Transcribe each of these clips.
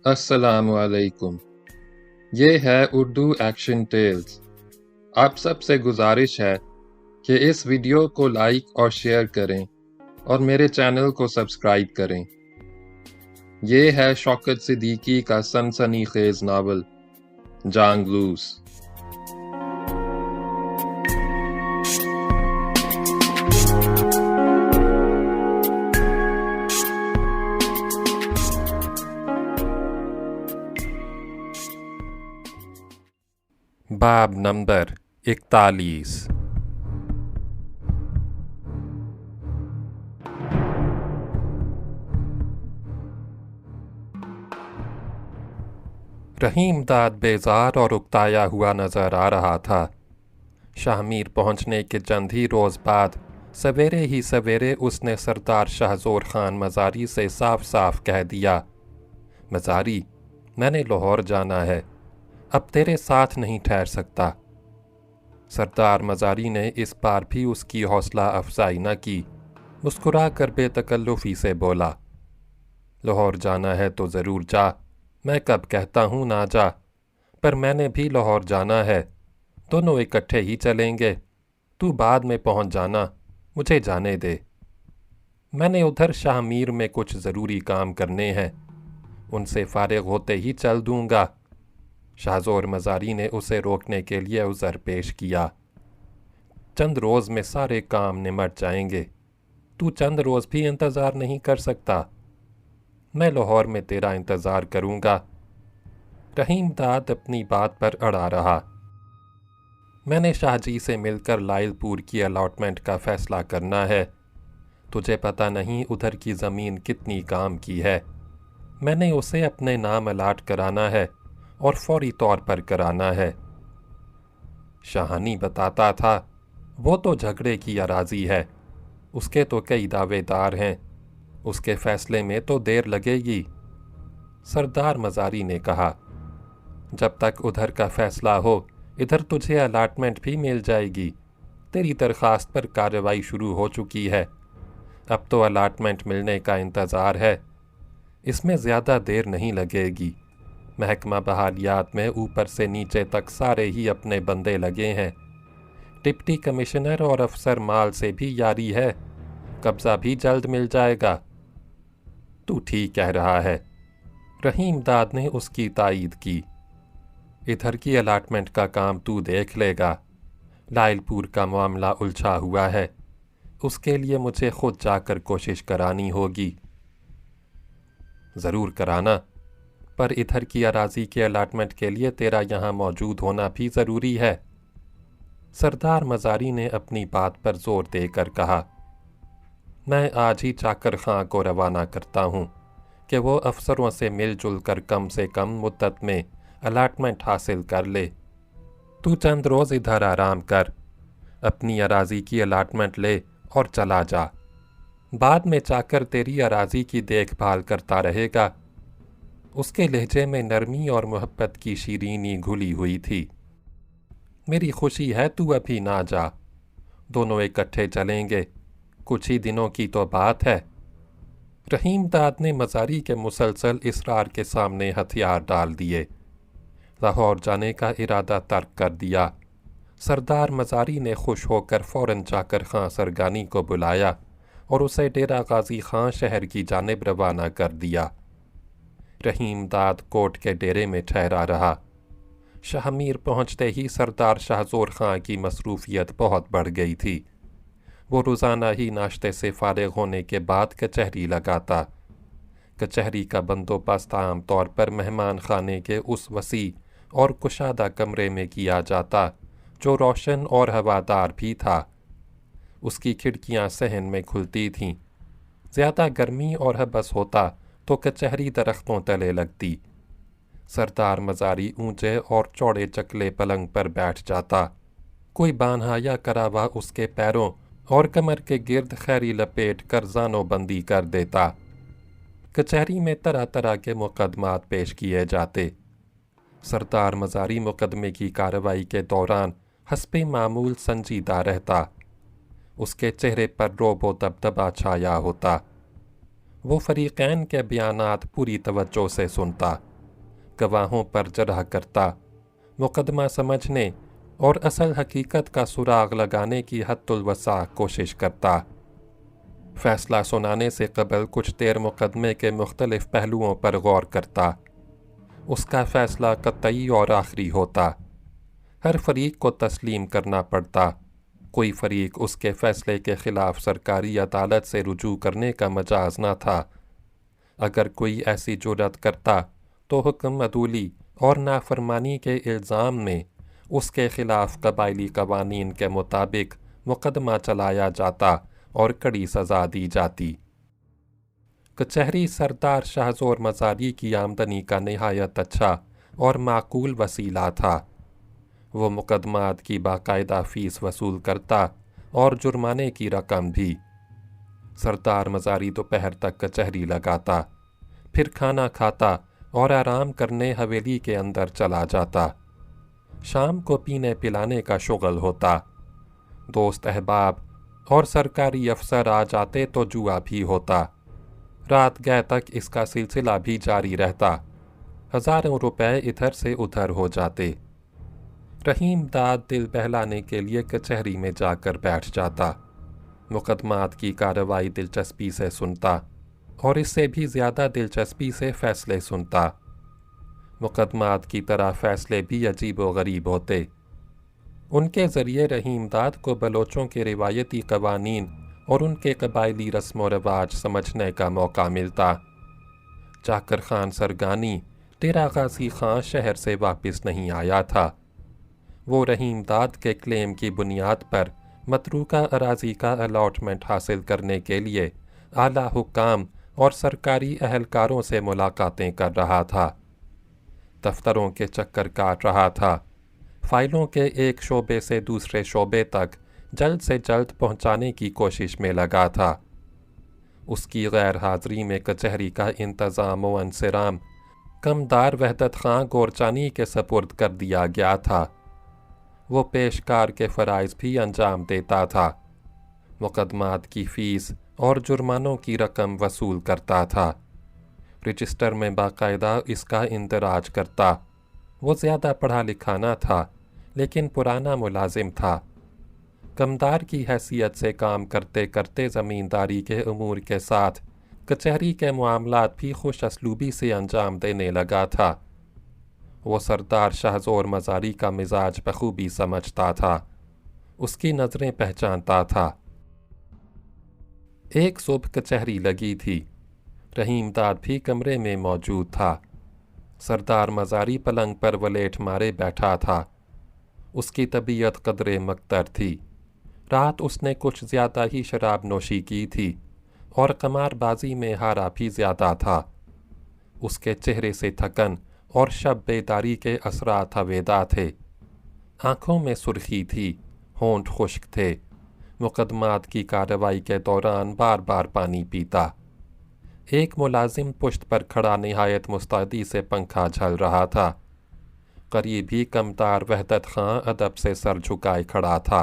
السلام علیکم۔ یہ ہے اردو ایکشن ٹیلز۔ آپ سب سے گزارش ہے کہ اس ویڈیو کو لائک اور شیئر کریں اور میرے چینل کو سبسکرائب کریں۔ یہ ہے شوکت صدیقی کا سنسنی خیز ناول جانگ لوس۔ باب نمبر 41۔ رحیم داد بیزار اور اکتایا ہوا نظر آ رہا تھا۔ شاہ میر پہنچنے کے چند ہی روز بعد سویرے ہی سویرے اس نے سردار شاہ زور خان مزاری سے صاف صاف کہہ دیا، مزاری، میں نے لاہور جانا ہے، اب تیرے ساتھ نہیں ٹھہر سکتا۔ سردار مزاری نے اس بار بھی اس کی حوصلہ افزائی نہ کی، مسکرا کر بے تکلفی سے بولا، لاہور جانا ہے تو ضرور جا، میں کب کہتا ہوں نہ جا، پر میں نے بھی لاہور جانا ہے، دونوں اکٹھے ہی چلیں گے، تو بعد میں پہنچ جانا، مجھے جانے دے، میں نے ادھر شاہ میر میں کچھ ضروری کام کرنے ہیں، ان سے فارغ ہوتے ہی چل دوں گا۔ شاہ زور مزاری نے اسے روکنے کے لیے عذر پیش کیا، چند روز میں سارے کام نمٹ جائیں گے، تو چند روز بھی انتظار نہیں کر سکتا؟ میں لاہور میں تیرا انتظار کروں گا۔ رحیم داد اپنی بات پر اڑا رہا، میں نے شاہ جی سے مل کر لائل پور کی الاٹمنٹ کا فیصلہ کرنا ہے، تجھے پتہ نہیں ادھر کی زمین کتنی کام کی ہے، میں نے اسے اپنے نام الاٹ کرانا ہے اور فوری طور پر کرانا ہے۔ شاہانی بتاتا تھا، وہ تو جھگڑے کی اراضی ہے، اس کے تو کئی دعوے دار ہیں، اس کے فیصلے میں تو دیر لگے گی۔ سردار مزاری نے کہا، جب تک ادھر کا فیصلہ ہو ادھر تجھے الاٹمنٹ بھی مل جائے گی، تیری درخواست پر کارروائی شروع ہو چکی ہے، اب تو الاٹمنٹ ملنے کا انتظار ہے، اس میں زیادہ دیر نہیں لگے گی، محکمہ بحالیات میں اوپر سے نیچے تک سارے ہی اپنے بندے لگے ہیں، ڈپٹی کمشنر اور افسر مال سے بھی یاری ہے، قبضہ بھی جلد مل جائے گا۔ تو ٹھیک کہہ رہا ہے، رحیم داد نے اس کی تائید کی، ادھر کی الاٹمنٹ کا کام تو دیکھ لے گا، لائل پور کا معاملہ الجھا ہوا ہے، اس کے لیے مجھے خود جا کر کوشش کرانی ہوگی۔ ضرور کرانا، پر ادھر کی اراضی کے الاٹمنٹ کے لیے تیرا یہاں موجود ہونا بھی ضروری ہے۔ سردار مزاری نے اپنی بات پر زور دے کر کہا، میں آج ہی چاکر خاں کو روانہ کرتا ہوں کہ وہ افسروں سے مل جل کر کم سے کم مدت میں الاٹمنٹ حاصل کر لے، تو چند روز ادھر آرام کر، اپنی اراضی کی الاٹمنٹ لے اور چلا جا، بعد میں چاکر تیری اراضی کی دیکھ بھال کرتا رہے گا۔ اس کے لہجے میں نرمی اور محبت کی شیرینی گھلی ہوئی تھی۔ میری خوشی ہے تو ابھی نہ جا، دونوں اکٹھے چلیں گے، کچھ ہی دنوں کی تو بات ہے۔ رحیم داد نے مزاری کے مسلسل اصرار کے سامنے ہتھیار ڈال دیے، لاہور جانے کا ارادہ ترک کر دیا۔ سردار مزاری نے خوش ہو کر فوراً چاکر خاں سرگانی کو بلایا اور اسے ڈیرہ غازی خاں شہر کی جانب روانہ کر دیا۔ رحیم داد کوٹ کے ڈیرے میں ٹھہرا رہا۔ شاہ میر پہنچتے ہی سردار شاہ زور خاں کی مصروفیت بہت بڑھ گئی تھی۔ وہ روزانہ ہی ناشتے سے فارغ ہونے کے بعد کچہری لگاتا۔ کچہری کا بندوبست عام طور پر مہمان خانے کے اس وسیع اور کشادہ کمرے میں کیا جاتا جو روشن اور ہوادار بھی تھا۔ اس کی کھڑکیاں صحن میں کھلتی تھیں، زیادہ گرمی اور حبس ہوتا تو کچہری درختوں تلے لگتی۔ سردار مزاری اونچے اور چوڑے چکلے پلنگ پر بیٹھ جاتا، کوئی بانہا یا کراوا اس کے پیروں اور کمر کے گرد خیری لپیٹ کر زانو بندی کر دیتا۔ کچہری میں طرح طرح کے مقدمات پیش کیے جاتے۔ سردار مزاری مقدمے کی کارروائی کے دوران حسب معمول سنجیدہ رہتا، اس کے چہرے پر رعب و دبدبا چھایا ہوتا۔ وہ فریقین کے بیانات پوری توجہ سے سنتا، गवाहों पर जरह करता, मुकदमा समझने और असल हकीकत का सुराग लगाने की हद्दुल वसा कोशिश करता। फैसला सुनाने से कबल कुछ देर मुकदमे के मुख्तलिफ पहलुओं पर गौर करता। उसका फैसला कतई और आखिरी होता। हर फरीक को तस्लीम करना पड़ता। कोई फरीक उसके फैसले के ख़िलाफ़ सरकारी अदालत से रुजू करने का मजाज न था। अगर कोई ऐसी जुर्रत करता तो हुक्म अदूली और नाफरमानी के इल्ज़ाम में उसके ख़िलाफ़ कबायली कवानीन के मुताबिक मुकदमा चलाया जाता और कड़ी सज़ा दी जाती। कचहरी सरदार शाहज़ोर मज़ारी की आमदनी का नहायत अच्छा और माकूल वसीला था। वो मुकदमात की बाकायदा फ़ीस वसूल करता और जुर्माने की रकम भी। सरदार मज़ारी दोपहर तक कचहरी लगाता, फिर खाना खाता और आराम करने हवेली के अंदर चला जाता। शाम को पीने पिलाने का शुगल होता। दोस्त अहबाब और सरकारी अफसर आ जाते तो जुआ भी होता। रात गए तक इसका सिलसिला भी जारी रहता। हज़ारों रुपए इधर से उधर हो जाते। रहीम दाद दिल बहलाने के लिए कचहरी में जाकर बैठ जाता। मुकदमात की कार्रवाई दिलचस्पी से सुनता और इससे भी ज़्यादा दिलचस्पी से फ़ैसले सुनता। मुकदमात की तरह फ़ैसले भी अजीब व गरीब होते। उनके ज़रिए रहीम दाद को बलोचों के रिवायती कवानीन और उनके कबायली रस्म व रवाज समझने का मौका मिलता। जाकर खान सरगानी डेरा गाजी खां शहर से वापस नहीं आया था। वो रहीम दाद के क्लेम की बुनियाद पर मतरूका अराजी का अलॉटमेंट हासिल करने के लिए आला हुक्काम और सरकारी अहलकारों से मुलाकातें कर रहा था। दफ्तरों के चक्कर काट रहा था। फ़ाइलों के एक शोबे से दूसरे शोबे तक जल्द से जल्द पहुंचाने की कोशिश में लगा था। उसकी गैर हाज़िरी में कचहरी का इंतज़ाम व इंसिराम कमदार वहदत खां गोरचानी के सपुर्द कर दिया गया था। वो पेशकार के फ़राइज़ भी अंजाम देता था। मुकदमात की फ़ीस और जुर्मानों की रकम वसूल करता था। रजिस्टर में बाकायदा इसका इंदराज करता। वो ज़्यादा पढ़ा लिखा न था, लेकिन पुराना मुलाजिम था। कमदार की हैसियत से काम करते करते ज़मींदारी के अमूर के साथ कचहरी के मामलात भी खुश असलूबी से अंजाम देने लगा था। वो सरदार शाहज़ोर मज़ारी का मिजाज बखूबी समझता था। उसकी नज़रें पहचानता था। एक सुबह कचहरी लगी थी। रहीम दाद भी कमरे में मौजूद था। सरदार मज़ारी पलंग पर वलेट मारे बैठा था। उसकी तबीयत कदरे मकतर थी। रात उसने कुछ ज़्यादा ही शराब नोशी की थी और कमारबाजी में हारा भी ज़्यादा था। उसके चेहरे से थकन और शब बेदारी के असरात हवेदा थे। आँखों में सुर्खी थी, होंठ खुश्क थे। मुकदमात की कार्रवाई के दौरान बार बार पानी पीता। एक मुलाजिम पुश्त पर खड़ा निहायत मुस्तैदी से पंखा झल रहा था। करीब ही कमदार वहदत खां अदब से सर झुकाए खड़ा था।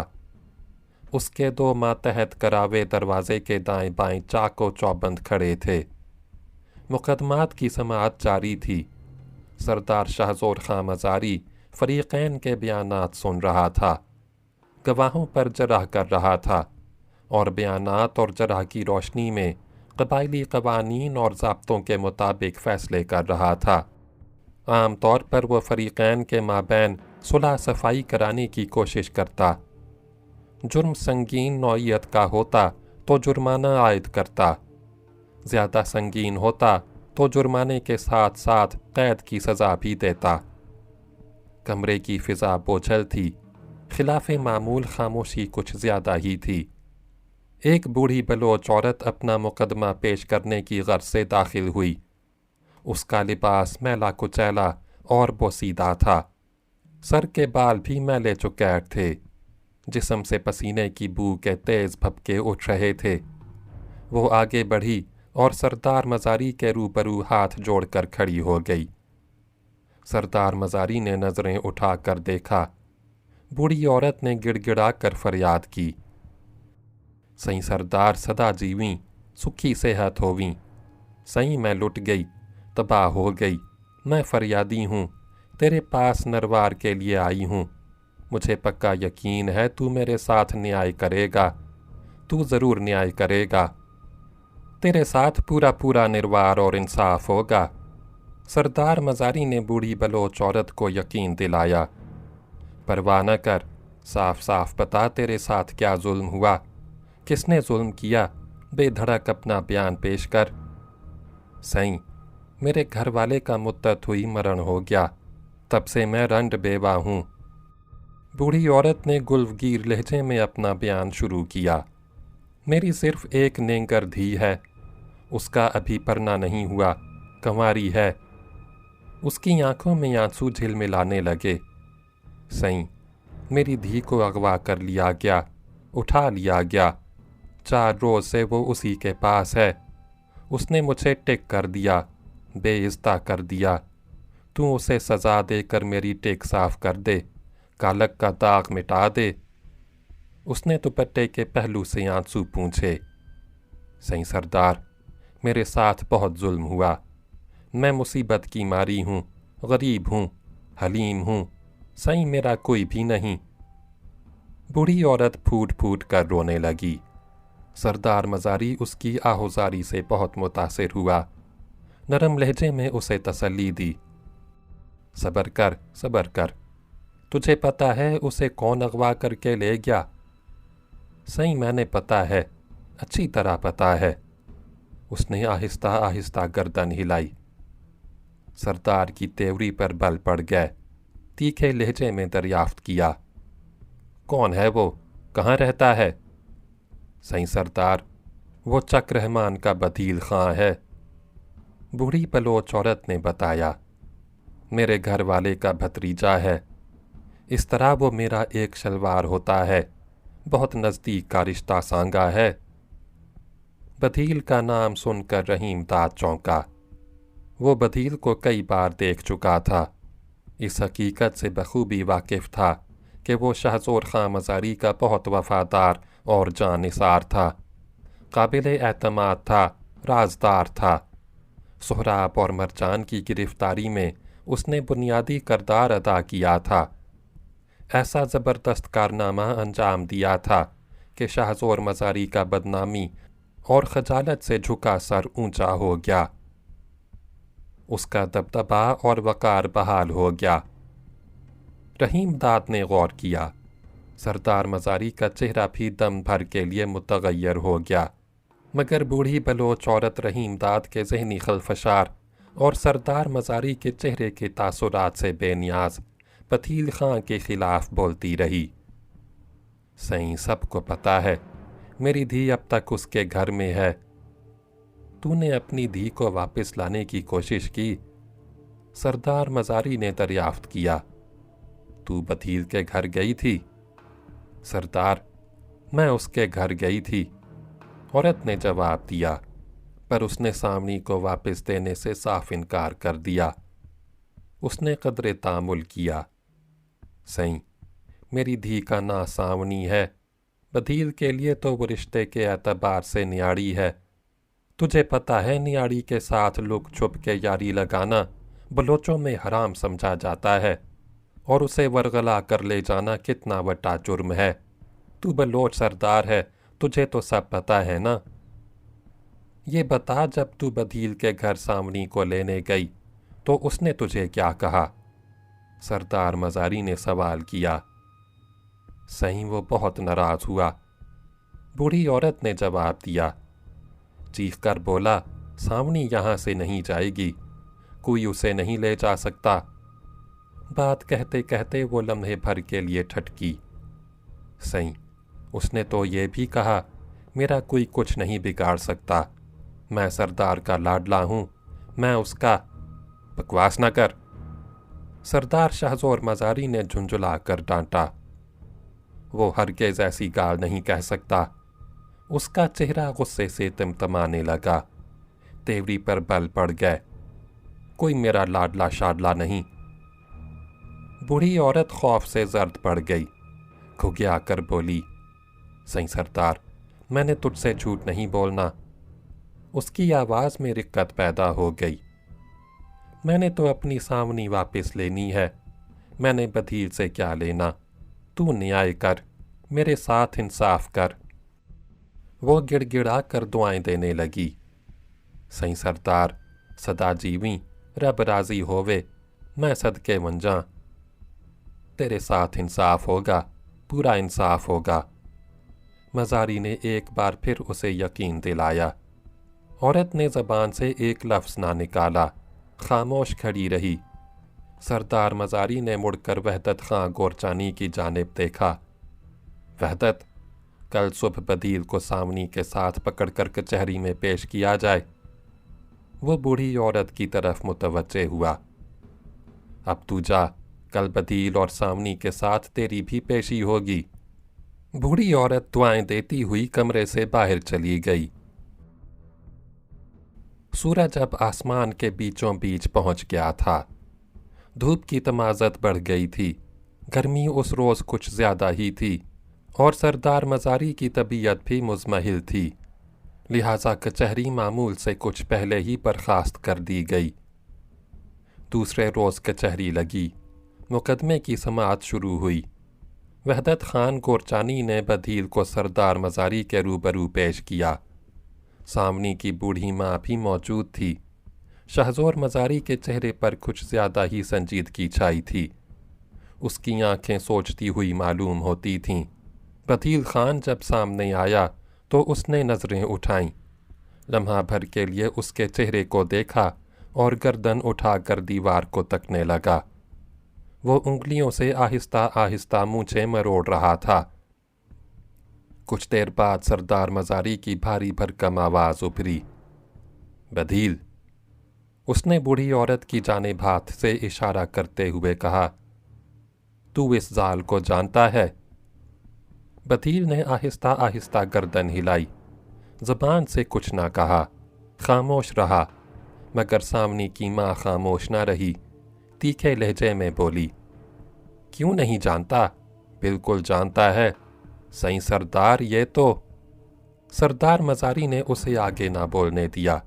उसके दो मातहत करावे दरवाजे के दाएं बाएं चाको चौबंद खड़े थे। मुकदमात की समाअत जारी थी। सरदार शाहज़ोर खां मज़ारी फ़रीक़ैन के बयानात सुन रहा था, गवाहों पर जरह कर रहा था और बयानात और जरह की रोशनी में कबायली कवानीन और ज़ाब्तों के मुताबिक फ़ैसले कर रहा था। आम तौर पर वह फ़रीक़ैन के माबैन सुलह सफ़ाई कराने की कोशिश करता। जुर्म संगीन नौइयत का होता तो जुर्माना आयद करता। ज़्यादा संगीन होता तो जुर्माने के साथ साथ कैद की सज़ा भी देता। कमरे की फ़िज़ा बोझल थी। खिलाफ़े मामूल खामोशी कुछ ज़्यादा ही थी। एक बूढ़ी बलोच औरत अपना मुकदमा पेश करने की गर्ज से दाखिल हुई। उसका लिबास मैला कुचैला और बोसीदा था। सर के बाल भी मैले चुकैट थे। जिस्म से पसीने की बू के तेज़ भपके उठ रहे थे। वो आगे बढ़ी और सरदार मज़ारी के रूबरू हाथ जोड़कर खड़ी हो गई। सरदार मज़ारी ने नज़रें उठा कर देखा। बूढ़ी औरत ने गिड़गिड़ा कर फरियाद की, सही सरदार सदा जीवीं, सुखी सेहत होवीं। सही मैं लुट गई, तबाह हो गई, میں فریادی ہوں، تیرے پاس نروار کے لیے آئی ہوں۔ مجھے پکا یقین ہے تو میرے ساتھ نیائے کرے گا، تو ضرور نیائے کرے گا، تیرے ساتھ پورا پورا نروار اور انصاف ہوگا۔ سردار مزاری نے بوڑھی بلوچ عورت کو یقین دلایا۔ پرواہ نہ کر، صاف صاف بتا تیرے ساتھ کیا ظلم ہوا، کس نے ظلم کیا، بے دھڑک اپنا بیان پیش کر۔ سائیں، میرے گھر والے کا مدت ہوئی مرن ہو گیا، تب سے میں رنڈ بیوہ ہوں۔ بوڑھی عورت نے گلفگیر لہجے میں اپنا بیان شروع کیا۔ میری صرف ایک نینگر دھی ہے، اس کا ابھی پرنا نہیں ہوا، کنواری ہے۔ اس کی آنکھوں میں آنسو جھلملانے لگے۔ سائیں، میری دھی کو اغوا کر لیا گیا، اٹھا لیا گیا، 4 روز سے وہ اسی کے پاس ہے۔ اس نے مجھے ٹک کر دیا، بے عزتہ کر دیا۔ تو اسے سزا دے کر میری ٹک صاف کر دے، کالک کا داغ مٹا دے۔ اس نے دوپٹے کے پہلو سے آنسو پونچھے۔ سائیں سردار، میرے ساتھ بہت ظلم ہوا، میں مصیبت کی ماری ہوں، غریب ہوں، حلیم ہوں، سائیں میرا کوئی بھی نہیں۔ بوڑھی عورت پھوٹ پھوٹ کر رونے لگی۔ سردار مزاری اس کی آہوزاری سے بہت متاثر ہوا، نرم لہجے میں اسے تسلی دی۔ صبر کر، صبر کر، تجھے پتہ ہے اسے کون اغوا کر کے لے گیا؟ سائیں میں نے پتہ ہے، اچھی طرح پتہ ہے۔ اس نے آہستہ آہستہ گردن ہلائی۔ سردار کی تیوری پر بل پڑ گئے، تیکھے لہجے میں دریافت کیا۔ کون ہے وہ؟ کہاں رہتا ہے؟ سائیں سردار، وہ چک رحمان کا بدیل خاں ہے۔ بوڑھی بلوچ عورت نے بتایا، میرے گھر والے کا بھتریجا ہے، اس طرح وہ میرا ایک شلوار ہوتا ہے، بہت نزدیک کا رشتہ سانگا ہے۔ بدیل کا نام سن کر رحیم داد چونکا۔ وہ بدیل کو کئی بار دیکھ چکا تھا، اس حقیقت سے بخوبی واقف تھا کہ وہ شاہ زور خاں مزاری کا بہت وفادار اور جاں نثار تھا، قابل اعتماد تھا، رازدار تھا۔ سہراب اور مرجان کی گرفتاری میں اس نے بنیادی کردار ادا کیا تھا، ایسا زبردست کارنامہ انجام دیا تھا کہ شاہ زور مزاری کا بدنامی اور خجالت سے جھکا سر اونچا ہو گیا، اس کا دبدبا اور وقار بحال ہو گیا۔ رحیم داد نے غور کیا، سردار مزاری کا چہرہ بھی دم بھر کے لیے متغیر ہو گیا، مگر بوڑھی بلوچ عورت رحیم داد کے ذہنی خلفشار اور سردار مزاری کے چہرے کے تاثرات سے بے نیاز پتیل خاں کے خلاف بولتی رہی۔ سائیں سب کو پتہ ہے، میری دھی اب تک اس کے گھر میں ہے۔ تو نے اپنی دھی کو واپس لانے کی کوشش کی؟ سردار مزاری نے دریافت کیا۔ تو بدیل کے گھر گئی تھی؟ سردار، میں اس کے گھر گئی تھی، عورت نے جواب دیا، پر اس نے سامنی کو واپس دینے سے صاف انکار کر دیا۔ اس نے قدر تامل کیا۔ سائیں، میری دھی کا نا سامنی ہے، بدیل کے لیے تو وہ رشتے کے اعتبار سے نیاڑی ہے۔ تجھے پتہ ہے نیاڑی کے ساتھ لک چھپ کے یاری لگانا بلوچوں میں حرام سمجھا جاتا ہے، اور اسے ورغلا کر لے جانا کتنا بڑا جرم ہے۔ تو بلوچ سردار ہے، تجھے تو سب پتہ ہے نا۔ یہ بتا، جب تو بدیل کے گھر سامنی کو لینے گئی تو اس نے تجھے کیا کہا؟ سردار مزاری نے سوال کیا۔ سائیں وہ بہت ناراض ہوا۔ بوڑھی عورت نے جواب دیا، چیخ کر بولا، سامنی یہاں سے نہیں جائے گی، کوئی اسے نہیں لے جا سکتا۔ بات کہتے کہتے وہ لمحے بھر کے لیے ٹھٹکی۔ سائیں، اس نے تو یہ بھی کہا، میرا کوئی کچھ نہیں بگاڑ سکتا، میں سردار کا لاڈلا ہوں، میں اس کا۔ بکواس نہ کر، سردار شاہ زور مزاری نے جھنجھلا کر ڈانٹا۔ وہ ہرگز ایسی گال نہیں کہہ سکتا۔ اس کا چہرہ غصے سے تمتمانے لگا، تیوری پر بل پڑ گئے۔ کوئی میرا لاڈلا شاڈلا نہیں۔ بوڑھی عورت خوف سے زرد پڑ گئی، گھگیا کر بولی، سائیں سردار، میں نے تجھ سے جھوٹ نہیں بولنا۔ اس کی آواز میں رقت پیدا ہو گئی۔ मैंने तो अपनी सावनी वापस लेनी है। मैंने बधील से क्या लेना? तू न्याय कर, मेरे साथ इंसाफ कर। वो गिड़गिड़ा कर दुआएं देने लगी। सही सरदार, सदा जीवी, रब राजी होवे, मैं सदके वंजा। तेरे साथ इंसाफ होगा, पूरा इंसाफ होगा। मज़ारी ने एक बार फिर उसे यकीन दिलाया। औरत ने ज़बान से एक लफ्ज़ ना निकाला, खामोश खड़ी रही। सरदार मज़ारी ने मुड़कर वहदत खां गोरचानी की जानिब देखा। वहदत, कल सुबह बदील को सावनी के साथ पकड़कर कचहरी में पेश किया जाए। वो बूढ़ी औरत की तरफ मुतवज्जे हुआ। अब तू जा, कल बदील और सावनी के साथ तेरी भी पेशी होगी। बूढ़ी औरत दुआएं देती हुई कमरे से बाहर चली गई। सूरज अब आसमान के बीचों बीच पहुंच गया था। धूप की तमाज़त बढ़ गई थी। गर्मी उस रोज़ कुछ ज़्यादा ही थी और सरदार मज़ारी की तबीयत भी मुज़महिल थी। लिहाजा कचहरी मामूल से कुछ पहले ही बर्खास्त कर दी गई। दूसरे रोज़ कचहरी लगी। मुकदमे की समाअत शुरू हुई। वहदत खान गोरचानी ने बदील को सरदार मज़ारी के रूबरू पेश किया। सावनी की बूढ़ी माँ भी मौजूद थी। शहज़ोर मज़ारी के चेहरे पर कुछ ज़्यादा ही संजीदगी छाई थी। उसकी आंखें सोचती हुई मालूम होती थीं। बदील खान जब सामने आया तो उसने नज़रें उठाईं। लम्हा भर के लिए उसके चेहरे को देखा और गर्दन उठाकर दीवार को तकने लगा। वो उंगलियों से आहिस्ता आहिस्ता मूंछें मरोड़ रहा था। कुछ देर बाद सरदार मज़ारी की भारी भरकम आवाज़ उभरी। बदील। उसने बूढ़ी औरत की जानिब हाथ से इशारा करते हुए कहा, तू इस जाल को जानता है? बदील ने आहिस्ता आहिस्ता गर्दन हिलाई। ज़बान से कुछ ना कहा, खामोश रहा। मगर सामने की माँ खामोश ना रही। तीखे लहजे में बोली, क्यों नहीं जानता? बिल्कुल जानता है। सही सरदार, ये तो। सरदार मज़ारी ने उसे आगे ना बोलने दिया।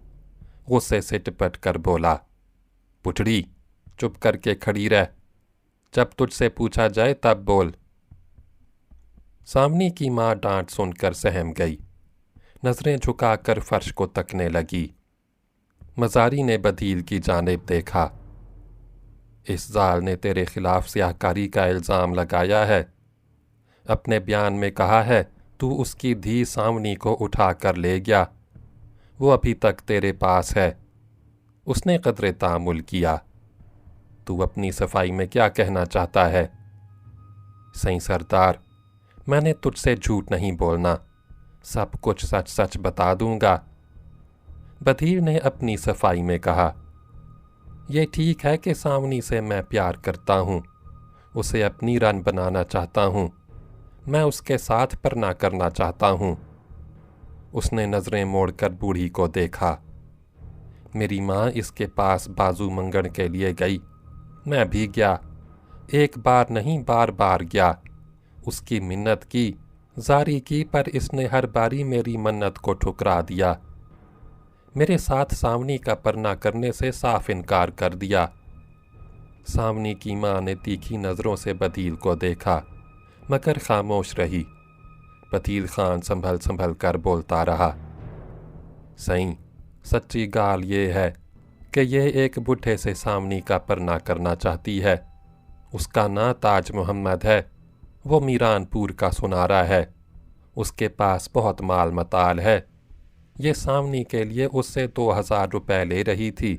गुस्से से टिपट कर बोला, पुटड़ी, चुप करके खड़ी रह। जब तुझसे पूछा जाए तब बोल। सामने की माँ डांट सुनकर सहम गई। नज़रें झुकाकर फर्श को तकने लगी। मज़ारी ने बदील की जानिब देखा। इस जाल ने तेरे खिलाफ स्याहकारी का इल्ज़ाम लगाया है। अपने बयान में कहा है तू उसकी धी सावनी को उठा कर ले गया। वो अभी तक तेरे पास है। उसने कदरे तामुल किया। तू अपनी सफाई में क्या कहना चाहता है? सही सरदार, मैंने तुझसे झूठ नहीं बोलना, सब कुछ सच सच बता दूंगा। बदील ने अपनी सफाई में कहा, यह ठीक है कि सावनी से मैं प्यार करता हूँ, उसे अपनी रन बनाना चाहता हूँ, मैं उसके साथ परना करना चाहता हूँ। उसने नज़रें मोड़कर बूढ़ी को देखा। मेरी माँ इसके पास बाजू मंगण के लिए गई, मैं भी गया। एक बार नहीं बार बार गया। उसकी मिन्नत की, जारी की, पर इसने हर बारी मेरी मन्नत को ठुकरा दिया। मेरे साथ सावनी का परना करने से साफ इनकार कर दिया। सावनी की माँ ने तीखी नज़रों से बदील को देखा, मगर खामोश रही। बदील खान संभल संभल कर बोलता रहा, सही सच्ची गाल ये है कि यह एक बुढ़े से सावनी का परना करना चाहती है। उसका ना ताज मोहम्मद है, वो मीरानपुर का सुनारा है। उसके पास बहुत माल मताल है। ये सावनी के लिए उससे 2000 रुपए ले रही थी।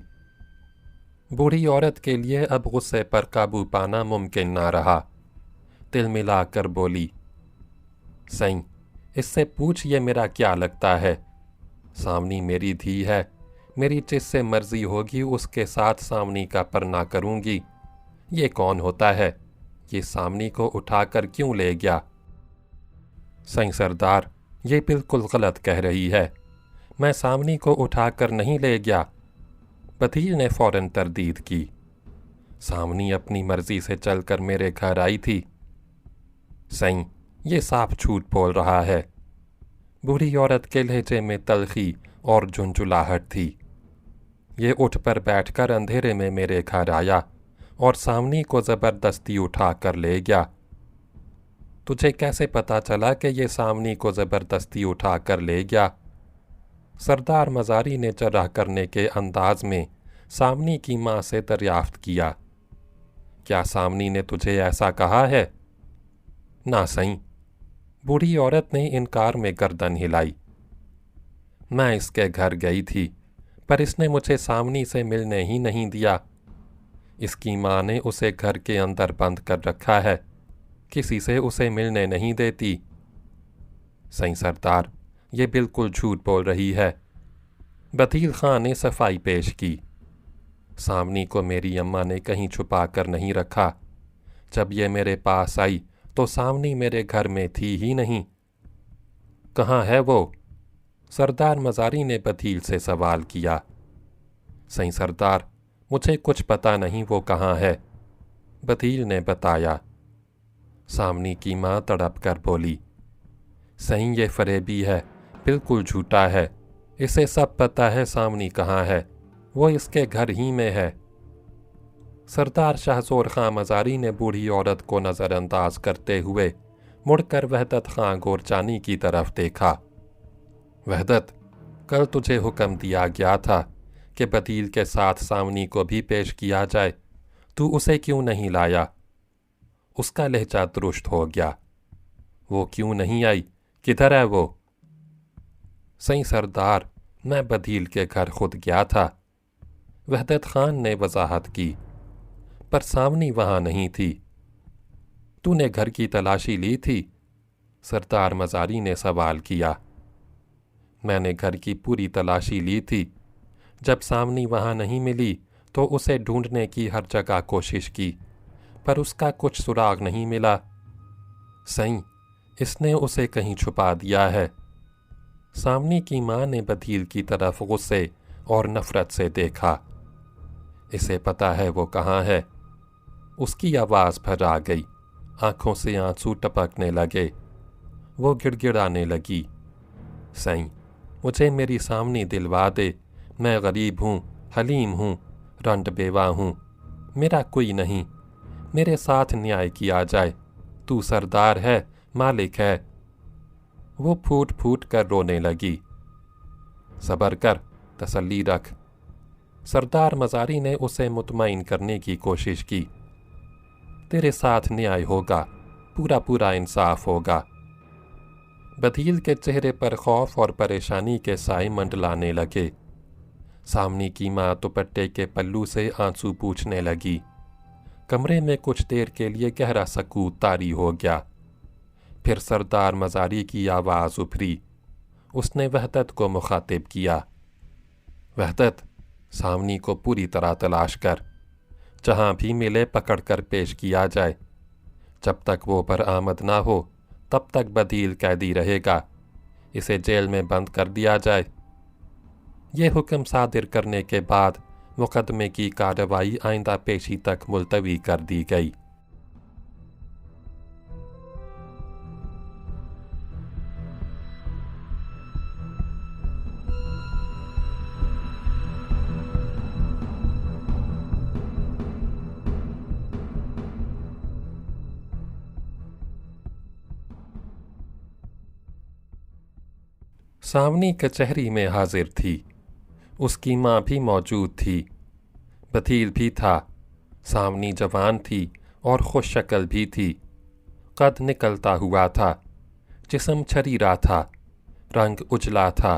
बूढ़ी औरत के लिए अब गुस्से पर काबू पाना मुमकिन ना रहा। तिल मिलाकर बोली, सही, इससे पूछ ये मेरा क्या लगता है? सावनी मेरी धी है, मेरी जिससे मर्जी होगी उसके साथ सावनी का परना करूंगी। ये कौन होता है? ये सावनी को उठाकर क्यों ले गया? सही सरदार, ये बिल्कुल गलत कह रही है। मैं सावनी को उठाकर नहीं ले गया। बदील ने फौरन तरदीद की। सावनी अपनी मर्जी से चलकर मेरे घर आई थी। सही, ये साफ झूठ बोल रहा है। बूढ़ी औरत के लहजे में तलखी और झुंझुलाहट थी। ये उठ पर बैठकर अंधेरे में मेरे घर आया और सामनी को ज़बरदस्ती उठा कर ले गया। तुझे कैसे पता चला कि ये सामनी को ज़बरदस्ती उठा कर ले गया? सरदार मज़ारी ने चरह करने के अंदाज में सामनी की माँ से दरियाफ्त किया। क्या सामनी ने तुझे ऐसा कहा है? ना सही। बूढ़ी औरत ने इनकार में गर्दन हिलाई। मैं इसके घर गई थी, पर इसने मुझे सामनी से मिलने ही नहीं दिया। इसकी माँ ने उसे घर के अंदर बंद कर रखा है, किसी से उसे मिलने नहीं देती। सही सरदार, ये बिल्कुल झूठ बोल रही है। बदील खां ने सफाई पेश की। सामनी को मेरी अम्मा ने कहीं छुपा कर नहीं रखा। जब ये मेरे पास आई तो सामनी मेरे घर में थी ही नहीं। कहाँ है वो? सरदार मज़ारी ने बदील से सवाल किया। सही सरदार, मुझे कुछ पता नहीं वो कहाँ है, बदील ने बताया। सामनी की माँ तड़प कर बोली, सही ये फरेबी है, बिल्कुल झूठा है। इसे सब पता है सामनी कहाँ है, वो इसके घर ही में है। सरदार शाहज़ोर खां मज़ारी ने बूढ़ी औरत को नज़रअंदाज करते हुए मुड़कर वहदत खां गोरचानी की तरफ देखा। वहदत, कल तुझे हुक्म दिया गया था कि बदील के साथ सामनी को भी पेश किया जाए, तू उसे क्यों नहीं लाया? उसका लहजा दुरुस्त हो गया। वो क्यों नहीं आई? किधर है वो? सही सरदार, मैं बदील के घर खुद गया था, वहदत खान ने वजाहत की, पर सामनी वहाँ नहीं थी। तूने घर की तलाशी ली थी? सरदार मज़ारी ने सवाल किया। मैंने घर की पूरी तलाशी ली थी। जब सामनी वहाँ नहीं मिली तो उसे ढूंढने की हर जगह कोशिश की, पर उसका कुछ सुराग नहीं मिला। सही, इसने उसे कहीं छुपा दिया है। सामनी की माँ ने बदील की तरफ गुस्से और नफरत से देखा। इसे पता है वो कहाँ है। उसकी आवाज़ भर आ गई, आंखों से आंसू टपकने लगे। वो गिड़गिड़ाने लगी। सही, मुझे मेरी सामनी दिलवा दे। मैं गरीब हूँ, हलीम हूँ, रंड बेवा हूँ, मेरा कोई नहीं। मेरे साथ न्याय किया जाए। तू सरदार है, मालिक है। वो फूट फूट कर रोने लगी। सब्र कर, तसल्ली रख। सरदार मज़ारी ने उसे मुतमईन करने की कोशिश की। तेरे साथ न्याय होगा, पूरा पूरा इंसाफ होगा। बदील के चेहरे पर खौफ और परेशानी के साए मंडलाने लगे। सामनी की माँ दुपट्टे के पल्लू से आंसू पूछने लगी। कमरे में कुछ देर के लिए गहरा सकूत तारी हो गया। फिर सरदार मज़ारी की आवाज़ उभरी। उसने वहदत को मुखातिब किया। वहदत, सामनी को पूरी तरह तलाश कर, जहाँ भी मिले पकड़ कर पेश किया जाए। जब तक वो बरामद ना हो तब तक बदील कैदी रहेगा। इसे जेल में बंद कर दिया जाए। ये हुक्म सादिर करने के बाद मुकदमे की कार्रवाई आइंदा पेशी तक मुलतवी कर दी गई। सामनी कचहरी में हाजिर थी। उसकी माँ भी मौजूद थी। बदील भी था। सामनी जवान थी और खुश शक्ल भी थी। कद निकलता हुआ था, जिस्म छरीरा था, रंग उजला था,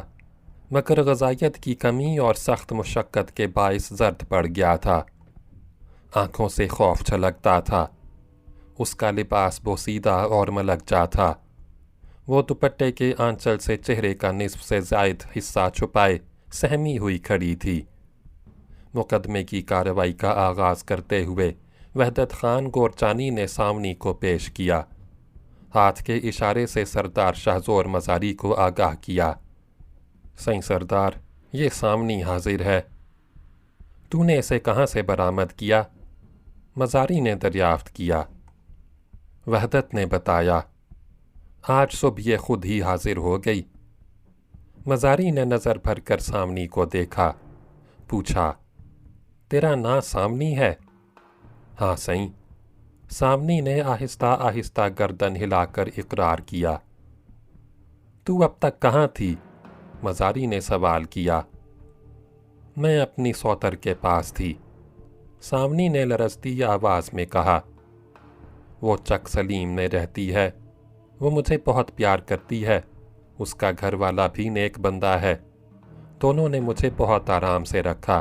मगर ग़िज़ायत की कमी और सख्त मुशक्क़त के बाइस जर्द पड़ गया था। आँखों से खौफ छलकता था। उसका लिबास बोसीदा और मलकजा था। वो दुपट्टे के आंचल से चेहरे का निस्फ से ज़ायद हिस्सा छुपाए सहमी हुई खड़ी थी। मुकदमे की कार्रवाई का आगाज़ करते हुए वहदत खान गोरचानी ने सामनी को पेश किया। हाथ के इशारे से सरदार शाहज़ोर मज़ारी को आगाह किया। सही सरदार, ये सामनी हाजिर है। तूने इसे कहाँ से बरामद किया? मज़ारी ने दरियाफ्त किया। वहदत ने बताया, आज सुबह ये खुद ही हाजिर हो गई। मज़ारी ने नज़र भर कर सामनी को देखा। पूछा, तेरा नां सामनी है? हाँ सईं। सामनी ने आहिस्ता आहिस्ता गर्दन हिलाकर इकरार किया। तू अब तक कहाँ थी? मज़ारी ने सवाल किया। मैं अपनी सौतर के पास थी, सामनी ने लरजती आवाज़ में कहा। वो चक सलीम में रहती है, वो मुझे बहुत प्यार करती है, उसका घर वाला भी नेक बंदा है, दोनों ने मुझे बहुत आराम से रखा।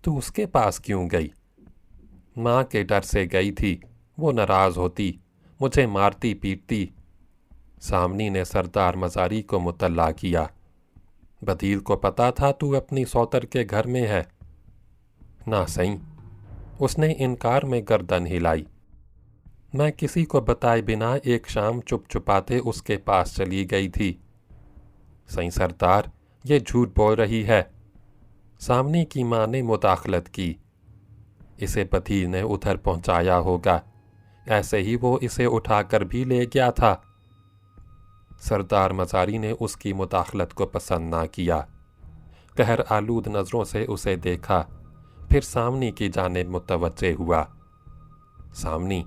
तू उसके पास क्यों गई? माँ के डर से गई थी, वो नाराज़ होती, मुझे मारती पीटती। सामनी ने सरदार मज़ारी को मुतल्ला किया। बदील को पता था तू अपनी सौतर के घर में है? ना सही। उसने इनकार में गर्दन हिलाई। मैं किसी को बताए बिना एक शाम चुप चुपाते उसके पास चली गई थी। सही सरदार, ये झूठ बोल रही है। सामने की माँ ने मुदाखलत की। इसे बदील ने उधर पहुंचाया होगा, ऐसे ही वो इसे उठाकर भी ले गया था। सरदार मज़ारी ने उसकी मुदाखलत को पसंद ना किया। कहर आलूद नज़रों से उसे देखा, फिर सामनी की जानिब मुतवज्जे हुआ। सामनी,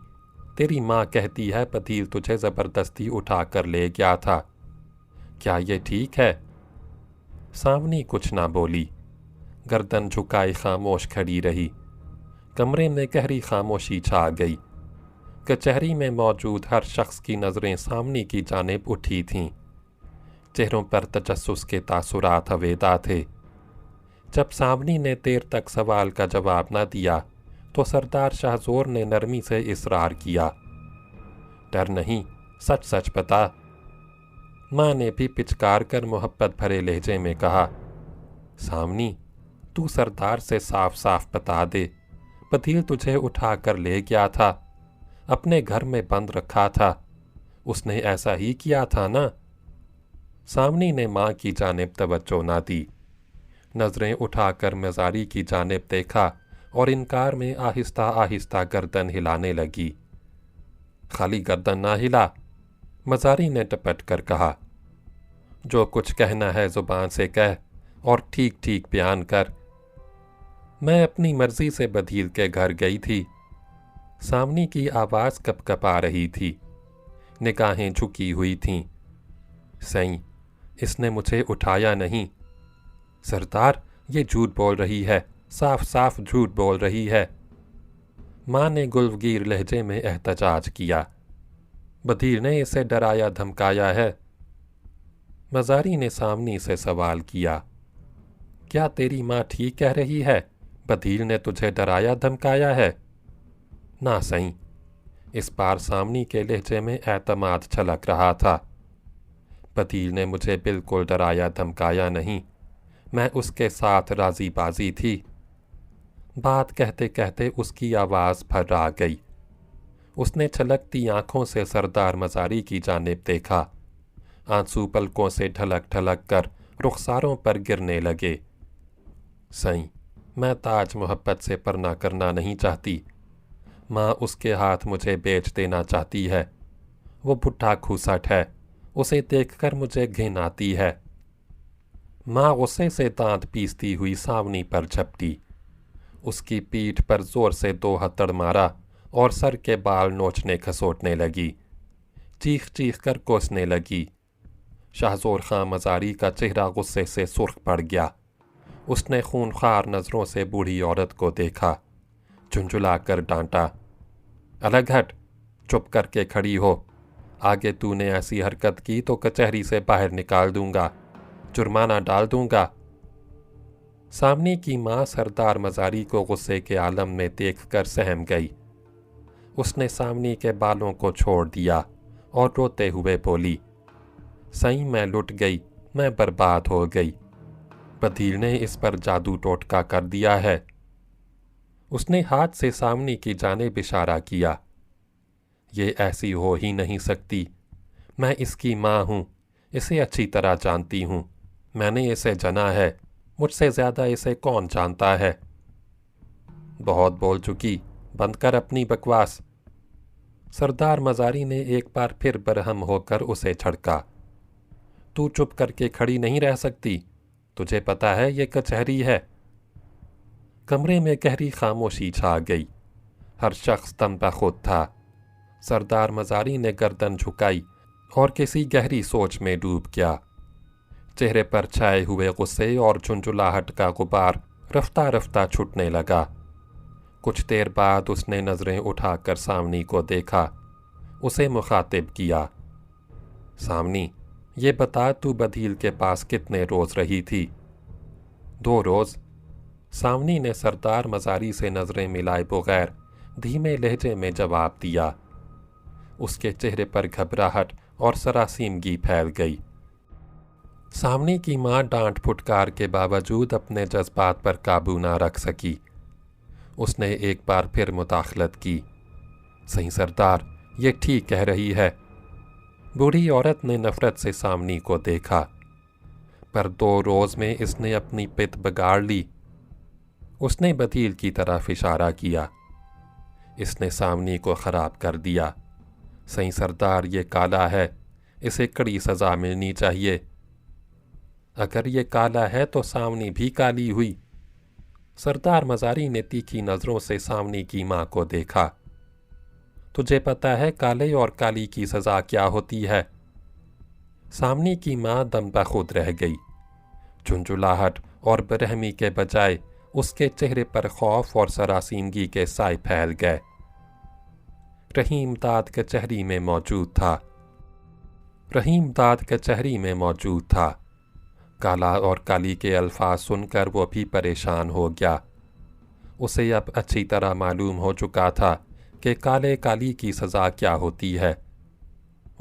तेरी माँ कहती है बदील तुझे ज़बरदस्ती उठा कर ले गया था, क्या ये ठीक है? सामनी कुछ ना बोली, गर्दन झुकाई खामोश खड़ी रही। कमरे में गहरी खामोशी छा गई। कचहरी में मौजूद हर शख्स की नज़रें सामनी की जानिब उठी थीं। चेहरों पर तजस्सुस के तासुरात हवेदा थे। जब सामनी ने देर तक सवाल का जवाब न दिया तो सरदार शाहजोर ने नरमी से इसरार किया। डर नहीं, सच सच बता। माँ ने भी पिचकार कर मोहब्बत भरे लहजे में कहा, सामनी, तू सरदार से साफ साफ बता दे, बदील तुझे उठा कर ले गया था, अपने घर में बंद रखा था, उसने ऐसा ही किया था ना? सामनी ने माँ की जानिब तवज्जो ना दी। नज़रें उठाकर मज़ारी की जानिब देखा और इनकार में आहिस्ता आहिस्ता गर्दन हिलाने लगी। खाली गर्दन ना हिला, मज़ारी ने टपट कर कहा। जो कुछ कहना है ज़ुबान से कह और ठीक ठीक बयान कर। मैं अपनी मर्ज़ी से बदील के घर गई थी। सामनी की आवाज़ कपकपा रही थी, निगाहें झुकी हुई थीं। सही, इसने मुझे उठाया नहीं। सरदार, ये झूठ बोल रही है, साफ साफ झूठ बोल रही है। माँ ने गुलगीर लहजे में एहतजाज किया। बदील ने इसे डराया धमकाया है। मज़ारी ने सामनी से सवाल किया, क्या तेरी माँ ठीक कह रही है? बदील ने तुझे डराया धमकाया है? ना सही। इस बार सामनी के लहजे में एतमाद छलक रहा था। बदील ने मुझे बिल्कुल डराया धमकाया नहीं, मैं उसके साथ राजी बाजी थी। बात कहते कहते उसकी आवाज़ भर्रा गई। उसने छलकती आंखों से सरदार मज़ारी की जानिब देखा। आंसू पलकों से ढलक ढलक कर रुखसारों पर गिरने लगे। सही, मैं ताज मोहब्बत से परना करना नहीं चाहती। माँ उसके हाथ मुझे बेच देना चाहती है। वो बुढ़ा खूसट है, उसे देखकर मुझे घिन आती है। माँ गुस्से से दांत पीसती हुई सावनी पर झपटी। उसकी पीठ पर जोर से 2 हथड़ मारा और सर के बाल नोचने खसोटने लगी। चीख चीख कर कोसने लगी। शाहजोर खां मज़ारी का चेहरा गुस्से से सुर्ख पड़ गया। उसने खूनखार नज़रों से बूढ़ी औरत को देखा, झुंझुला कर डांटा, अलग हट, चुप करके खड़ी हो। आगे तूने ऐसी हरकत की तो कचहरी से बाहर निकाल दूंगा, जुर्माना डाल दूंगा। सामने की माँ सरदार मज़ारी को गुस्से के आलम में देखकर सहम गई। उसने सामने के बालों को छोड़ दिया और रोते हुए बोली, सही मैं लुट गई, मैं बर्बाद हो गई। बदील ने इस पर जादू टोटका कर दिया है। उसने हाथ से सामने की जानिब इशारा किया। ये ऐसी हो ही नहीं सकती। मैं इसकी माँ हूँ, इसे अच्छी तरह जानती हूँ। मैंने इसे जना है, मुझसे ज़्यादा इसे कौन जानता है। बहुत बोल चुकी, बंद कर अपनी बकवास। सरदार मज़ारी ने एक बार फिर बरहम होकर उसे झड़का। तू चुप करके खड़ी नहीं रह सकती, तुझे पता है ये कचहरी है, कमरे में गहरी खामोशी छा गई। हर शख्स दम बखुद था। सरदार मज़ारी ने गर्दन झुकाई और किसी गहरी सोच में डूब गया। चेहरे पर छाए हुए गुस्से और झुंझुलाहट का गुबार रफ्ता रफ्ता छूटने लगा। कुछ देर बाद उसने नज़रें उठाकर सामनी को देखा। उसे मुखातिब किया, सामनी, ये बता तू बदील के पास कितने रोज़ रही थी? 2 रोज़। सामनी ने सरदार मज़ारी से नज़रें मिलाए बगैर धीमे लहजे में जवाब दिया। उसके चेहरे पर घबराहट और सरासीमगी फैल गई। सामनी की माँ डांट फुटकार के बावजूद अपने जज्बात पर काबू ना रख सकी। उसने एक बार फिर मुदाखलत की, सही सरदार, ये ठीक कह रही है। बूढ़ी औरत ने नफ़रत से सामनी को देखा, पर 2 रोज़ में इसने अपनी पित बिगाड़ ली। उसने बदील की तरफ इशारा किया। इसने सामनी को ख़राब कर दिया। सही सरदार, ये काला है, इसे कड़ी सज़ा मिलनी चाहिए। अगर ये काला है तो सामनी भी काली हुई। सरदार मज़ारी ने तीखी नज़रों से सामनी की माँ को देखा। तुझे पता है काले और काली की सज़ा क्या होती है? सामनी की माँ दम बखुद रह गई। झुंझुलाहट और बेरहमी के बजाय उसके चेहरे पर खौफ और सरासीमगी के साए फैल गए। रहीम दाद कचहरी में मौजूद था। काला और काली के अल्फाज सुनकर वो भी परेशान हो गया। उसे अब अच्छी तरह मालूम हो चुका था कि काले काली की सज़ा क्या होती है।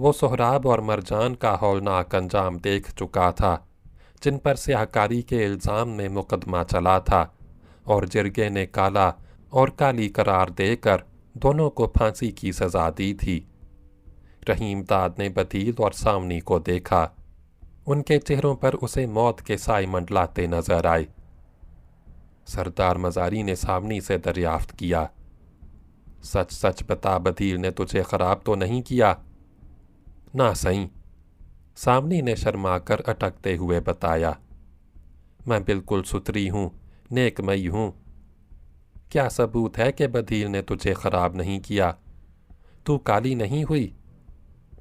वो सोहराब और मरजान का हौलनाक अंजाम देख चुका था, जिन पर स्याहकारी के इल्ज़ाम में मुकदमा चला था, और जिरगे ने काला और काली करार देकर दोनों को फांसी की सज़ा दी थी। रहीम दाद ने बदील और सामनी को देखा। उनके चेहरों पर उसे मौत के साए मंडलाते नजर आए। सरदार मज़ारी ने सामनी से दरियाफ्त किया, सच सच बता, बदील ने तुझे ख़राब तो नहीं किया? ना सही। सामनी ने शर्माकर अटकते हुए बताया, मैं बिल्कुल सुथरी हूँ, नेकमई हूँ। क्या सबूत है कि बदील ने तुझे ख़राब नहीं किया? तू काली नहीं हुई?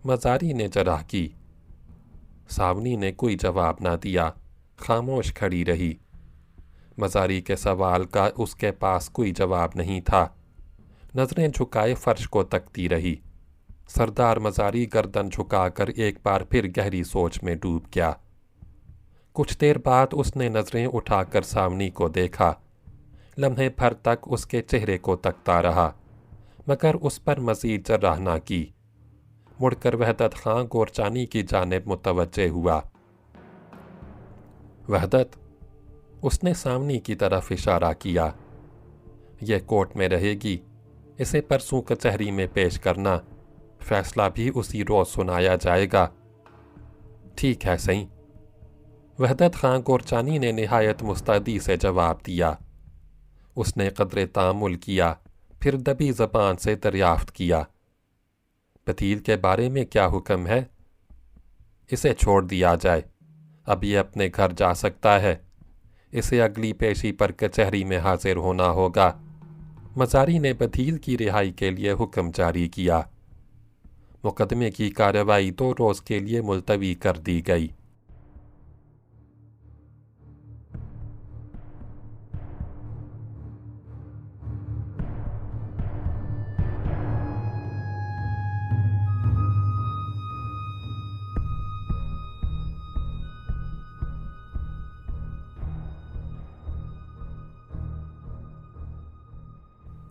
मज़ारी ने जराह की। सावनी ने कोई जवाब ना दिया, खामोश खड़ी रही। मज़ारी के सवाल का उसके पास कोई जवाब नहीं था। नज़रें झुकाए फर्श को तकती रही। सरदार मज़ारी गर्दन झुकाकर एक बार फिर गहरी सोच में डूब गया। कुछ देर बाद उसने नज़रें उठाकर सावनी को देखा। लम्हे भर तक उसके चेहरे को तकता रहा, मगर उस पर मज़ीद जर्राह ना की। मुड़कर वहदत खां गोरचानी की जानिब मुतवज्जे हुआ। वहदत, उसने सामनी की तरफ इशारा किया, यह कोर्ट में रहेगी, इसे परसों कचहरी में पेश करना, फैसला भी उसी रोज़ सुनाया जाएगा। ठीक है सही। वहदत खां गोरचानी ने निहायत मुस्तैदी से जवाब दिया। उसने कदरे तामुल किया, फिर दबी ज़बान से दरियाफ्त किया, बदील के बारे में क्या हुक्म है? इसे छोड़ दिया जाए, अब ये अपने घर जा सकता है। इसे अगली पेशी पर कचहरी में हाजिर होना होगा। मज़ारी ने बदील की रिहाई के लिए हुक्म जारी किया। मुकदमे की कार्रवाई 2 रोज़ के लिए मुलतवी कर दी गई।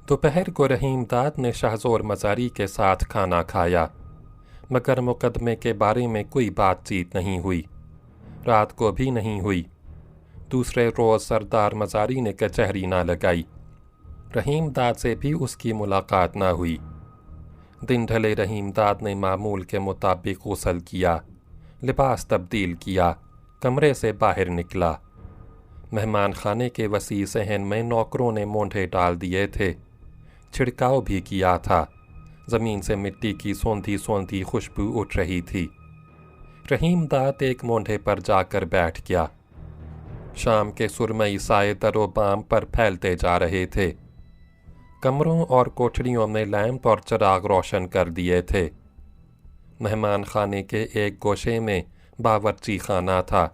दोपहर को रहीम दाद ने शाहज़ोर मज़ारी के साथ खाना खाया, मगर मुकदमे के बारे में कोई बातचीत नहीं हुई। रात को भी नहीं हुई। दूसरे रोज़ सरदार मज़ारी ने कचहरी ना लगाई। रहीम दाद से भी उसकी मुलाकात ना हुई। दिन ढले रहीम दाद ने मामूल के मुताबिक गुस्ल किया, लिबास तब्दील किया, कमरे से बाहर निकला। मेहमान खाने के वसी सहन में नौकरों ने मोंढे डाल दिए थे, छिड़काव भी किया था। ज़मीन से मिट्टी की सौंधी सौंधी खुशबू उठ रही थी। रहीम दाद एक मोंढे पर जाकर बैठ गया। शाम के सुरमई साए दरो बाम पर फैलते जा रहे थे। कमरों और कोठरियों में लैंप और चिराग रोशन कर दिए थे। मेहमान खाने के एक गोशे में बावर्ची खाना था।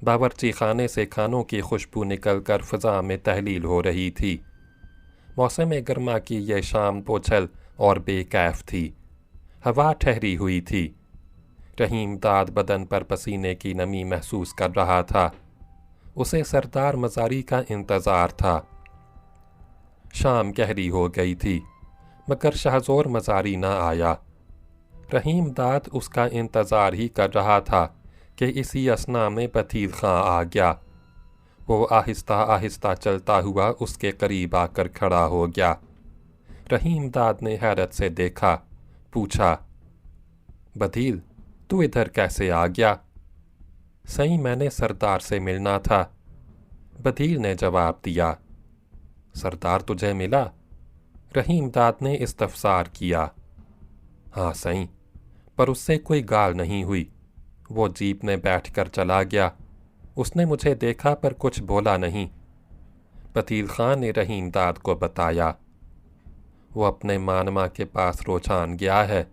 बावर्ची खाने से खानों की खुशबू निकलकर फ़िज़ा में तहलील हो रही थी। मौसम गर्मा की ये शाम बोझल और बेकैफ थी। हवा ठहरी हुई थी। रहीम दाद बदन पर पसीने की नमी महसूस कर रहा था। उसे सरदार मज़ारी का इंतज़ार था। शाम गहरी हो गई थी मगर शाहज़ोर मज़ारी न आया। रहीम दाद उसका इंतज़ार ही कर रहा था कि इसी असना में बतील खां आ गया। वो आहिस्ता आहिस्ता चलता हुआ उसके करीब आकर खड़ा हो गया। रहीम दाद ने हैरत से देखा। पूछा, बदील, तू इधर कैसे आ गया? सही मैंने सरदार से मिलना था। बदील ने जवाब दिया। सरदार तुझे मिला? रहीम दाद ने इस्तफसार किया। हाँ सही, पर उससे कोई गाल नहीं हुई। वो जीप में बैठकर चला गया। उसने मुझे देखा पर कुछ बोला नहीं। बतील खां ने रहीम दाद को बताया। वो अपने मानमा के पास रोजान गया है।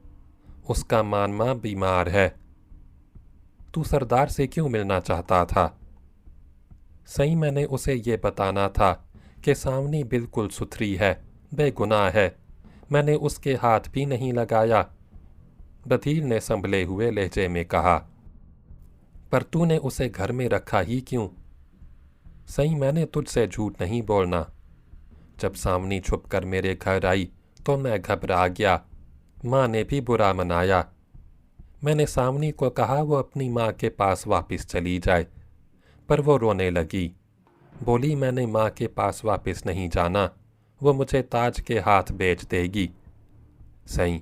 उसका मानमा बीमार है। तू सरदार से क्यों मिलना चाहता था? सही मैंने उसे ये बताना था कि सावनी बिल्कुल सुथरी है, बेगुनाह है। मैंने उसके हाथ भी नहीं लगाया। बदील ने संभले हुए लहजे में कहा। पर तूने उसे घर में रखा ही क्यों? सही मैंने तुझसे झूठ नहीं बोलना। जब सावनी छुप कर मेरे घर आई तो मैं घबरा गया। माँ ने भी बुरा मनाया। मैंने सावनी को कहा वो अपनी माँ के पास वापस चली जाए, पर वो रोने लगी। बोली मैंने माँ के पास वापस नहीं जाना, वो मुझे ताज के हाथ बेच देगी। सही,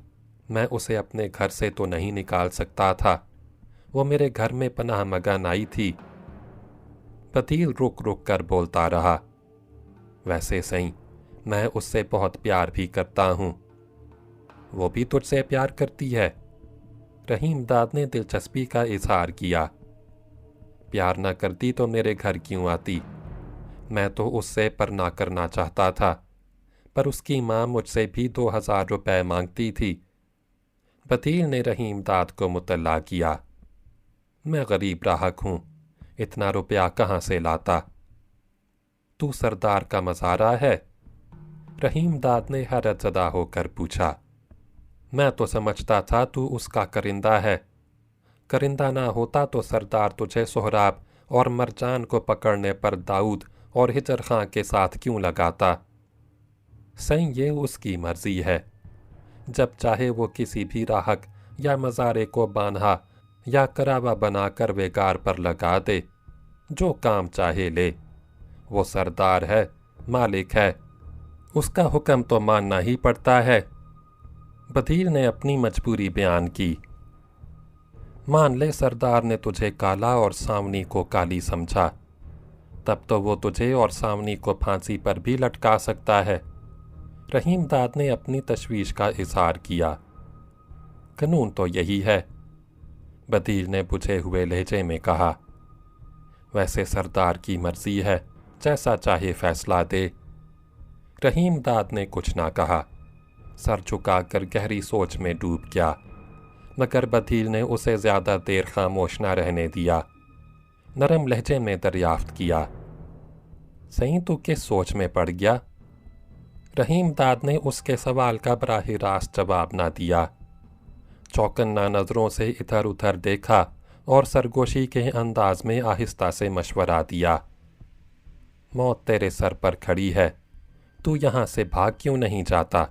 मैं उसे अपने घर से तो नहीं निकाल सकता था। वो मेरे घर में पनाह मगन आई थी। बदील रुक रुक कर बोलता रहा। वैसे सही, मैं उससे बहुत प्यार भी करता हूँ। वो भी तुझसे प्यार करती है? रहीम दाद ने दिलचस्पी का इजहार किया। प्यार न करती तो मेरे घर क्यों आती? मैं तो उससे परना करना चाहता था, पर उसकी माँ मुझसे भी 2000 रुपए मांगती थी। बदील ने रहीम दाद को मुतल्ला किया। मैं गरीब राहक हूँ, इतना रुपया कहाँ से लाता? तू सरदार का मज़ारा है? रहीम दाद ने हैरत ज़दा होकर पूछा। मैं तो समझता था तू उसका करिंदा है। करिंदा ना होता तो सरदार तुझे सोहराब और मरजान को पकड़ने पर दाऊद और हिजर खां के साथ क्यों लगाता? सही, ये उसकी मर्जी है। जब चाहे वो किसी भी राहक या मज़ारे को बांधा या करावा बनाकर वेगार पर लगा दे। जो काम चाहे ले। वो सरदार है, मालिक है, उसका हुक्म तो मानना ही पड़ता है। बदील ने अपनी मजबूरी बयान की। मान ले सरदार ने तुझे काला और सावनी को काली समझा, तब तो वो तुझे और सावनी को फांसी पर भी लटका सकता है। रहीम दाद ने अपनी तशवीश का इजहार किया। कानून तो यही है, बदील ने बुझे हुए लहजे में कहा। वैसे सरदार की मर्जी है, जैसा चाहे फैसला दे। रहीम दाद ने कुछ ना कहा, सर झुकाकर गहरी सोच में डूब गया। मगर बदील ने उसे ज़्यादा देर खामोश न रहने दिया। नरम लहजे में दरियाफ्त किया। सही, तू किस सोच में पड़ गया? रहीम दाद ने उसके सवाल का बराह रास्त जवाब ना दिया। चौकन्ना नज़रों से इधर उधर देखा और सरगोशी के अंदाज में आहिस्ता से मशवरा दिया। मौत तेरे सर पर खड़ी है, तू यहाँ से भाग क्यों नहीं जाता?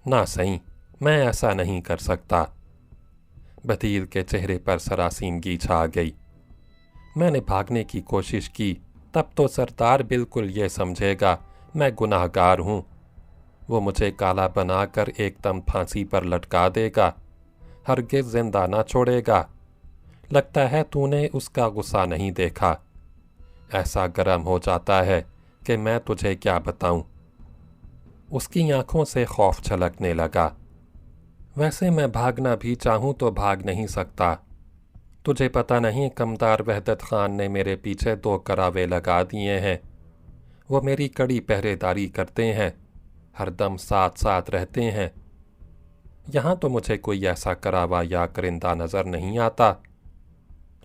ना सही, मैं ऐसा नहीं कर सकता। बदील के चेहरे पर सरासीमगी छा गई। मैंने भागने की कोशिश की, तब तो सरदार बिल्कुल ये समझेगा मैं गुनाहगार हूँ। वो मुझे काला बनाकर एकदम फांसी पर लटका देगा, हरगिज़ जिंदा ना छोड़ेगा। लगता है तूने उसका गुस्सा नहीं देखा। ऐसा गर्म हो जाता है कि मैं तुझे क्या बताऊं। उसकी आंखों से खौफ छलकने लगा। वैसे मैं भागना भी चाहूं तो भाग नहीं सकता। تجھے پتہ نہیں کمدار وحدت خان نے میرے پیچھے 2 کراوے لگا دیے ہیں۔ وہ میری کڑی پہرے داری کرتے ہیں، ہر دم ساتھ ساتھ رہتے ہیں۔ یہاں تو مجھے کوئی ایسا کراوا یا کرندہ نظر نہیں آتا۔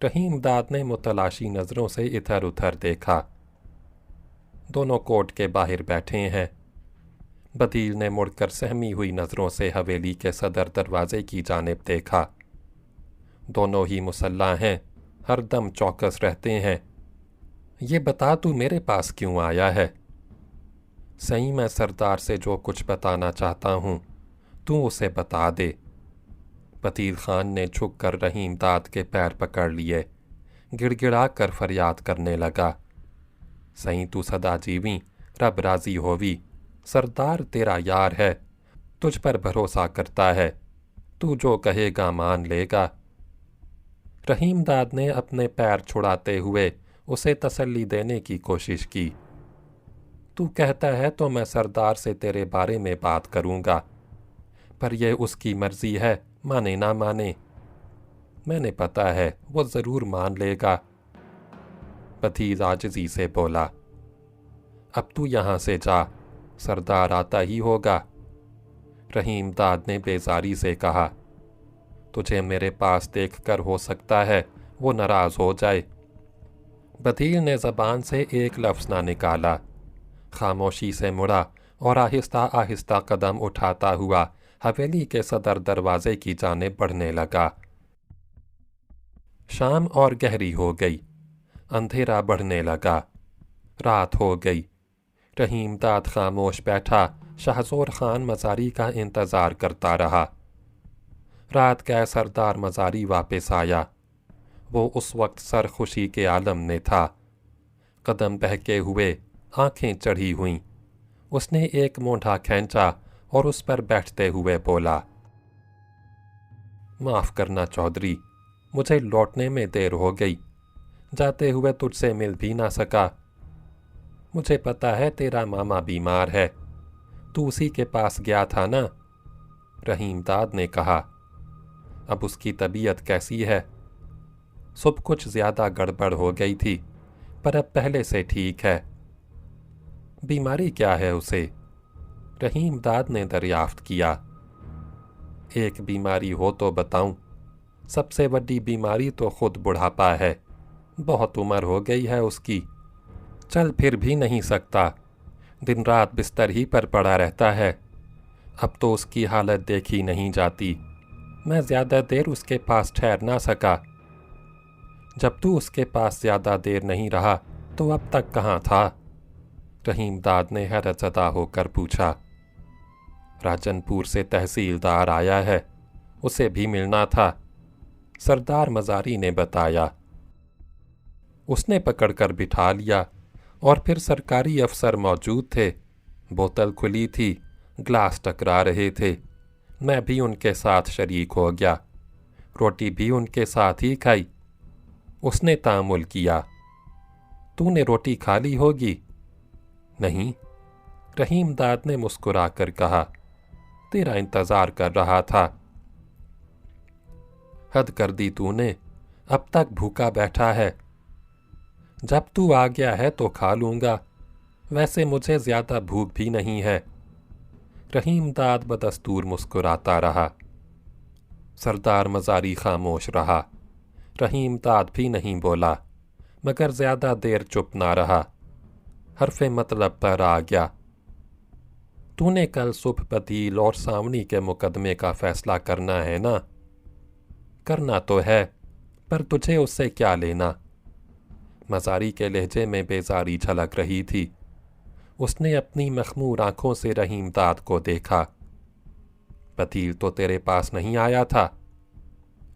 رحیم داد نے متلاشی نظروں سے ادھر ادھر دیکھا۔ دونوں کوٹ کے باہر بیٹھے ہیں۔ بدیل نے مڑ کر سہمی ہوئی نظروں سے حویلی کے صدر دروازے کی جانب دیکھا۔ دونوں ہی مسلح ہیں، ہر دم چوکس رہتے ہیں۔ یہ بتا تو میرے پاس کیوں آیا ہے؟ صحیح میں سردار سے جو کچھ بتانا چاہتا ہوں تو اسے بتا دے۔ بدیل خان نے جھک کر رحیم داد کے پیر پکڑ لیے، گڑ گڑا کر فریاد کرنے لگا۔ صحیح تو سدا جیویں، رب راضی ہووی، سردار تیرا یار ہے، تجھ پر بھروسہ کرتا ہے، تو جو کہے گا مان لے گا۔ رحیم داد نے اپنے پیر چھڑاتے ہوئے اسے تسلی دینے کی کوشش کی۔ تو کہتا ہے تو میں سردار سے تیرے بارے میں بات کروں گا، پر یہ اس کی مرضی ہے، مانے نہ مانے۔ میں نے پتہ ہے وہ ضرور مان لے گا۔ بدیل عاجزی سے بولا، اب تو یہاں سے جا، سردار آتا ہی ہوگا۔ رحیم داد نے بیزاری سے کہا، تجھے میرے پاس دیکھ کر ہو سکتا ہے وہ ناراض ہو جائے۔ بدیل نے زبان سے ایک لفظ نہ نکالا، خاموشی سے مڑا اور آہستہ آہستہ قدم اٹھاتا ہوا حویلی کے صدر دروازے کی جانب بڑھنے لگا۔ شام اور گہری ہو گئی، اندھیرا بڑھنے لگا، رات ہو گئی۔ رحیم داد خاموش بیٹھا شہزور خان مزاری کا انتظار کرتا رہا۔ رات گئے سردار مزاری واپس آیا۔ وہ اس وقت سرخوشی کے عالم میں تھا، قدم بہکے ہوئے، آنکھیں چڑھی ہوئیں۔ اس نے ایک مونڈھا کھینچا اور اس پر بیٹھتے ہوئے بولا، معاف کرنا چودھری، مجھے لوٹنے میں دیر ہو گئی، جاتے ہوئے تجھ سے مل بھی نہ سکا۔ مجھے پتا ہے تیرا ماما بیمار ہے، تو اسی کے پاس گیا تھا نا؟ رحیم داد نے کہا، اب اس کی طبیعت کیسی ہے؟ سب کچھ زیادہ گڑبڑ ہو گئی تھی، پر اب پہلے سے ٹھیک ہے۔ بیماری کیا ہے اسے؟ رحیم داد نے دریافت کیا۔ ایک بیماری ہو تو بتاؤں؟ سب سے بڑی بیماری تو خود بڑھاپا ہے، بہت عمر ہو گئی ہے اس کی، چل پھر بھی نہیں سکتا، دن رات بستر ہی پر پڑا رہتا ہے۔ اب تو اس کی حالت دیکھی نہیں جاتی، میں زیادہ دیر اس کے پاس ٹھہر نہ سکا۔ جب تو اس کے پاس زیادہ دیر نہیں رہا تو اب تک کہاں تھا؟ رحیم داد نے حیرت زدہ ہو کر پوچھا۔ راجن پور سے تحصیلدار آیا ہے، اسے بھی ملنا تھا، سردار مزاری نے بتایا۔ اس نے پکڑ کر بٹھا لیا، اور پھر سرکاری افسر موجود تھے، بوتل کھلی تھی، گلاس ٹکرا رہے تھے، میں بھی ان کے ساتھ شریک ہو گیا، روٹی بھی ان کے ساتھ ہی کھائی۔ اس نے تأمل کیا، تو نے روٹی کھا لی ہوگی؟ نہیں، رحیم داد نے مسکرا کر کہا، تیرا انتظار کر رہا تھا۔ حد کر دی تو نے، اب تک بھوکا بیٹھا ہے۔ جب تو آ گیا ہے تو کھا لوں گا، ویسے مجھے زیادہ بھوک بھی نہیں ہے۔ رحیم داد بدستور مسکراتا رہا۔ سردار مزاری خاموش رہا۔ رحیم داد بھی نہیں بولا، مگر زیادہ دیر چپ نہ رہا۔ حرف مطلب پر آ گیا، تو نے کل صبح بدیل اور ساونی کے مقدمے کا فیصلہ کرنا ہے نا؟ کرنا تو ہے، پر تجھے اس سے کیا لینا؟ مزاری کے لہجے میں بیزاری جھلک رہی تھی۔ اس نے اپنی مخمور آنکھوں سے رحیم داد کو دیکھا۔ بدیل تو تیرے پاس نہیں آیا تھا؟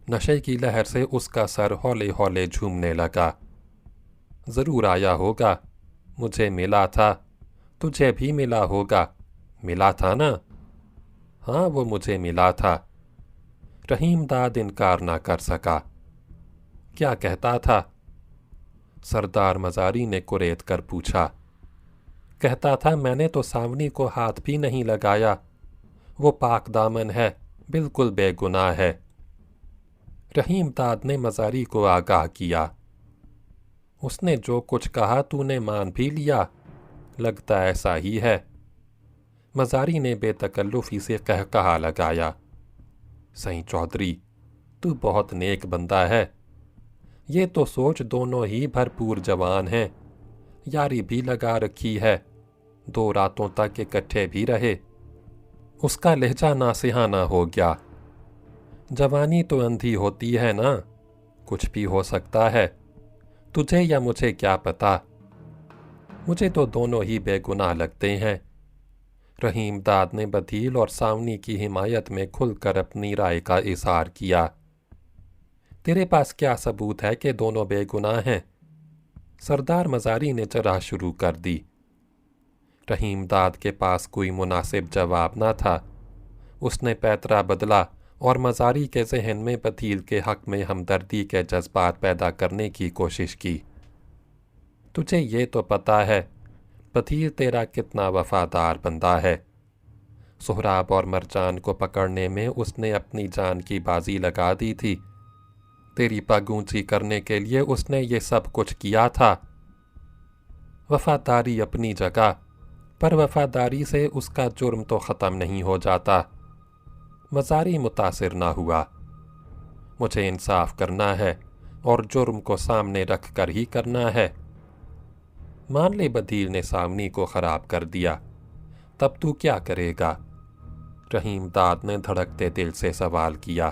نشے کی لہر سے اس کا سر ہولے ہولے جھومنے لگا۔ ضرور آیا ہوگا، مجھے ملا تھا، تجھے بھی ملا ہوگا، ملا تھا نا؟ ہاں وہ مجھے ملا تھا۔ رحیم داد انکار نہ کر سکا۔ کیا کہتا تھا؟ سردار مزاری نے کریت کر پوچھا۔ کہتا تھا میں نے تو ساونی کو ہاتھ بھی نہیں لگایا، وہ پاک دامن ہے، بالکل بے گناہ ہے۔ رحیم داد نے مزاری کو آگاہ کیا۔ اس نے جو کچھ کہا تو نے مان بھی لیا؟ لگتا ایسا ہی ہے۔ مزاری نے بے تکلفی سے قہقہا لگایا۔ سائیں چودھری، تو بہت نیک بندہ ہے۔ یہ تو سوچ دونوں ہی بھرپور جوان ہیں، یاری بھی لگا رکھی ہے، 2 راتوں تک اکٹھے بھی رہے۔ اس کا لہجہ ناصحانہ ہو گیا۔ جوانی تو اندھی ہوتی ہے نا، کچھ بھی ہو سکتا ہے، تجھے یا مجھے کیا پتا؟ مجھے تو دونوں ہی بے گناہ لگتے ہیں۔ رحیم داد نے بدیل اور ساونی کی حمایت میں کھل کر اپنی رائے کا اظہار کیا۔ تیرے پاس کیا ثبوت ہے کہ دونوں بے گناہ ہیں؟ سردار مزاری نے چرا شروع کر دی۔ رحیم داد کے پاس کوئی مناسب جواب نہ تھا۔ اس نے پیترا بدلا اور مزاری کے ذہن میں بدیل کے حق میں ہمدردی کے جذبات پیدا کرنے کی کوشش کی۔ تجھے یہ تو پتا ہے بدیل تیرا کتنا وفادار بندہ ہے۔ سہراب اور مرجان کو پکڑنے میں اس نے اپنی جان کی بازی لگا دی تھی۔ تیری پگ اونچی کرنے کے لیے اس نے یہ سب کچھ کیا تھا۔ وفاداری اپنی جگہ، پر وفاداری سے اس کا جرم تو ختم نہیں ہو جاتا۔ مزاری متاثر نہ ہوا۔ مجھے انصاف کرنا ہے اور جرم کو سامنے رکھ کر ہی کرنا ہے۔ مان لے بدیل نے سامنی کو خراب کر دیا، تب تو کیا کرے گا؟ رحیم داد نے دھڑکتے دل سے سوال کیا۔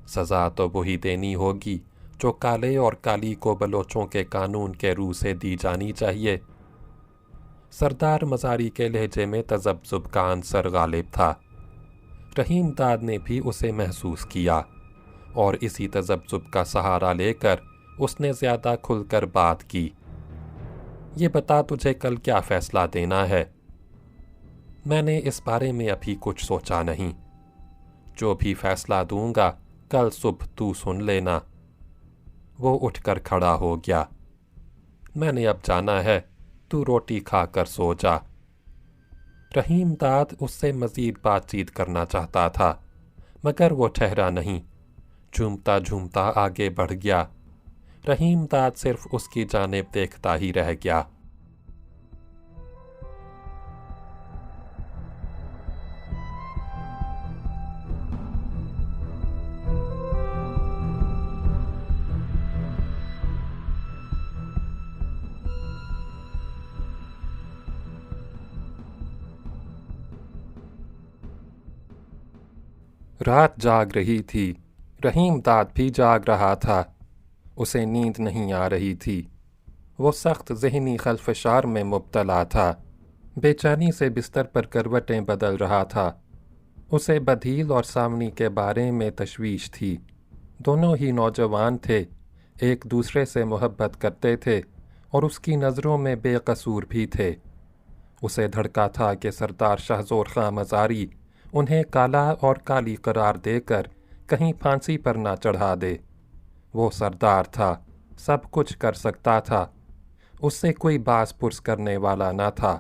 سزا تو وہی دینی ہوگی جو کالے اور کالی کو بلوچوں کے قانون کے روح سے دی جانی چاہیے۔ سردار مزاری کے لہجے میں تذبذب کا عنصر غالب تھا۔ رحیم داد نے بھی اسے محسوس کیا، اور اسی تذبذب کا سہارا لے کر اس نے زیادہ کھل کر بات کی۔ یہ بتا تجھے کل کیا فیصلہ دینا ہے؟ میں نے اس بارے میں ابھی کچھ سوچا نہیں۔ جو بھی فیصلہ دوں گا کل صبح تو سن لینا۔ وہ اٹھ کر کھڑا ہو گیا۔ میں نے اب جانا ہے، تو روٹی کھا کر سو جا۔ رحیم داد اس سے مزید بات چیت کرنا چاہتا تھا، مگر وہ ٹھہرا نہیں، جھومتا جھومتا آگے بڑھ گیا۔ رحیم داد صرف اس کی جانب دیکھتا ہی رہ گیا۔ رات جاگ رہی تھی، رحیم داد بھی جاگ رہا تھا۔ اسے نیند نہیں آ رہی تھی۔ وہ سخت ذہنی خلفشار میں مبتلا تھا، بے چینی سے بستر پر کروٹیں بدل رہا تھا۔ اسے بدیل اور سامنی کے بارے میں تشویش تھی۔ دونوں ہی نوجوان تھے، ایک دوسرے سے محبت کرتے تھے اور اس کی نظروں میں بے قصور بھی تھے۔ اسے دھڑکا تھا کہ سردار شہزور خاں مزاری انہیں کالا اور کالی قرار دے کر کہیں پھانسی پر نہ چڑھا دے۔ وہ سردار تھا، سب کچھ کر سکتا تھا، اس سے کوئی باز پرس کرنے والا نہ تھا۔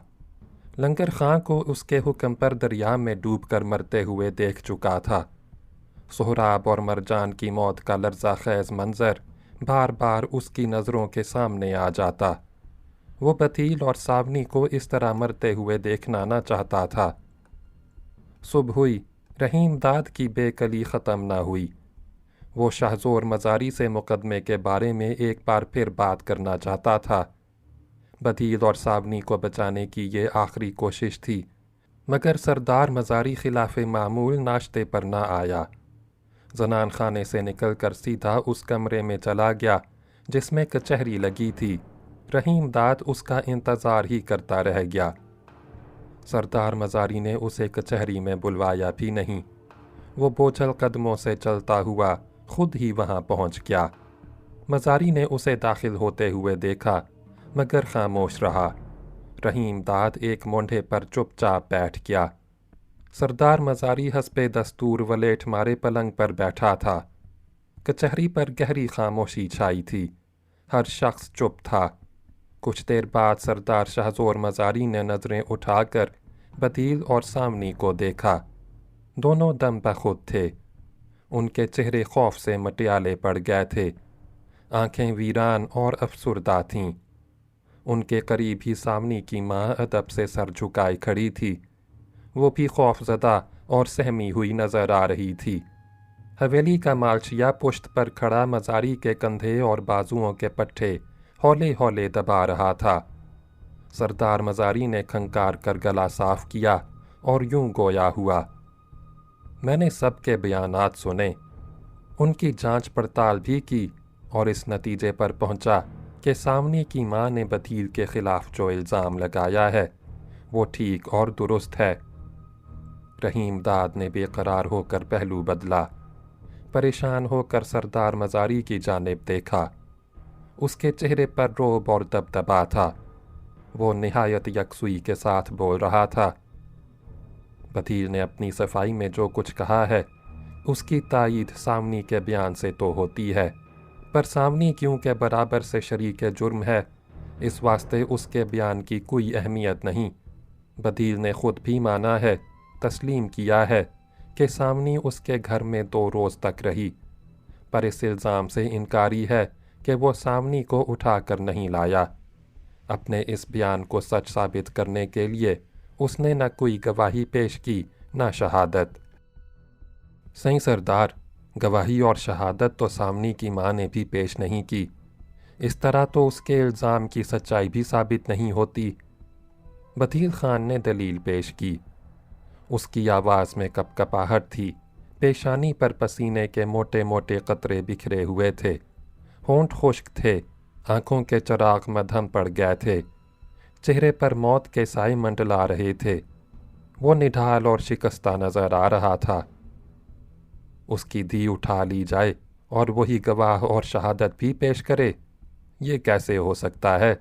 لنگر خاں کو اس کے حکم پر دریا میں ڈوب کر مرتے ہوئے دیکھ چکا تھا۔ سہراب اور مرجان کی موت کا لرزہ خیز منظر بار بار اس کی نظروں کے سامنے آ جاتا۔ وہ بدیل اور ساونی کو اس طرح مرتے ہوئے دیکھنا نہ چاہتا تھا۔ صبح ہوئی، رحیم داد کی بے کلی ختم نہ ہوئی۔ وہ شہزور مزاری سے مقدمے کے بارے میں ایک بار پھر بات کرنا چاہتا تھا۔ بدیل اور ساونی کو بچانے کی یہ آخری کوشش تھی، مگر سردار مزاری خلاف معمول ناشتے پر نہ آیا۔ زنان خانے سے نکل کر سیدھا اس کمرے میں چلا گیا جس میں کچہری لگی تھی۔ رحیم داد اس کا انتظار ہی کرتا رہ گیا۔ سردار مزاری نے اسے کچہری میں بلوایا بھی نہیں۔ وہ بوجھل قدموں سے چلتا ہوا خود ہی وہاں پہنچ گیا۔ مزاری نے اسے داخل ہوتے ہوئے دیکھا، مگر خاموش رہا۔ رحیم داد ایک مونڈھے پر چپ چاپ بیٹھ گیا۔ سردار مزاری حسب دستور ولیٹ مارے پلنگ پر بیٹھا تھا۔ کچہری پر گہری خاموشی چھائی تھی، ہر شخص چپ تھا۔ کچھ دیر بعد سردار شہزور مزاری نے نظریں اٹھا کر بدیل اور سامنی کو دیکھا۔ دونوں دم بخود تھے۔ ان کے چہرے خوف سے مٹیالے پڑ گئے تھے، آنکھیں ویران اور افسردہ تھیں۔ ان کے قریب ہی سامنی کی ماں ادب سے سر جھکائے کھڑی تھی، وہ بھی خوف زدہ اور سہمی ہوئی نظر آ رہی تھی۔ حویلی کا مالچیا پشت پر کھڑا مزاری کے کندھے اور بازوؤں کے پٹھے ہولے ہولے دبا رہا تھا۔ سردار مزاری نے کھنکار کر گلا صاف کیا اور یوں گویا ہوا، میں نے سب کے بیانات سنے، ان کی جانچ پڑتال بھی کی اور اس نتیجے پر پہنچا کہ سامنی کی ماں نے بدیل کے خلاف جو الزام لگایا ہے وہ ٹھیک اور درست ہے۔ رحیم داد نے بے قرار ہو کر پہلو بدلا، پریشان ہو کر سردار مزاری کی جانب دیکھا۔ اس کے چہرے پر رعب اور دبدبا تھا، وہ نہایت یکسوئی کے ساتھ بول رہا تھا، بدیل نے اپنی صفائی میں جو کچھ کہا ہے اس کی تائید سامنی کے بیان سے تو ہوتی ہے، پر سامنی کیونکہ برابر سے شریک جرم ہے اس واسطے اس کے بیان کی کوئی اہمیت نہیں۔ بدیل نے خود بھی مانا ہے، تسلیم کیا ہے کہ سامنی اس کے گھر میں 2 روز تک رہی، پر اس الزام سے انکاری ہے کہ وہ سامنی کو اٹھا کر نہیں لایا۔ اپنے اس بیان کو سچ ثابت کرنے کے لیے اس نے نہ کوئی گواہی پیش کی نہ شہادت۔ صحیح سردار، گواہی اور شہادت تو سامنی کی ماں نے بھی پیش نہیں کی، اس طرح تو اس کے الزام کی سچائی بھی ثابت نہیں ہوتی۔ بدیل خان نے دلیل پیش کی، اس کی آواز میں کپکپاہٹ تھی، پیشانی پر پسینے کے موٹے موٹے قطرے بکھرے ہوئے تھے، ہونٹ خشک تھے، آنکھوں کے چراغ مدھم پڑ گئے تھے، چہرے پر موت کے سائے منڈلا رہے تھے، وہ نڈھال اور شکستہ نظر آ رہا تھا۔ اس کی دھی اٹھا لی جائے اور وہی گواہ اور شہادت بھی پیش کرے، یہ کیسے ہو سکتا ہے؟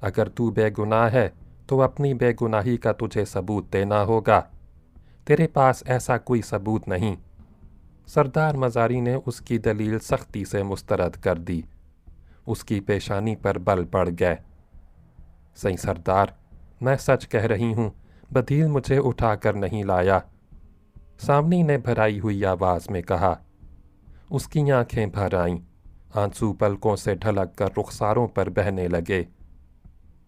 اگر تو بے گناہ ہے تو اپنی بے گناہی کا تجھے ثبوت دینا ہوگا، تیرے پاس ایسا کوئی ثبوت نہیں۔ سردار مزاری نے اس کی دلیل سختی سے مسترد کر دی، اس کی پیشانی پر بل پڑ گئے۔ صحیح سردار، میں سچ کہہ رہی ہوں، بدیل مجھے اٹھا کر نہیں لایا، سامنی نے بھرائی ہوئی آواز میں کہا۔ اس کی آنکھیں بھر آئیں، آنسو پلکوں سے ڈھلک کر رخساروں پر بہنے لگے۔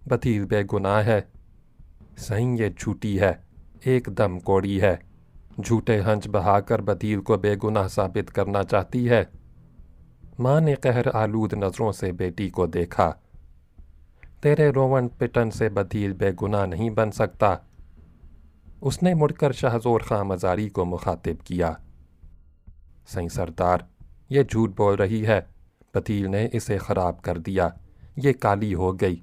بدیل بے گناہ ہے، صحیح یہ جھوٹی ہے، ایک دم کوڑی ہے، جھوٹے ہنج بہا کر بدیل کو بے گناہ ثابت کرنا چاہتی ہے۔ ماں نے قہر آلود نظروں سے بیٹی کو دیکھا۔ تیرے روون پٹن سے بدیل بے گناہ نہیں بن سکتا۔ اس نے مڑ کر شہزور خاں مزاری کو مخاطب کیا۔ صحیح سردار، یہ جھوٹ بول رہی ہے، بدیل نے اسے خراب کر دیا، یہ کالی ہو گئی۔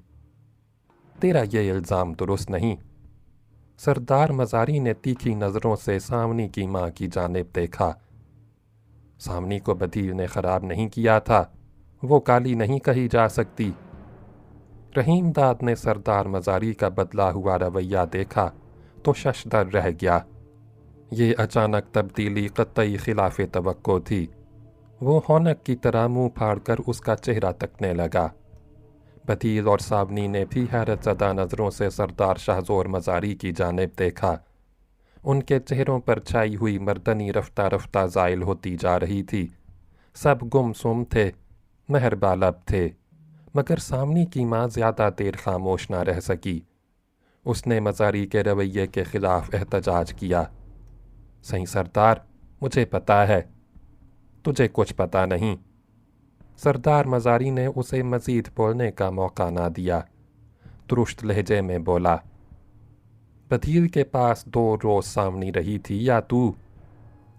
تیرا یہ الزام درست نہیں۔ سردار مزاری نے تیکھی نظروں سے سامنی کی ماں کی جانب دیکھا۔ سامنی کو بدیل نے خراب نہیں کیا تھا، وہ کالی نہیں کہی جا سکتی۔ رحیم داد نے سردار مزاری کا بدلا ہوا رویہ دیکھا تو ششدر رہ گیا۔ یہ اچانک تبدیلی قطعی خلاف توقع تھی۔ وہ ہونک کی طرح منہ پھاڑ کر اس کا چہرہ تکنے لگا۔ بدیل اور سامنی نے بھی حیرت زدہ نظروں سے سردار شہزور مزاری کی جانب دیکھا۔ ان کے چہروں پر چھائی ہوئی مردنی رفتہ رفتہ زائل ہوتی جا رہی تھی، سب گم سم تھے، مہربا لب تھے، مگر سامنی کی ماں زیادہ دیر خاموش نہ رہ سکی۔ اس نے مزاری کے رویے کے خلاف احتجاج کیا۔ صحیح سردار، مجھے پتا ہے، تجھے کچھ پتا نہیں۔ سردار مزاری نے اسے مزید بولنے کا موقع نہ دیا، درست لہجے میں بولا، بدیل کے پاس 2 روز سامنی رہی تھی یا تو؟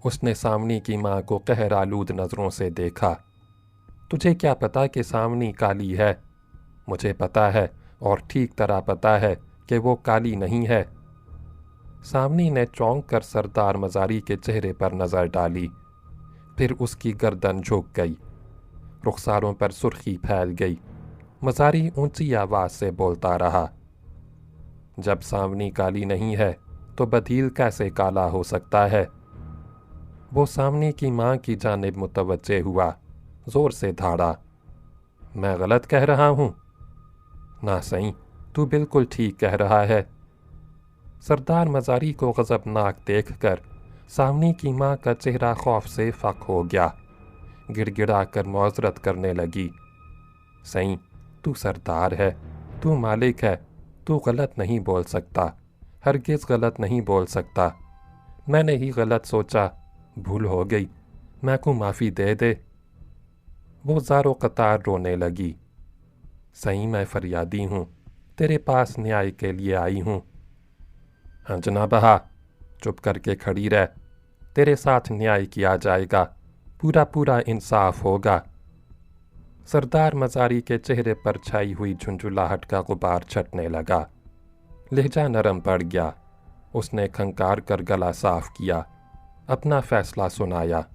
اس نے سامنی کی ماں کو قہر آلود نظروں سے دیکھا۔ تجھے کیا پتا کہ سامنی کالی ہے؟ مجھے پتا ہے اور ٹھیک طرح پتا ہے کہ وہ کالی نہیں ہے۔ سامنی نے چونک کر سردار مزاری کے چہرے پر نظر ڈالی، پھر اس کی گردن جھک گئی، رخساروں پر سرخی پھیل گئی۔ مزاری اونچی آواز سے بولتا رہا، جب سامنی کالی نہیں ہے تو بدیل کیسے کالا ہو سکتا ہے؟ وہ سامنی کی ماں کی جانب متوجہ ہوا، زور سے دھاڑا، میں غلط کہہ رہا ہوں؟ نہ صحیح، تو بالکل ٹھیک کہہ رہا ہے۔ سردار مزاری کو غضبناک دیکھ کر सावनी की माँ का चेहरा खौफ से फक हो गया। गिड़गिड़ा कर मौजरत करने लगी। सई, तू सरदार है, तू मालिक है, तू गलत नहीं बोल सकता, हरगिज़ गलत नहीं बोल सकता। मैंने ही गलत सोचा, भूल हो गई, मैं को माफ़ी दे दे। वो ज़ारो कतार रोने लगी। सही, मैं फरियादी हूँ, तेरे पास न्याय के लिए आई हूँ। अंजना बहा, चुप करके खड़ी रह, तेरे साथ न्याय किया जाएगा, पूरा पूरा इंसाफ होगा। सरदार मज़ारी के चेहरे पर छाई हुई झुंझुलाहट का गुबार छटने लगा। लहजा नरम पड़ गया। उसने खंकार कर गला साफ किया, अपना फैसला सुनाया।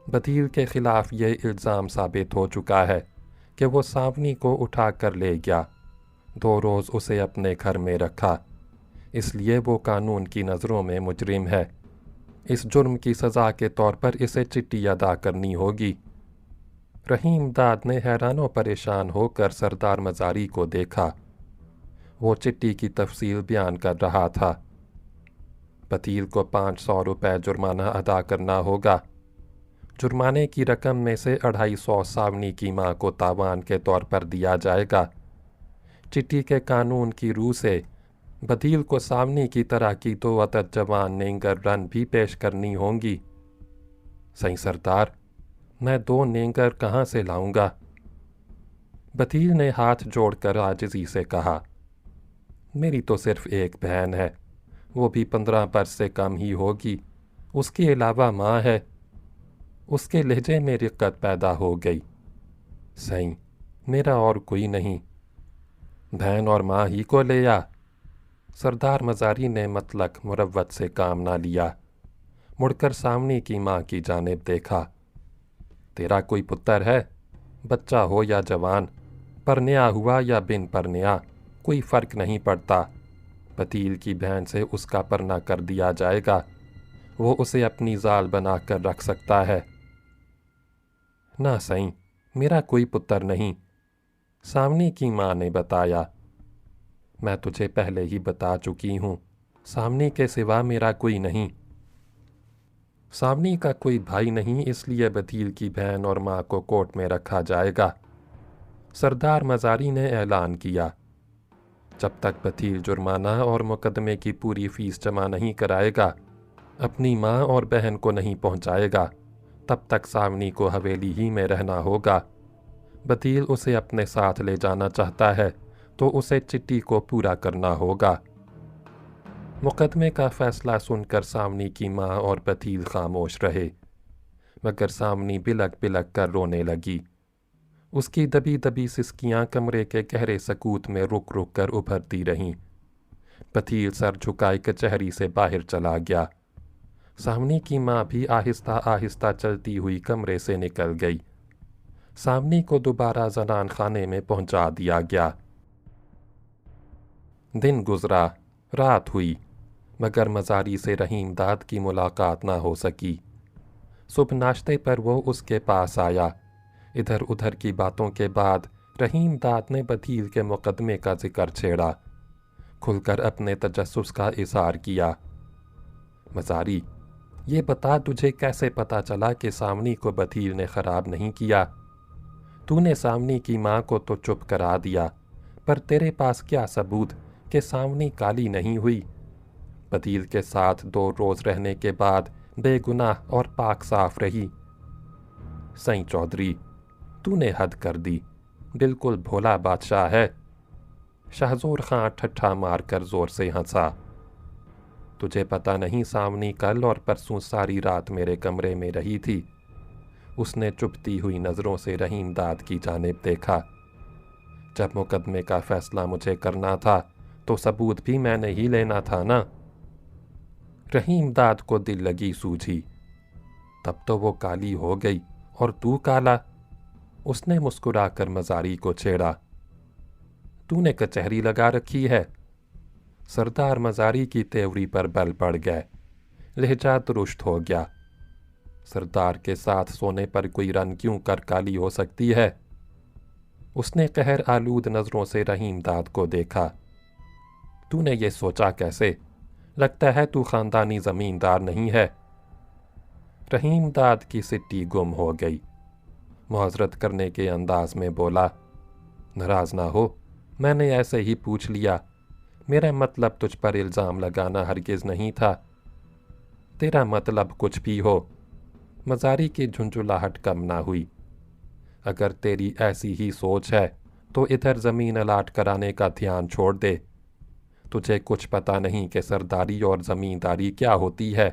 बदील के खिलाफ ये इल्ज़ाम साबित हो चुका है कि वो सावनी को उठा कर ले गया, 2 रोज़ उसे अपने घर में रखा, इसलिए वो कानून की नज़रों में मुजरिम है। इस जुर्म की सज़ा के तौर पर इसे चिट्ठी अदा करनी होगी। रहीम दाद ने हैरानो परेशान होकर सरदार मज़ारी को देखा। वो चिट्ठी की तफसील बयान कर रहा था। बदील को 500 रुपये जुर्माना अदा करना होगा। जुर्माने की रकम में से 250 सावनी की माँ को तावान के तौर पर दिया जाएगा। चिट्ठी के कानून की रूह से बदील को सावनी की तरह की 2 अदद जवान नेंगर रन भी पेश करनी होंगी। सही सरदार, मैं 2 नेंगर कहाँ से लाऊंगा? बदील ने हाथ जोड़कर आजिज़ी से कहा, मेरी तो सिर्फ एक बहन है, वो भी 15 बरस से कम ही होगी, उसके अलावा माँ है। उसके लहजे में रिक्कत पैदा हो गई। सही, मेरा और कोई नहीं, बहन और माँ ही को ले आ। सरदार मज़ारी ने मतलक मुरव्वत से काम ना लिया। मुड़कर सावनी की माँ की जानिब देखा। तेरा कोई पुत्र है, बच्चा हो या जवान, परन्या हुआ या बिन परन्या, कोई फ़र्क नहीं पड़ता। बदील की बहन से उसका परना कर दिया जाएगा, वो उसे अपनी जाल बना कर रख सकता है। ना सही, मेरा कोई पुत्र नहीं, सावनी की माँ ने बताया। मैं तुझे पहले ही बता चुकी हूँ, सावनी के सिवा मेरा कोई नहीं। सावनी का कोई भाई नहीं, इसलिए बदील की बहन और माँ को कोर्ट में रखा जाएगा। सरदार मज़ारी ने ऐलान किया। जब तक बदील जुर्माना और मुकदमे की पूरी फीस जमा नहीं कराएगा, अपनी माँ और बहन को नहीं पहुँचाएगा, तब तक सावनी को हवेली ही में रहना होगा। बदील उसे अपने साथ ले जाना चाहता है तो उसे चिट्ठी को पूरा करना होगा। मुकदमे का फैसला सुनकर सावनी की माँ और बदील खामोश रहे, मगर सावनी बिलक बिलक कर रोने लगी। उसकी दबी दबी सिसकियाँ कमरे के गहरे सकूत में रुक रुक कर उभरती रहीं। बदील सर झुकाए कचहरी से बाहर चला गया। सावनी की माँ भी आहिस्ता आहिस्ता चलती हुई कमरे से निकल गई। सावनी को दोबारा जनान खाने में पहुंचा दिया गया। दिन गुजरा, रात हुई, मगर मज़ारी से रहीम दाद की मुलाकात ना हो सकी। सुबह नाश्ते पर वो उसके पास आया। इधर उधर की बातों के बाद रहीम दाद ने बदील के मुकदमे का जिक्र छेड़ा, खुलकर अपने तजस्सुस का इज़हार किया। मज़ारी, ये बता, तुझे कैसे पता चला कि सावनी को बदील ने ख़राब नहीं किया? तूने सावनी की माँ को तो चुप करा दिया, पर तेरे पास क्या सबूत कि सावनी काली नहीं हुई? बदील के साथ 2 रोज़ रहने के बाद बेगुनाह और पाक साफ रही। सई चौधरी, तूने हद कर दी, बिल्कुल भोला बादशाह है। शाहजोर खां ठट्ठा मार कर ज़ोर से हंसा। तुझे पता नहीं, सावनी कल और परसों सारी रात मेरे कमरे में रही थी। उसने चुभती हुई नज़रों से रहीम दाद की जानिब देखा। जब मुकदमे का फ़ैसला मुझे करना था तो सबूत भी मैंने ही लेना था ना। रहीम दाद को दिल लगी सूझी। तब तो वो काली हो गई और तू काला। उसने मुस्कुराकर मज़ारी को छेड़ा। तूने कचहरी लगा रखी है। सरदार मज़ारी की तेवरी पर बल पड़ गए। लहजा दुरुस्त हो गया। सरदार के साथ सोने पर कोई रन क्यों कर काली हो सकती है? उसने कहर आलूद नज़रों से रहीम दाद को देखा। तूने ये सोचा कैसे? لگتا ہے تو خاندانی زمیندار نہیں ہے۔ رحیم داد کی سٹی گم ہو گئی۔ معذرت کرنے کے انداز میں بولا، ناراض نہ ہو، میں نے ایسے ہی پوچھ لیا، میرا مطلب تجھ پر الزام لگانا ہرگز نہیں تھا۔ تیرا مطلب کچھ بھی ہو، مزاری کی جھنجھلاہٹ کم نہ ہوئی۔ اگر تیری ایسی ہی سوچ ہے تو ادھر زمین الاٹ کرانے کا دھیان چھوڑ دے۔ تجھے کچھ پتہ نہیں کہ سرداری اور زمینداری کیا ہوتی ہے۔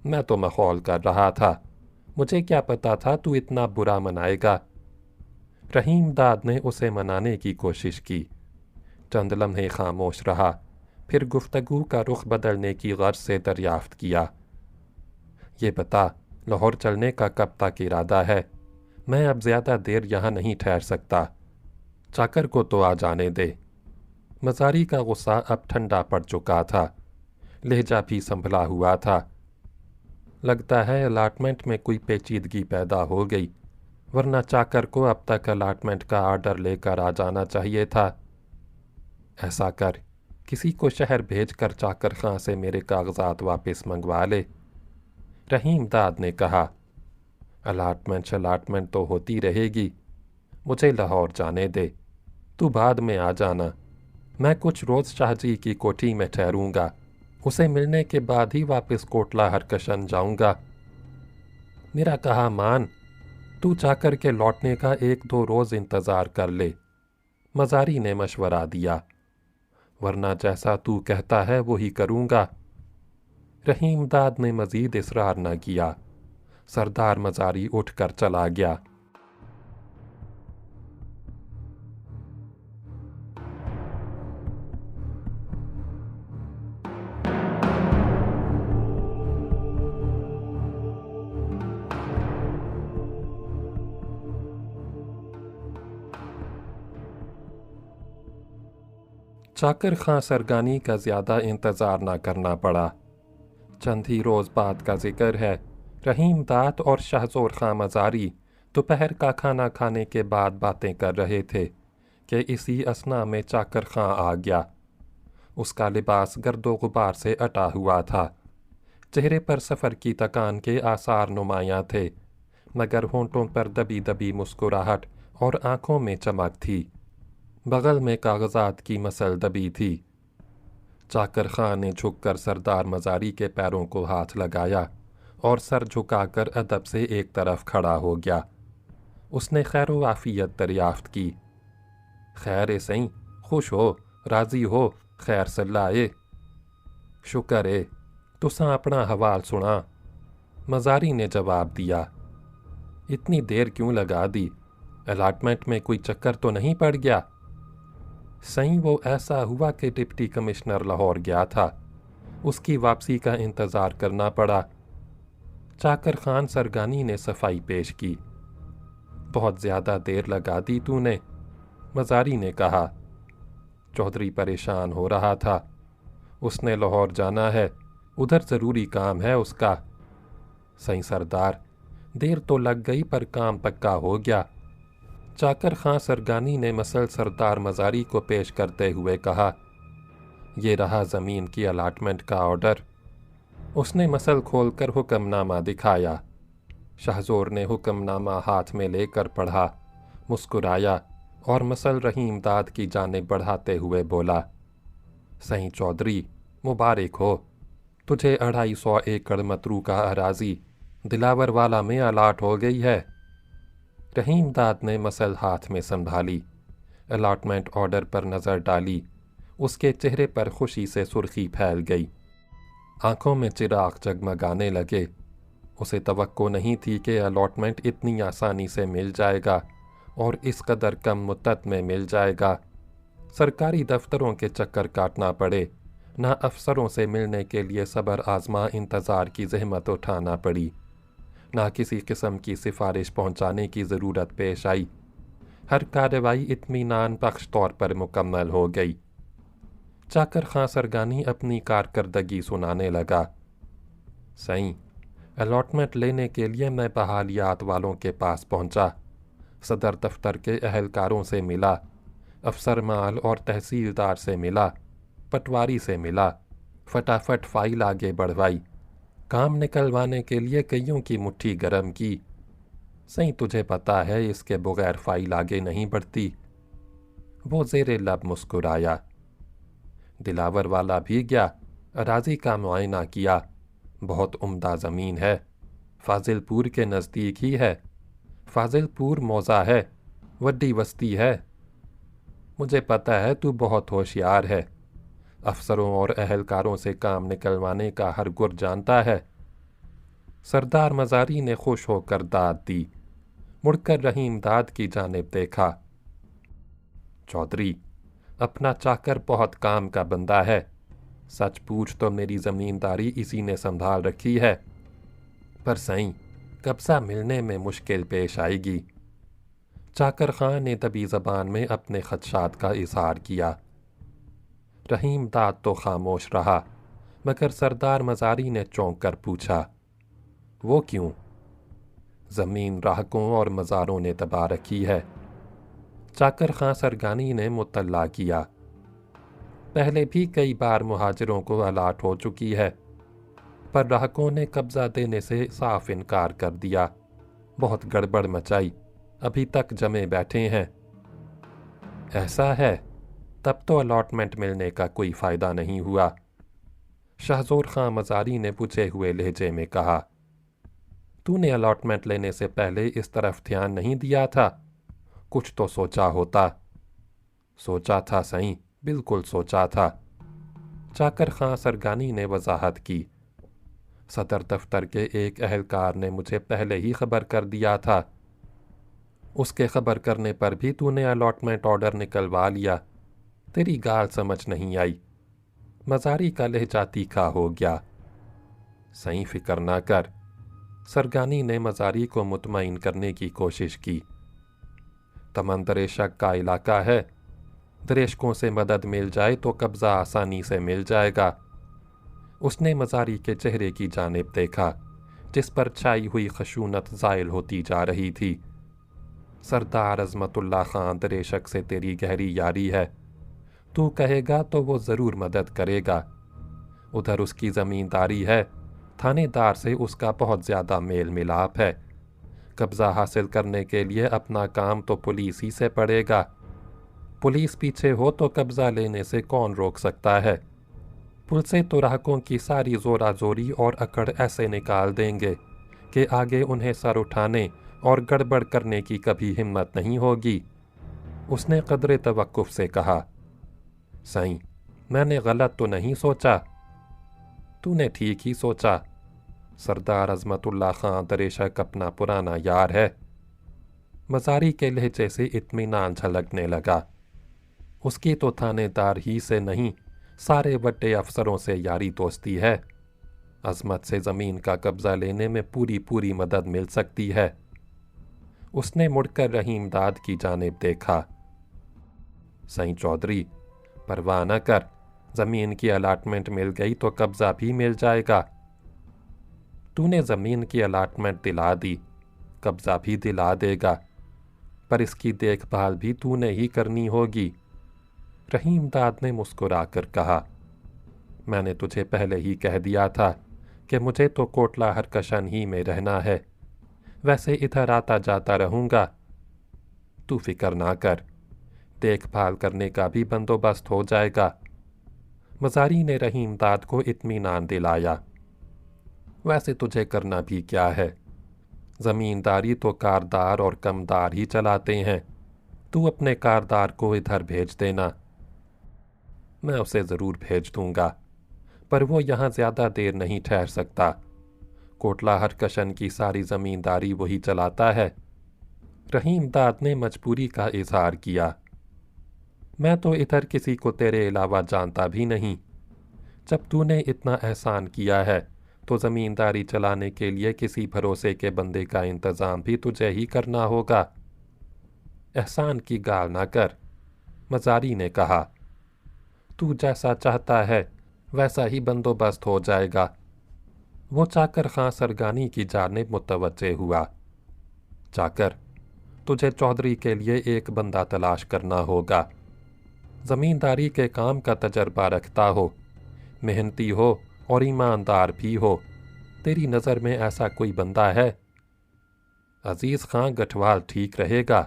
میں تو مخول کر رہا تھا، مجھے کیا پتا تھا تو اتنا برا منائے گا۔ رحیم داد نے اسے منانے کی کوشش کی۔ چند لمحے خاموش رہا، پھر گفتگو کا رخ بدلنے کی غرض سے دریافت کیا، یہ بتا لاہور چلنے کا کب تک ارادہ ہے؟ میں اب زیادہ دیر یہاں نہیں ٹھہر سکتا، چاکر کو تو آ جانے دے۔ مزاری کا غصہ اب ٹھنڈا پڑ چکا تھا، لہجہ بھی سنبھلا ہوا تھا۔ لگتا ہے الاٹمنٹ میں کوئی پیچیدگی پیدا ہو گئی، ورنہ چاکر کو اب تک الاٹمنٹ کا آرڈر لے کر آ جانا چاہیے تھا۔ ایسا کر، کسی کو شہر بھیج کر چاکر خاں سے میرے کاغذات واپس منگوا لے۔ رحیم داد نے کہا، الاٹمنٹ تو ہوتی رہے گی، مجھے لاہور جانے دے، تو بعد میں آ جانا۔ میں کچھ روز شاہ جی کی کوٹھی میں ٹھہروں گا، اسے ملنے کے بعد ہی واپس کوٹلہ ہرکشن جاؤں گا۔ میرا کہا مان، تو چاکر کے لوٹنے کا 1-2 روز انتظار کر لے۔ مزاری نے مشورہ دیا، ورنہ جیسا تو کہتا ہے وہی کروں گا۔ رحیم داد نے مزید اصرار نہ کیا، سردار مزاری اٹھ کر چلا گیا۔ چاکر خاں سرگانی کا زیادہ انتظار نہ کرنا پڑا۔ چند ہی روز بعد کا ذکر ہے، رحیم داد اور شاہ زور خاں مزاری دوپہر کا کھانا کھانے کے بعد باتیں کر رہے تھے کہ اسی اثنا میں چاکر خاں آ گیا۔ اس کا لباس گرد و غبار سے اٹا ہوا تھا، چہرے پر سفر کی تکان کے آثار نمایاں تھے، مگر ہونٹوں پر دبی دبی مسکراہٹ اور آنکھوں میں چمک تھی۔ بغل میں کاغذات کی مسل دبی تھی۔ چاکر خاں نے جھک کر سردار مزاری کے پیروں کو ہاتھ لگایا اور سر جھکا کر ادب سے ایک طرف کھڑا ہو گیا۔ اس نے خیر و عافیت دریافت کی۔ خیر سئیں، خوش ہو، راضی ہو، خیر سلائے۔ شکر ہے، تساں اپنا حوال سنا۔ مزاری نے جواب دیا۔ اتنی دیر کیوں لگا دی؟ الاٹمنٹ میں کوئی چکر تو نہیں پڑ گیا؟ سئیں وہ ایسا ہوا کہ ڈپٹی کمشنر لاہور گیا تھا، اس کی واپسی کا انتظار کرنا پڑا۔ چاکر خان سرگانی نے صفائی پیش کی۔ بہت زیادہ دیر لگا دی تو نے، مزاری نے کہا۔ چودھری پریشان ہو رہا تھا، اس نے لاہور جانا ہے، ادھر ضروری کام ہے اس کا۔ سئیں سردار، دیر تو لگ گئی پر کام پکا ہو گیا۔ چاکر خاں سرگانی نے مسل سردار مزاری کو پیش کرتے ہوئے کہا، یہ رہا زمین کی الاٹمنٹ کا آرڈر۔ اس نے مسل کھول کر حکم نامہ دکھایا۔ شاہزور نے حکم نامہ ہاتھ میں لے کر پڑھا، مسکرایا اور مسل رحیم داد کی جانب بڑھاتے ہوئے بولا، سئیں چودھری، مبارک ہو، تجھے 250 ایکڑ متروکہ اراضی دلاور والا میں الاٹ ہو گئی ہے۔ رحیم داد نے مسل ہاتھ میں سنبھالی، الاٹمنٹ آرڈر پر نظر ڈالی، اس کے چہرے پر خوشی سے سرخی پھیل گئی، آنکھوں میں چراغ جگمگانے لگے۔ اسے توقع نہیں تھی کہ الاٹمنٹ اتنی آسانی سے مل جائے گا اور اس قدر کم مدت میں مل جائے گا۔ سرکاری دفتروں کے چکر کاٹنا پڑے، نہ افسروں سے ملنے کے لیے صبر آزما انتظار کی زحمت اٹھانا پڑی، نہ کسی قسم کی سفارش پہنچانے کی ضرورت پیش آئی۔ ہر کارروائی اطمینان بخش طور پر مکمل ہو گئی۔ چاکر خاں سرگانی اپنی کارکردگی سنانے لگا۔ سئیں، الاٹمنٹ لینے کے لیے میں بحالیات والوں کے پاس پہنچا، صدر دفتر کے اہلکاروں سے ملا، افسر مال اور تحصیلدار سے ملا، پٹواری سے ملا، फटाफट फाइल आगे बढ़वाई, काम निकलवाने के लिए कईयों की मुट्ठी गर्म की। सही तुझे पता है इसके बगैर फाइल आगे नहीं बढ़ती। वो ज़ेरे लब मुस्कुराया। दिलावर वाला भी गया, अराजी का मुआयना किया। बहुत उम्दा ज़मीन है, फाजिलपुर के नज़दीक ही है। फाजिलपुर मौज़ा है, वड्डी बस्ती है। मुझे पता है तू बहुत होशियार है, अफसरों और अहलकारों से काम निकलवाने का हर गुर जानता है। सरदार मज़ारी ने खुश होकर दाद दी। मुड़कर रहीम दाद की जानिब देखा। चौधरी, अपना चाकर बहुत काम का बंदा है। सच पूछ तो मेरी ज़मींदारी इसी ने संभाल रखी है, पर सही कब्ज़ा मिलने में मुश्किल पेश आएगी। चाकर खां ने दबी ज़बान में अपने खदशात का इजहार किया। रहीम दाद तो खामोश रहा, मगर सरदार मज़ारी ने चौंक कर पूछा, वो क्यों? ज़मीन राहकों और मज़ारों ने दबा रखी है। चाकर खां सरगानी ने मुतल्ला किया। पहले भी कई बार मुहाजिरों को अलाट हो चुकी है, पर राहकों ने कब्ज़ा देने से साफ इनकार कर दिया। बहुत गड़बड़ मचाई, अभी तक जमे बैठे हैं। ऐसा है, तब तो अलॉटमेंट मिलने का कोई फ़ायदा नहीं हुआ। शाहज़ोर खां मज़ारी ने बुझे हुए लहजे में कहा, तूने अलॉटमेंट लेने से पहले इस तरफ ध्यान नहीं दिया था? कुछ तो सोचा होता। सोचा था सही, बिल्कुल सोचा था। चाकर खां सरगानी ने वजाहत की। सदर दफ्तर के एक अहलकार ने मुझे पहले ही खबर कर दिया था। उसके खबर करने पर भी तूने अलॉटमेंट ऑर्डर निकलवा लिया। तेरी गाल समझ नहीं आई। मज़ारी का लहजा तीखा हो गया। सही फिक्र ना कर। सरगानी ने मज़ारी को मुतमईन करने की कोशिश की। तमंदर शक का इलाका है, दरेशकों से मदद मिल जाए तो कब्ज़ा आसानी से मिल जाएगा। उसने मज़ारी के चेहरे की जानिब देखा, जिस पर छाई हुई खशूनत ज़ायल होती जा रही थी। सरदार अज़मतुल्लाह खां दरेशक से तेरी गहरी यारी है, तू कहेगा तो वो ज़रूर मदद करेगा। उधर उसकी ज़मींदारी है, थानेदार से उसका बहुत ज़्यादा मेल मिलाप है। कब्ज़ा हासिल करने के लिए अपना काम तो पुलिस ही से पड़ेगा। पुलिस पीछे हो तो कब्ज़ा लेने से कौन रोक सकता है? पुलिसें तो राहकों की सारी ज़ोरा ज़ोरी और अकड़ ऐसे निकाल देंगे कि आगे उन्हें सर उठाने और गड़बड़ करने की कभी हिम्मत नहीं होगी। उसने कदरे तवक्कुफ़ से कहा, सही, मैंने गलत तो नहीं सोचा? तूने ठीक ही सोचा। सरदार अज़मतुल्लाह खां दरेशक अपना पुराना यार है। मज़ारी के लहजे से इत्मीनान झलकने लगा। उसकी तो थानेदार ही से नहीं, सारे बड़े अफसरों से यारी दोस्ती है। अज़मत से ज़मीन का कब्ज़ा लेने में पूरी पूरी मदद मिल सकती है। उसने मुड़कर रहीम दाद की जानिब देखा। सही चौधरी, परवाह न कर, ज़मीन की अलाटमेंट मिल गई तो कब्ज़ा भी मिल जाएगा। तूने ज़मीन की अलाटमेंट दिला दी, कब्ज़ा भी दिला देगा, पर इसकी देखभाल भी तूने ही करनी होगी। रहीम दाद ने मुस्कुरा कर कहा, मैंने तुझे पहले ही कह दिया था कि मुझे तो कोटला हरकशन ही में रहना है, वैसे इधर आता जाता रहूँगा। तू फिक्र ना कर, देखभाल करने का भी बंदोबस्त हो जाएगा। मज़ारी ने रहीम दाद को इत्मीनान दिलाया। वैसे तुझे करना भी क्या है, ज़मींदारी तो कारदार और कमदार ही चलाते हैं। तू अपने कारदार को इधर भेज देना। मैं उसे ज़रूर भेज दूंगा, पर वो यहाँ ज़्यादा देर नहीं ठहर सकता। कोटला हरकशन की सारी ज़मींदारी वही चलाता है। रहीम दाद ने मजबूरी का इजहार किया। मैं तो इधर किसी को तेरे अलावा जानता भी नहीं। जब तूने इतना एहसान किया है तो ज़मींदारी चलाने के लिए किसी भरोसे के बंदे का इंतज़ाम भी तुझे ही करना होगा। एहसान की गाल ना कर, मज़ारी ने कहा। तू जैसा चाहता है वैसा ही बंदोबस्त हो जाएगा। वो चाकर खां सरगानी की जानिब मुतवज्जे हुआ। चाकर, तुझे चौधरी के लिए एक बंदा तलाश करना होगा, ज़मींदारी के काम का तजर्बा रखता हो, मेहनती हो और ईमानदार भी हो। तेरी नज़र में ऐसा कोई बंदा है? अजीज़ खां गठवाल ठीक रहेगा।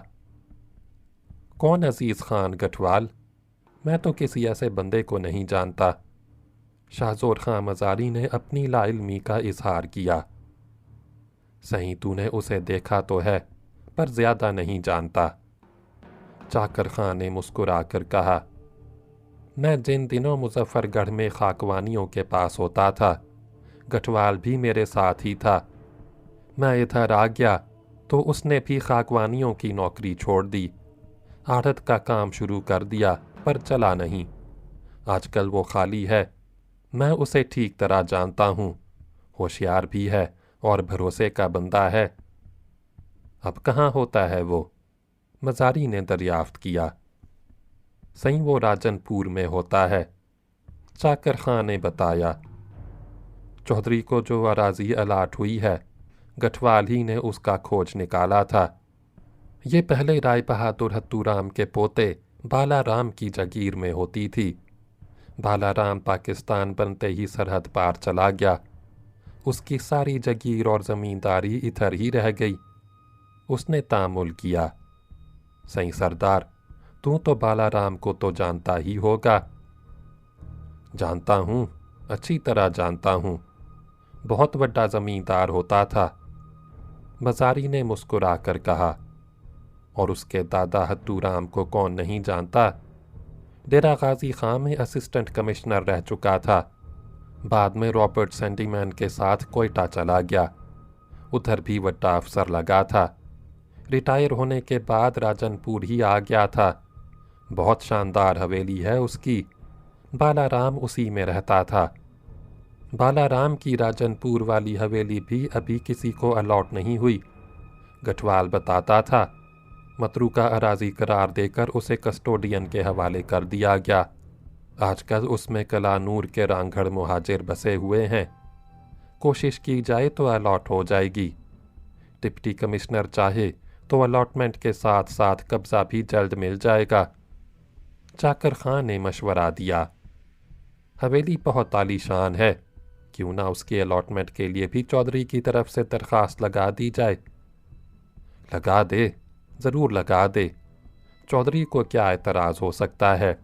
कौन अजीज़ खान गठवाल? मैं तो किसी ऐसे बंदे को नहीं जानता। शाहजोर खां मज़ारी ने अपनी लाइल्मी का इजहार किया। सही तूने उसे देखा तो है, पर ज़्यादा नहीं जानता। चाकर खां ने मुस्कुरा कर कहा, मैं जिन दिनों मुजफ्फरगढ़ में खाकवानियों के पास होता था, गठवाल भी मेरे साथ ही था। मैं इधर आ गया तो उसने भी खाकवानियों की नौकरी छोड़ दी, आढ़त का काम शुरू कर दिया, पर चला नहीं। आजकल वो खाली है। मैं उसे ठीक तरह जानता हूँ, होशियार भी है और भरोसे का बंदा है। अब कहाँ होता है वो? मज़ारी ने दरियाफ्त किया। सही वो राजनपुर में होता है, चाकर खां ने बताया। चौधरी को जो अराजी अलाट हुई है, गठवाल ही ने उसका खोज निकाला था। ये पहले राय बहादुर हत्तूराम के पोते बालाराम की जागीर में होती थी। बालाराम पाकिस्तान बनते ही सरहद पार चला गया। उसकी सारी जागीर और ज़मींदारी इधर ही रह गई। उसने तामुल किया। सही सरदार, तू तो बालाराम को तो जानता ही होगा। जानता हूँ, अच्छी तरह जानता हूँ। बहुत बड़ा ज़मींदार होता था। मज़ारी ने मुस्कुरा कर कहा। और उसके दादा हत्तूराम को कौन नहीं जानता? डेरा गाजी खां में असिस्टेंट कमिश्नर रह चुका था। बाद में रॉबर्ट सेंटीमैन के साथ कोयटा चला गया। उधर भी बड़ा अफसर लगा था। रिटायर होने के बाद राजनपुर ही आ गया था। बहुत शानदार हवेली है उसकी। बालाराम उसी में रहता था। बालाराम की राजनपुर वाली हवेली भी अभी किसी को अलॉट नहीं हुई। गठवाल बताता था, मतरूका अराजी करार देकर उसे कस्टोडियन के हवाले कर दिया गया। आजकल उसमें कलानूर के रांगड़ मुहाजिर बसे हुए हैं। कोशिश की जाए तो अलॉट हो जाएगी। डिप्टी कमिश्नर चाहे तो अलॉटमेंट के साथ साथ कब्ज़ा भी जल्द मिल जाएगा। चाकर खां ने मशवरा दिया। हवेली बहुत आलीशान है, क्यों ना उसके अलॉटमेंट के लिए भी चौधरी की तरफ से दरख्वास्त लगा दी जाए। लगा दे, ज़रूर लगा दे। चौधरी को क्या एतराज़ हो सकता है?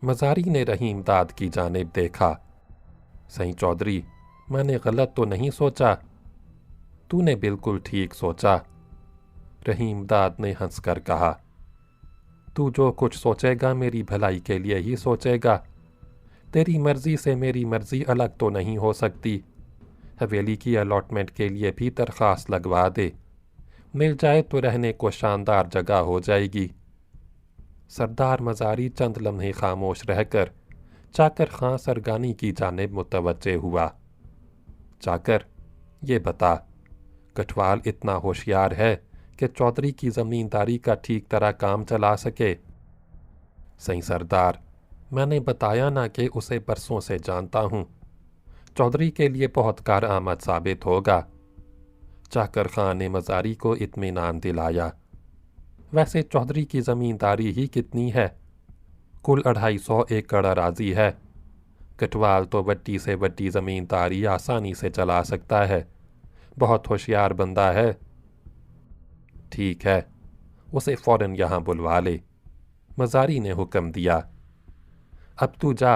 मज़ारी ने रहीम दाद की जानिब देखा। सही चौधरी, मैंने गलत तो नहीं सोचा? तूने बिल्कुल ठीक सोचा। रहीम दाद ने हंसकर कहा, तू जो कुछ सोचेगा मेरी भलाई के लिए ही सोचेगा। तेरी मर्ज़ी से मेरी मर्ज़ी अलग तो नहीं हो सकती। हवेली की अलॉटमेंट के लिए भी दरख्वास्त लगवा दे। मिल जाए तो रहने को शानदार जगह हो जाएगी। सरदार मज़ारी चंद लम्हे खामोश रहकर चाकर खां सरगानी की जानिब मुतवज्जे हुआ। चाकर, ये बता, गठवाल इतना होशियार है कि चौधरी की ज़मींदारी का ठीक तरह काम चला सके? सही सरदार, मैंने बताया ना कि उसे बरसों से जानता हूँ। चौधरी के लिए बहुत कारआमद साबित होगा। चाकर खां ने मज़ारी को इत्मीनान दिलाया। वैसे चौधरी की ज़मींदारी ही कितनी है? कुल 250 एकड़ अराजी है। गठवाल तो वड्डी से वड्डी ज़मींदारी आसानी से चला सकता है। बहुत होशियार बंदा है। ठीक है, उसे फ़ौरन यहाँ बुलवा ले। मज़ारी ने हुक्म दिया। अब तू जा,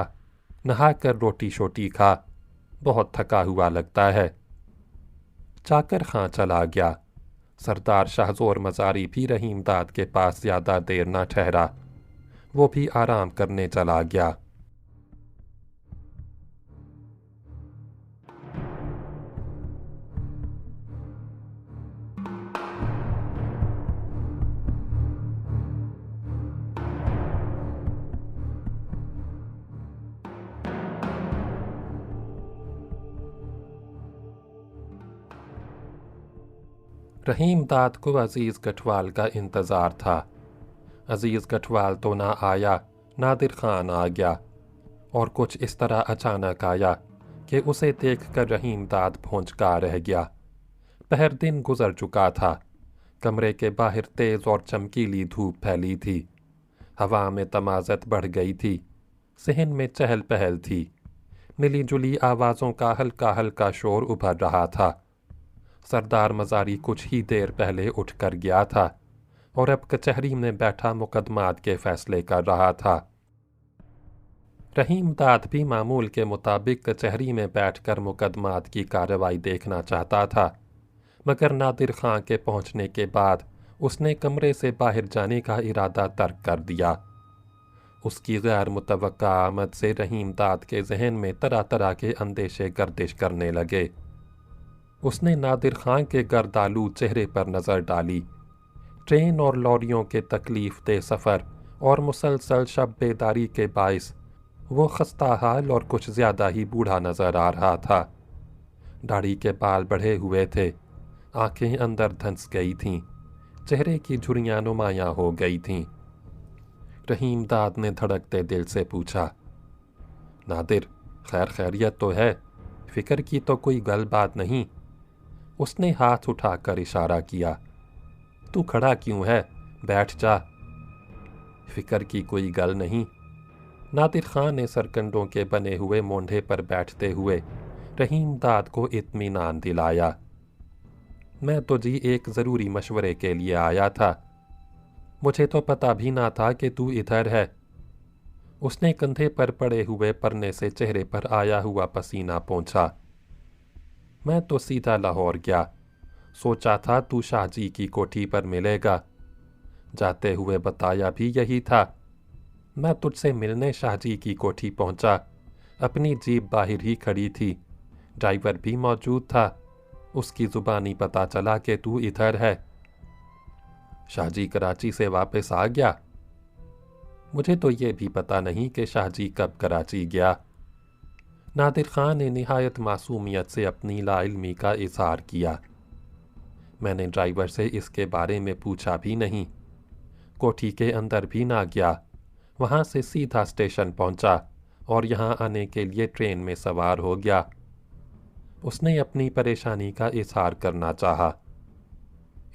नहा कर रोटी शोटी खा, बहुत थका हुआ लगता है। चाकर खां चला गया। सरदार शाहजोर मज़ारी भी रहीम दाद के पास ज़्यादा देर न ठहरा। वो भी आराम करने चला गया। रहीम दाद को अजीज़ गठवाल का इंतज़ार था। अजीज़ गठवाल तो ना आया, नादिर खान आ गया। और कुछ इस तरह अचानक आया कि उसे देखकर रहीम दाद भौंचका रह गया। पहर दिन गुजर चुका था। कमरे के बाहर तेज़ और चमकीली धूप फैली थी। हवा में तमाज़त बढ़ गई थी। सहन में चहल पहल थी। ملی جلی آوازوں کا ہلکا ہلکا شور ابھر رہا تھا۔ سردار مزاری کچھ ہی دیر پہلے اٹھ کر گیا تھا اور اب کچہری میں بیٹھا مقدمات کے فیصلے کر رہا تھا۔ رحیم داد بھی معمول کے مطابق کچہری میں بیٹھ کر مقدمات کی کارروائی دیکھنا چاہتا تھا، مگر نادر خان کے پہنچنے کے بعد اس نے کمرے سے باہر جانے کا ارادہ ترک کر دیا۔ اس کی غیر متوقع آمد سے رحیم داد کے ذہن میں طرح طرح کے اندیشے گردش کرنے لگے۔ اس نے نادر خان کے گردآلود چہرے پر نظر ڈالی۔ ٹرین اور لوریوں کے تکلیف دہ سفر اور مسلسل شب بیداری کے باعث وہ خستہ حال اور کچھ زیادہ ہی بوڑھا نظر آ رہا تھا۔ داڑھی کے بال بڑھے ہوئے تھے، آنکھیں اندر دھنس گئی تھیں، چہرے کی جھریاں نمایاں ہو گئی تھیں۔ رحیم داد نے دھڑکتے دل سے پوچھا، نادر، خیریت تو ہے؟ فکر کی تو کوئی گل بات نہیں؟ اس نے ہاتھ اٹھا کر اشارہ کیا۔ تو کھڑا کیوں ہے؟ بیٹھ جا۔ فکر کی کوئی گل نہیں۔ نادر خان نے سرکنڈوں کے بنے ہوئے مونڈھے پر بیٹھتے ہوئے رحیم داد کو اطمینان دلایا۔ میں تو جی ایک ضروری مشورے کے لیے آیا تھا، مجھے تو پتہ بھی نہ تھا کہ تو ادھر ہے۔ اس نے کندھے پر پڑے ہوئے پرنے سے چہرے پر آیا ہوا پسینہ پونچھا۔ میں تو سیدھا لاہور گیا، سوچا تھا تو شاہ جی کی کوٹھی پر ملے گا، جاتے ہوئے بتایا بھی یہی تھا۔ میں تجھ سے ملنے شاہ جی کی کوٹھی پہنچا، اپنی جیپ باہر ہی کھڑی تھی، ڈرائیور بھی موجود تھا، اس کی زبانی پتہ چلا کہ تو ادھر ہے۔ شاہ جی کراچی سے واپس آ گیا؟ مجھے تو یہ بھی پتہ نہیں کہ شاہ جی کب کراچی گیا۔ نادر خان نے نہایت معصومیت سے اپنی لا علمی کا اظہار کیا۔ میں نے ڈرائیور سے اس کے بارے میں پوچھا بھی نہیں، کوٹھی کے اندر بھی نہ گیا، وہاں سے سیدھا اسٹیشن پہنچا اور یہاں آنے کے لیے ٹرین میں سوار ہو گیا۔ اس نے اپنی پریشانی کا اظہار کرنا چاہا۔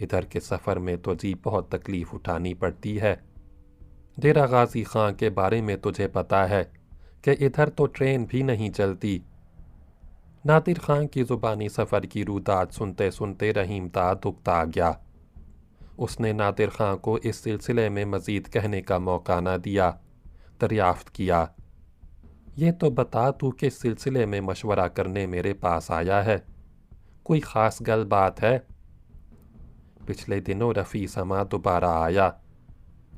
ادھر کے سفر میں تو جی بہت تکلیف اٹھانی پڑتی ہے۔ ڈیرہ غازی خان کے بارے میں تجھے پتا ہے کہ ادھر تو ٹرین بھی نہیں چلتی۔ نادر خان کی زبانی سفر کی روداد سنتے سنتے رحیم داد اکتا گیا۔ اس نے نادر خان کو اس سلسلے میں مزید کہنے کا موقع نہ دیا، دریافت کیا، یہ تو بتا تو کس سلسلے میں مشورہ کرنے میرے پاس آیا ہے؟ کوئی خاص گل بات ہے؟ پچھلے دنوں رفیع سما دوبارہ آیا،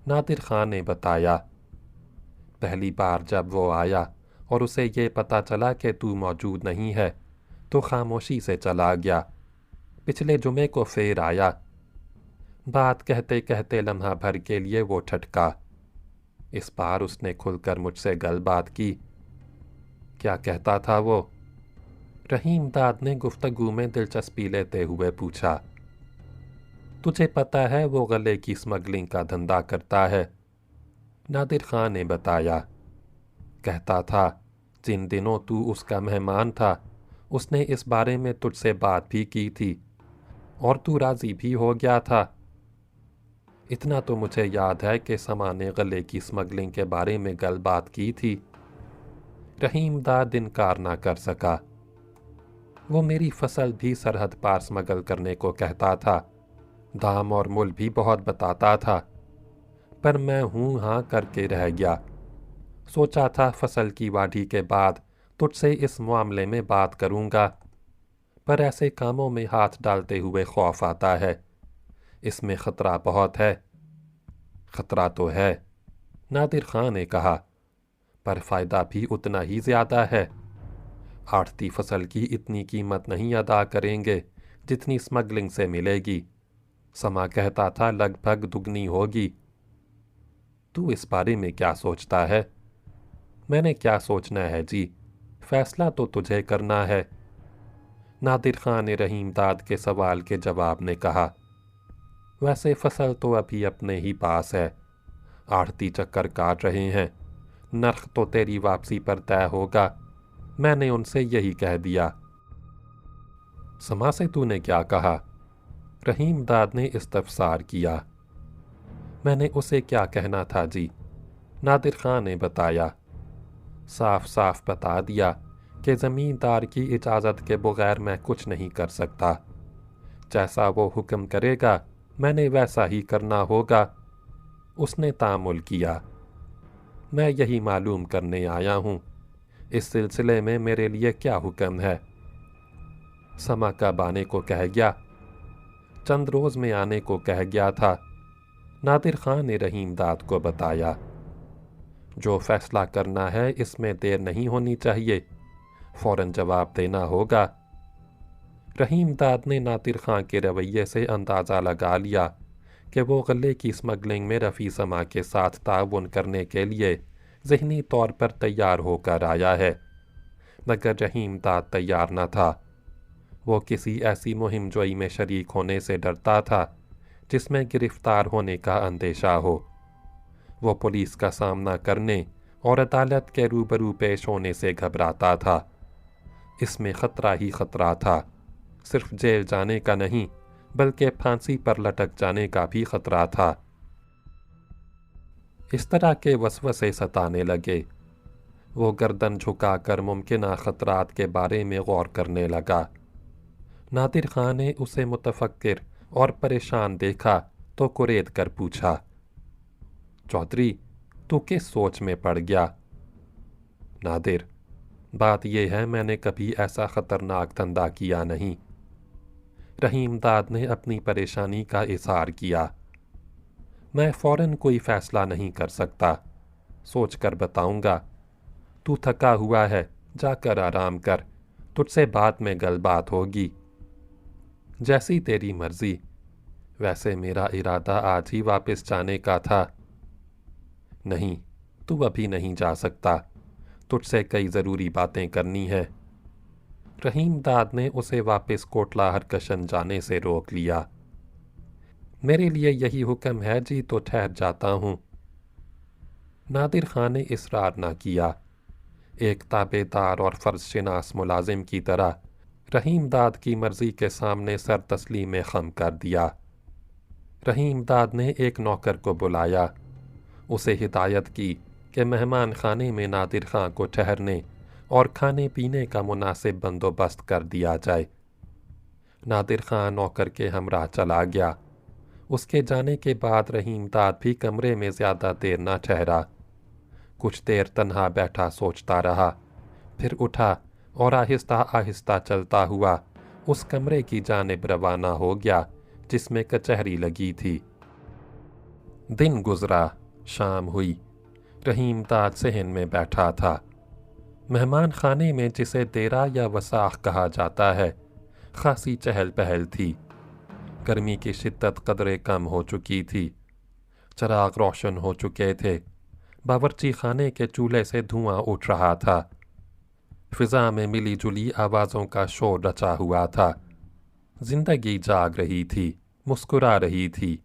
نادر خان نے بتایا۔ پہلی بار جب وہ آیا اور اسے یہ پتہ چلا کہ تو موجود نہیں ہے تو خاموشی سے چلا گیا۔ پچھلے جمعے کو پھر آیا۔ بات کہتے کہتے لمحہ بھر کے لیے وہ ٹھٹکا۔ اس بار اس نے کھل کر مجھ سے گل بات کی۔ کیا کہتا تھا وہ؟ رحیم داد نے گفتگو میں دلچسپی لیتے ہوئے پوچھا۔ تجھے پتہ ہے وہ غلے کی سمگلنگ کا دھندا کرتا ہے؟ نادر خان نے بتایا۔ کہتا تھا جن دنوں تو اس کا مہمان تھا اس نے اس بارے میں تجھ سے بات بھی کی تھی اور تو راضی بھی ہو گیا تھا۔ اتنا تو مجھے یاد ہے کہ سما نے غلے کی سمگلنگ کے بارے میں گل بات کی تھی۔ رحیم داد انکار نہ کر سکا۔ وہ میری فصل بھی سرحد پار سمگل کرنے کو کہتا تھا، دام اور مول بھی بہت بتاتا تھا، پر میں ہوں ہاں کر کے رہ گیا۔ سوچا تھا فصل کی واڈھی کے بعد تجھ سے اس معاملے میں بات کروں گا، پر ایسے کاموں میں ہاتھ ڈالتے ہوئے خوف آتا ہے، اس میں خطرہ بہت ہے۔ خطرہ تو ہے، نادر خان نے کہا، پر فائدہ بھی اتنا ہی زیادہ ہے۔ آڑتی فصل کی اتنی قیمت نہیں ادا کریں گے جتنی سمگلنگ سے ملے گی، سما کہتا تھا لگ بھگ دگنی ہوگی۔ تو اس بارے میں کیا سوچتا ہے؟ میں نے کیا سوچنا ہے جی، فیصلہ تو تجھے کرنا ہے۔ نادر خان نے رحیم داد کے سوال کے جواب میں کہا، ویسے فصل تو ابھی اپنے ہی پاس ہے، آڑتی چکر کاٹ رہے ہیں، نرخ تو تیری واپسی پر طے ہوگا، میں نے ان سے یہی کہہ دیا۔ سما سے تو نے کیا کہا؟ رحیم داد نے استفسار کیا۔ میں نے اسے کیا کہنا تھا جی، نادر خان نے بتایا۔ صاف صاف بتا دیا کہ زمیندار کی اجازت کے بغیر میں کچھ نہیں کر سکتا۔ جیسا وہ حکم کرے گا میں نے ویسا ہی کرنا ہوگا۔ اس نے تامل کیا۔ میں یہی معلوم کرنے آیا ہوں، اس سلسلے میں میرے لیے کیا حکم ہے؟ سما کب آنے کو کہہ گیا؟ چند روز میں آنے کو کہہ گیا تھا۔ نادر خان نے رحیم داد کو بتایا۔ جو فیصلہ کرنا ہے اس میں دیر نہیں ہونی چاہیے، فوراً جواب دینا ہوگا۔ رحیم داد نے نادر خان کے رویے سے اندازہ لگا لیا کہ وہ غلے کی اسمگلنگ میں رفیع سما کے ساتھ تعاون کرنے کے لیے ذہنی طور پر تیار ہو کر آیا ہے، مگر رحیم داد تیار نہ تھا۔ وہ کسی ایسی مہم جوئی میں شریک ہونے سے ڈرتا تھا جس میں گرفتار ہونے کا اندیشہ ہو۔ وہ پولیس کا سامنا کرنے اور عدالت کے روبرو پیش ہونے سے گھبراتا تھا۔ اس میں خطرہ ہی خطرہ تھا، صرف جیل جانے کا نہیں بلکہ پھانسی پر لٹک جانے کا بھی خطرہ تھا۔ اس طرح کے وسوسے ستانے لگے۔ وہ گردن جھکا کر ممکنہ خطرات کے بارے میں غور کرنے لگا۔ نادر خان نے اسے متفکر اور پریشان دیکھا تو کرید کر پوچھا، چودھری تو کس سوچ میں پڑ گیا؟ نادر، بات یہ ہے میں نے کبھی ایسا خطرناک دھندا کیا نہیں۔ رحیم داد نے اپنی پریشانی کا اظہار کیا۔ میں فوراً کوئی فیصلہ نہیں کر سکتا، سوچ کر بتاؤں گا۔ تو تھکا ہوا ہے، جا کر آرام کر، تجھ سے بعد میں گل بات ہوگی۔ جیسی تیری مرضی، ویسے میرا ارادہ آج ہی واپس جانے کا تھا۔ نہیں، تو ابھی نہیں جا سکتا، تجھ سے کئی ضروری باتیں کرنی ہیں۔ رحیم داد نے اسے واپس کوٹلہ ہرکشن جانے سے روک لیا۔ میرے لیے یہی حکم ہے جی تو ٹھہر جاتا ہوں۔ نادر خان نے اصرار نہ کیا۔ ایک تابع دار اور فرض شناس ملازم کی طرح رحیم داد کی مرضی کے سامنے سر تسلیم خم کر دیا۔ رحیم داد نے ایک نوکر کو بلایا، اسے ہدایت کی کہ مہمان خانے میں نادر خان کو ٹھہرنے اور کھانے پینے کا مناسب بندوبست کر دیا جائے۔ نادر خان نوکر کے ہمراہ چلا گیا۔ اس کے جانے کے بعد رحیم داد بھی کمرے میں زیادہ دیر نہ ٹھہرا۔ کچھ دیر تنہا بیٹھا سوچتا رہا، پھر اٹھا اور آہستہ آہستہ چلتا ہوا اس کمرے کی جانب روانہ ہو گیا جس میں کچہری لگی تھی۔ دن گزرا، شام ہوئی، رحیم داد صحن میں بیٹھا تھا۔ مہمان خانے میں جسے دیرا یا وساخ کہا جاتا ہے خاصی چہل پہل تھی۔ گرمی کی شدت قدرے کم ہو چکی تھی، چراغ روشن ہو چکے تھے، باورچی خانے کے چولہے سے دھواں اٹھ رہا تھا، فضا میں ملی جلی آوازوں کا شور رچا ہوا تھا۔ زندگی جاگ رہی تھی، مسکرا رہی تھی۔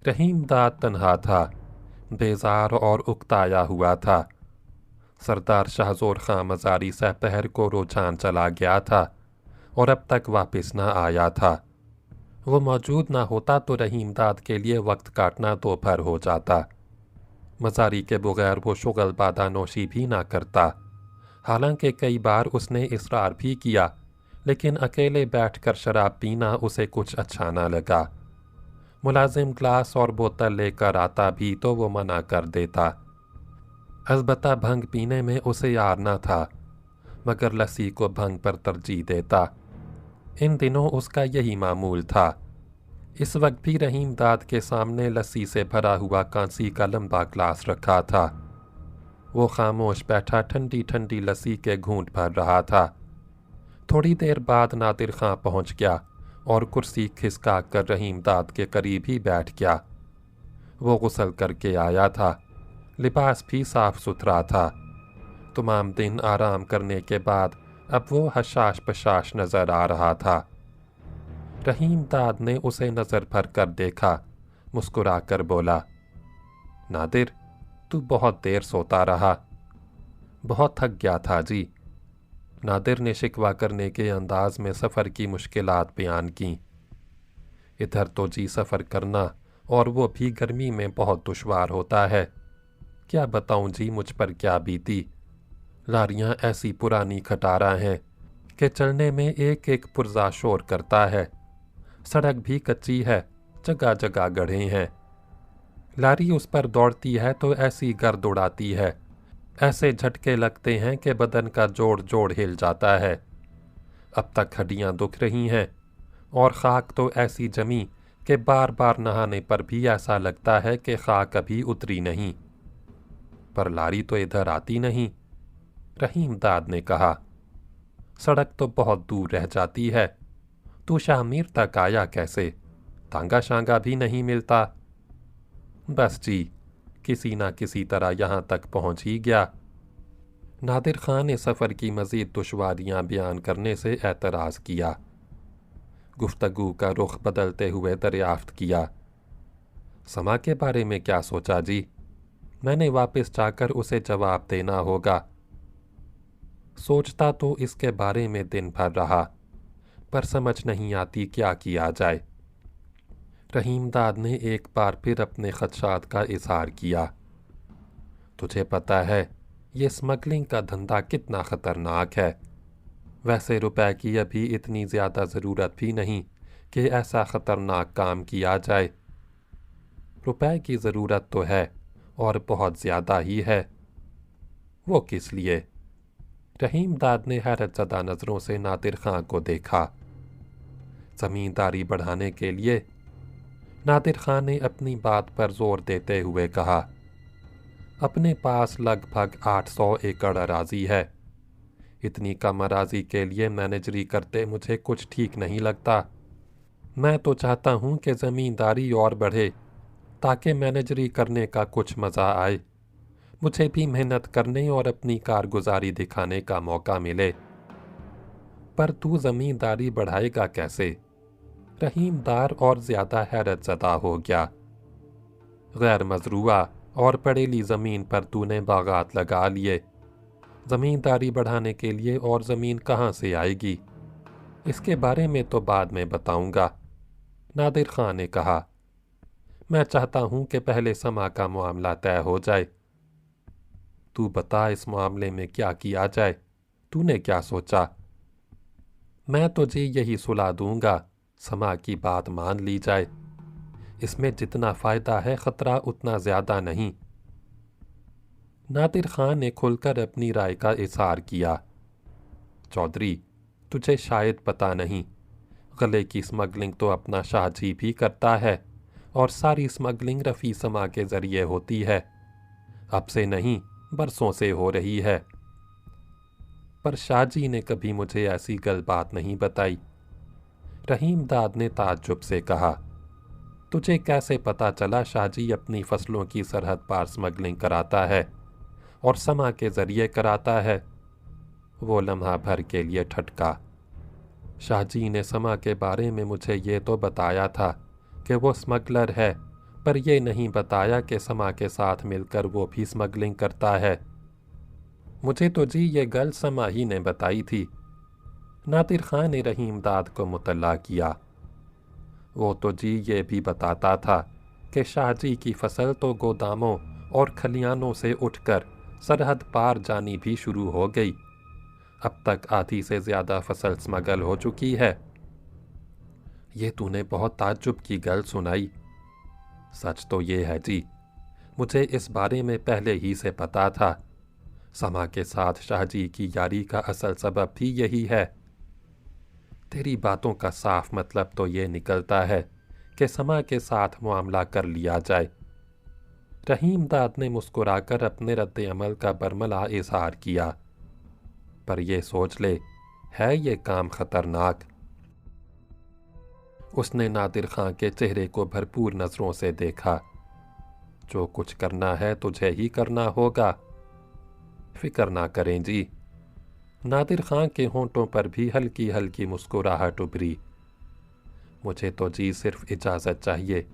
رحیم داد تنہا تھا، بیزار اور اکتایا ہوا تھا۔ سردار شہزور خان مزاری سپہر کو رجحان چلا گیا تھا اور اب تک واپس نہ آیا تھا۔ وہ موجود نہ ہوتا تو رحیم داد کے لیے وقت کاٹنا دوپہر ہو جاتا۔ مزاری کے بغیر وہ شغل بادہ نوشی بھی نہ کرتا، حالانکہ کئی بار اس نے اصرار بھی کیا، لیکن اکیلے بیٹھ کر شراب پینا اسے کچھ اچھا نہ لگا۔ ملازم گلاس اور بوتل لے کر آتا بھی تو وہ منع کر دیتا۔ البتہ بھنگ پینے میں اسے یار نہ تھا، مگر لسی کو بھنگ پر ترجیح دیتا۔ ان دنوں اس کا یہی معمول تھا۔ اس وقت بھی رحیم داد کے سامنے لسی سے بھرا ہوا کانسی کا لمبا گلاس رکھا تھا۔ وہ خاموش بیٹھا ٹھنڈی ٹھنڈی لسی کے گھونٹ بھر رہا تھا۔ تھوڑی دیر بعد نادر خان پہنچ گیا اور کرسی کھسکا کر رحیم داد کے قریب ہی بیٹھ گیا۔ وہ غسل کر کے آیا تھا، لباس بھی صاف ستھرا تھا۔ تمام دن آرام کرنے کے بعد اب وہ حشاش پشاش نظر آ رہا تھا۔ رحیم داد نے اسے نظر بھر کر دیکھا، مسکرا کر بولا، نادر، تو بہت دیر سوتا رہا۔ بہت تھک گیا تھا جی۔ نادر نے شکوہ کرنے کے انداز میں سفر کی مشکلات بیان کیں۔ ادھر تو جی سفر کرنا اور وہ بھی گرمی میں بہت دشوار ہوتا ہے۔ کیا بتاؤں جی مجھ پر کیا بیتی۔ लारियां ऐसी पुरानी खटारा हैं कि चलने में एक एक पुर्जा शोर करता है। सड़क भी कच्ची है, जगह जगह गड्ढे हैं। लारी उस पर दौड़ती है तो ऐसी गर्द उड़ाती है, ऐसे झटके लगते हैं कि बदन का जोड़ जोड़ हिल जाता है। अब तक हड्डियां दुख रही हैं और खाक तो ऐसी जमी कि बार बार नहाने पर भी ऐसा लगता है कि खाक अभी उतरी नहीं। पर लारी तो इधर आती नहीं, रहीम दाद ने कहा। सड़क तो बहुत दूर रह जाती है। तू शाहमीर तक आया कैसे? तांगा शांगा भी नहीं मिलता। बस जी, किसी ना किसी तरह यहाँ तक पहुँच ही गया। नादिर खान ने सफ़र की मज़ीद दुश्वारियाँ बयान करने से एतराज़ किया। गुफ्तगू का रुख बदलते हुए दरियाफ्त किया। समा के बारे में क्या सोचा जी? मैंने वापस जाकर उसे जवाब देना होगा। सोचता तो इसके बारे में दिन भर रहा, पर समझ नहीं आती क्या किया जाए। रहीम दाद ने एक बार फिर अपने खदशात का इजहार किया। तुझे पता है ये स्मगलिंग का धंधा कितना ख़तरनाक है। वैसे रुपए की अभी इतनी ज़्यादा ज़रूरत भी नहीं कि ऐसा ख़तरनाक काम किया जाए। रुपए की ज़रूरत तो है और बहुत ज़्यादा ही है। वो किस लिए? रहीम दाद ने हैरत ज़दा नज़रों से नादिर खां को देखा। ज़मींदारी बढ़ाने के लिए? नादिर खां ने अपनी बात पर जोर देते हुए कहा। अपने पास लगभग 800 एकड़ अराजी है। इतनी कम अराजी के लिए मैनेजरी करते मुझे कुछ ठीक नहीं लगता। मैं तो चाहता हूँ कि ज़मींदारी और बढ़े ताकि मैनेजरी करने का कुछ मज़ा आए। मुझे भी मेहनत करने और अपनी कारगुजारी दिखाने का मौका मिले। पर तू ज़मींदारी बढ़ाएगा कैसे? रहीम दार और ज़्यादा हैरत ज़दा हो गया। गैर मज़रूआ और पड़ेली ज़मीन पर तूने बागात लगा लिए। ज़मींदारी बढ़ाने के लिए और ज़मीन कहाँ से आएगी? इसके बारे में तो बाद में बताऊंगा। नादिर खां ने कहा। मैं चाहता हूँ कि पहले समा का मामला तय हो जाए। तू बता इस मामले में क्या किया जाए? तूने क्या सोचा? मैं तुझे यही सुला दूंगा, समा की बात मान ली जाए। इसमें जितना फ़ायदा है ख़तरा उतना ज़्यादा नहीं। नादिर खान ने खुलकर अपनी राय का इज़हार किया। चौधरी, तुझे शायद पता नहीं, गले की स्मगलिंग तो अपना शाहजी भी करता है और सारी स्मगलिंग रफ़ी समा के ज़रिए होती है। अब से नहीं, बरसों से हो रही है। पर शाहजी ने कभी मुझे ऐसी गल बात नहीं बताई। रहीम दाद ने ताज्जुब से कहा। तुझे कैसे पता चला शाहजी अपनी फसलों की सरहद पार स्मगलिंग कराता है और समा के ज़रिए कराता है? वो लम्हा भर के लिए ठटका। शाहजी ने समा के बारे में मुझे ये तो बताया था कि वो स्मगलर है, पर यह नहीं बताया कि समा के साथ मिलकर वो भी स्मगलिंग करता है। मुझे तो जी ये गल समा ही ने बताई थी। नादिर खां ने रहीम दाद को मुतल्ला किया। वो तो जी ये भी बताता था कि शाहजी की फसल तो गोदामों और खलियानों से उठकर सरहद पार जानी भी शुरू हो गई। अब तक आधी से ज़्यादा फसल स्मगल हो चुकी है। ये तूने बहुत ताज्जुब की गल सुनाई। सच तो ये है जी, मुझे इस बारे में पहले ही से पता था। समा के साथ शाहजी की यारी का असल सबब भी यही है। तेरी बातों का साफ मतलब तो ये निकलता है कि समा के साथ मामला कर लिया जाए। रहीम दाद ने मुस्कुराकर अपने रद्द अमल का बरमला इजहार किया। पर यह सोच ले, है ये काम खतरनाक? उसने नादिर खां के चेहरे को भरपूर नज़रों से देखा। जो कुछ करना है तुझे ही करना होगा। फिक्र ना करें जी। नादिर खां के होंठों पर भी हल्की हल्की मुस्कुराहट उभरी। मुझे तो जी सिर्फ इजाज़त चाहिए,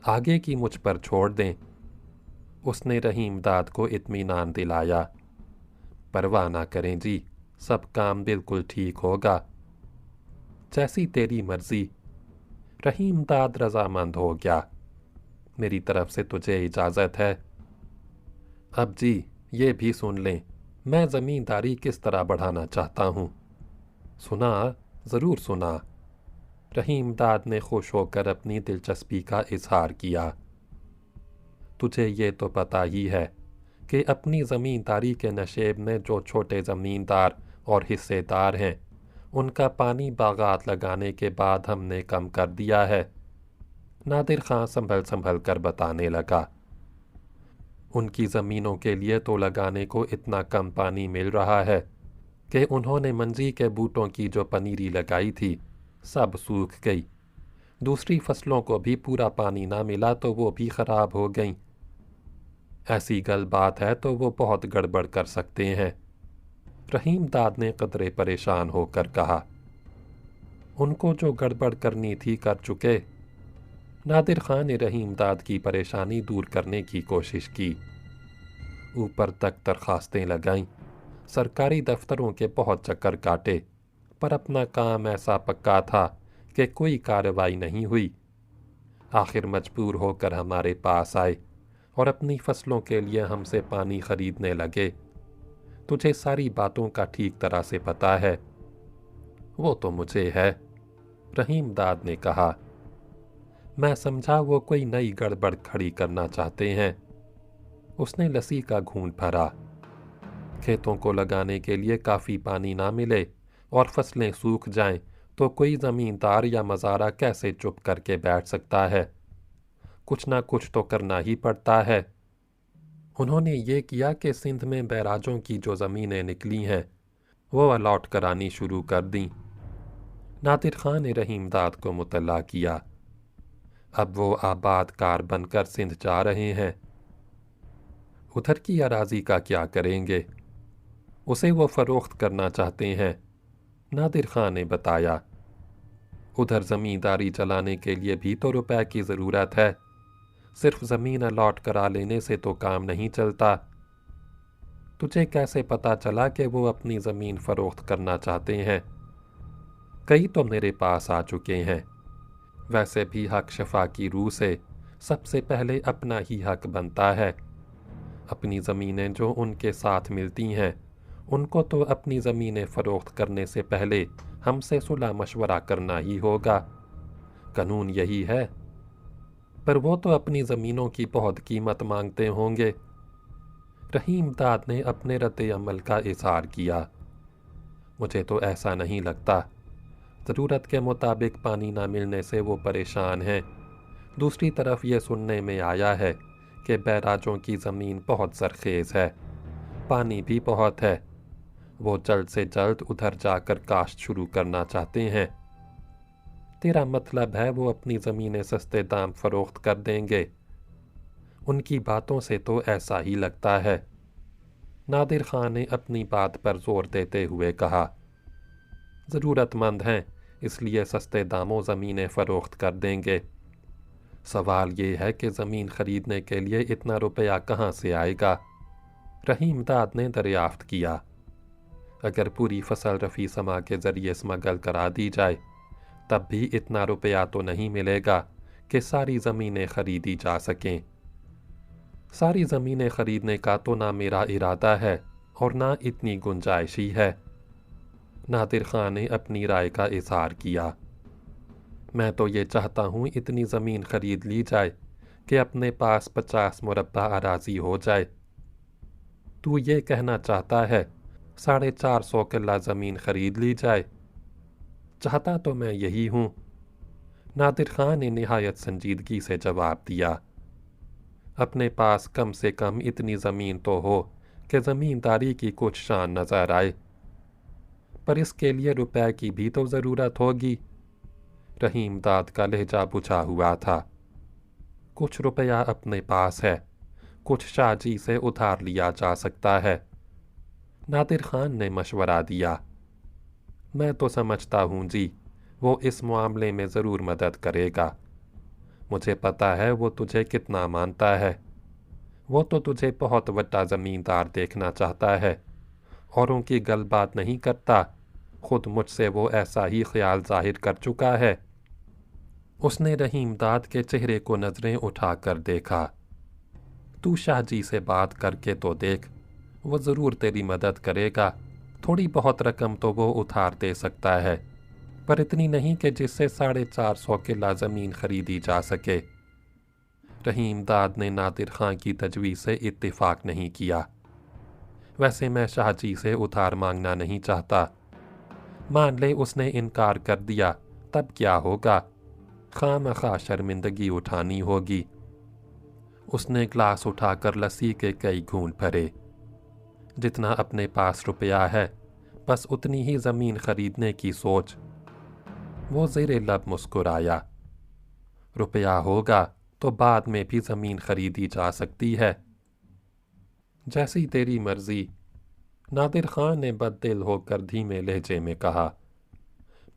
आगे की मुझ पर छोड़ दें। उसने रहीम दाद को इत्मीनान दिलाया। परवाह ना करें जी, सब काम बिल्कुल ठीक होगा। जैसी तेरी मर्जी। रहीम दाद रजामंद हो गया। मेरी तरफ से तुझे इजाज़त है। अब जी ये भी सुन लें मैं ज़मींदारी किस तरह बढ़ाना चाहता हूँ। सुना, ज़रूर सुना। रहीम दाद ने खुश होकर अपनी दिलचस्पी का इजहार किया। तुझे ये तो पता ही है कि अपनी ज़मींदारी के नशेब में जो छोटे ज़मींदार और हिस्सेदार हैं, उनका पानी बागात लगाने के बाद हमने कम कर दिया है। नादिर खां संभल संभल कर बताने लगा। उनकी ज़मीनों के लिए तो लगाने को इतना कम पानी मिल रहा है कि उन्होंने मंजी के बूटों की जो पनीरी लगाई थी सब सूख गई। दूसरी फसलों को भी पूरा पानी ना मिला तो वो भी ख़राब हो गईं। ऐसी गल बात है तो वो बहुत गड़बड़ कर सकते हैं। रहीम दाद ने कदरे परेशान होकर कहा। उनको जो गड़बड़ करनी थी कर चुके। नादिर खां ने रहीम दाद की परेशानी दूर करने की कोशिश की। ऊपर तक दरखास्तें लगाईं, सरकारी दफ्तरों के बहुत चक्कर काटे, पर अपना काम ऐसा पक्का था कि कोई कार्रवाई नहीं हुई। आखिर मजबूर होकर हमारे पास आए और अपनी फसलों के लिए हमसे पानी खरीदने लगे। तुझे सारी बातों का ठीक तरह से पता है। वो तो मुझे है, रहीम दाद ने कहा। मैं समझा वो कोई नई गड़बड़ खड़ी करना चाहते हैं। उसने लस्सी का घूंट भरा। खेतों को लगाने के लिए काफ़ी पानी ना मिले और फसलें सूख जाएं तो कोई ज़मींदार या मज़ारा कैसे चुप करके बैठ सकता है। कुछ ना कुछ तो करना ही पड़ता है। उन्होंने ये किया कि सिंध में बैराजों की जो ज़मीनें निकली हैं वो अलॉट करानी शुरू कर दी। नादिर खां ने रहीम दाद को मुतल्ला किया। अब वो आबाद कार बनकर सिंध जा रहे हैं। उधर की अराजी का क्या करेंगे? उसे वो फ़रोख्त करना चाहते हैं, नादिर खां ने बताया। उधर ज़मींदारी चलाने के लिए भी तो रुपए की ज़रूरत है। सिर्फ ज़मीन अलॉट करा लेने से तो काम नहीं चलता। तुझे कैसे पता चला कि वो अपनी ज़मीन फ़रोख्त करना चाहते हैं? कई तो मेरे पास आ चुके हैं। वैसे भी हक शफा की रूह से सबसे पहले अपना ही हक बनता है। अपनी ज़मीनें जो उनके साथ मिलती हैं, उनको तो अपनी ज़मीनें फ़रोख्त करने से पहले हमसे सुलह मशवरा करना ही होगा। कानून यही है। पर वो तो अपनी ज़मीनों की बहुत कीमत मांगते होंगे। रहीम दाद ने अपने रद्द अमल का इज़हार किया। मुझे तो ऐसा नहीं लगता। ज़रूरत के मुताबिक पानी ना मिलने से वो परेशान हैं। दूसरी तरफ ये सुनने में आया है कि बैराजों की ज़मीन बहुत ज़रखेज़ है, पानी भी बहुत है। वो जल्द से जल्द उधर जाकर काश्त शुरू करना चाहते हैं। तेरा मतलब है वो अपनी ज़मीनें सस्ते दाम फ़रोख्त कर देंगे? उनकी बातों से तो ऐसा ही लगता है। नादिर खां ने अपनी बात पर जोर देते हुए कहा। ज़रूरतमंद हैं, इसलिए सस्ते दामों ज़मीनें फ़रोख्त कर देंगे। सवाल ये है कि ज़मीन ख़रीदने के लिए इतना रुपया कहाँ से आएगा? रहीम दाद ने दरियाफ्त किया। अगर पूरी फसल रफ़ी समा के ज़रिए स्मगल करा दी जाए तब भी इतना रुपया तो नहीं मिलेगा कि सारी ज़मीनें ख़रीदी जा सकें। सारी ज़मीनें ख़रीदने का तो ना मेरा इरादा है और ना इतनी गुंजाइश ही है। नादिर खां ने अपनी राय का इज़हार किया। मैं तो ये चाहता हूँ इतनी ज़मीन ख़रीद ली जाए कि अपने पास 50 मुरब्बा अराज़ी हो जाए। तू ये कहना चाहता है 450 किल्ला ज़मीन ख़रीद ली जाए? चाहता तो मैं यही हूँ, नादिर खां ने निहायत संजीदगी से जवाब दिया। अपने पास कम से कम इतनी ज़मीन तो हो कि ज़मींदारी की कुछ शान नज़र आए। पर इसके लिए रुपए की भी तो ज़रूरत होगी। रहीम दाद का लहजा बुझा हुआ था। कुछ रुपया अपने पास है, कुछ शाहजी से उधार लिया जा सकता है। नादिर खान ने मशवरा दिया। मैं तो समझता हूँ जी, वो इस मामले में ज़रूर मदद करेगा। मुझे पता है वो तुझे कितना मानता है। वो तो तुझे बहुत बड़ा ज़मींदार देखना चाहता है। औरों की गल बात नहीं करता, खुद मुझसे वो ऐसा ही ख्याल जाहिर कर चुका है। उसने रहीम दाद के चेहरे को नज़रें उठाकर देखा। तू शाहजी से बात करके तो देख, وہ ضرور تیری مدد کرے گا، تھوڑی بہت رقم تو وہ ادھار دے سکتا ہے، پر اتنی نہیں کہ جس سے 450 کلہ زمین خریدی جا سکے۔ رحیم داد نے نادر خان کی تجویز سے اتفاق نہیں کیا۔ ویسے میں شاہ جی سے ادھار مانگنا نہیں چاہتا، مان لے اس نے انکار کر دیا تب کیا ہوگا، خواہ مخواہ شرمندگی اٹھانی ہوگی۔ اس نے گلاس اٹھا کر لسی کے کئی گھونٹ بھرے۔ جتنا اپنے پاس روپیہ ہے بس اتنی ہی زمین خریدنے کی سوچ۔ وہ زیر لب مسکرایا۔ روپیہ ہوگا تو بعد میں بھی زمین خریدی جا سکتی ہے۔ جیسی تیری مرضی، نادر خان نے بد دل ہو کر دھیمے لہجے میں کہا،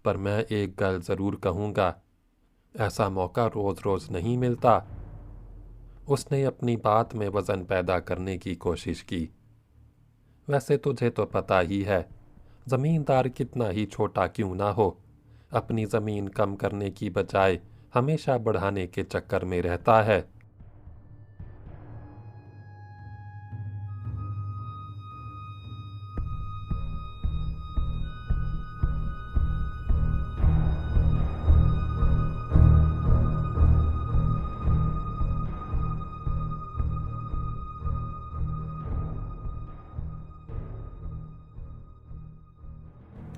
پر میں ایک گل ضرور کہوں گا، ایسا موقع روز روز نہیں ملتا۔ اس نے اپنی بات میں وزن پیدا کرنے کی کوشش کی۔ ویسے تجھے تو پتہ ہی ہے، زمیندار کتنا ہی چھوٹا کیوں نہ ہو، اپنی زمین کم کرنے کی بجائے ہمیشہ بڑھانے کے چکر میں رہتا ہے۔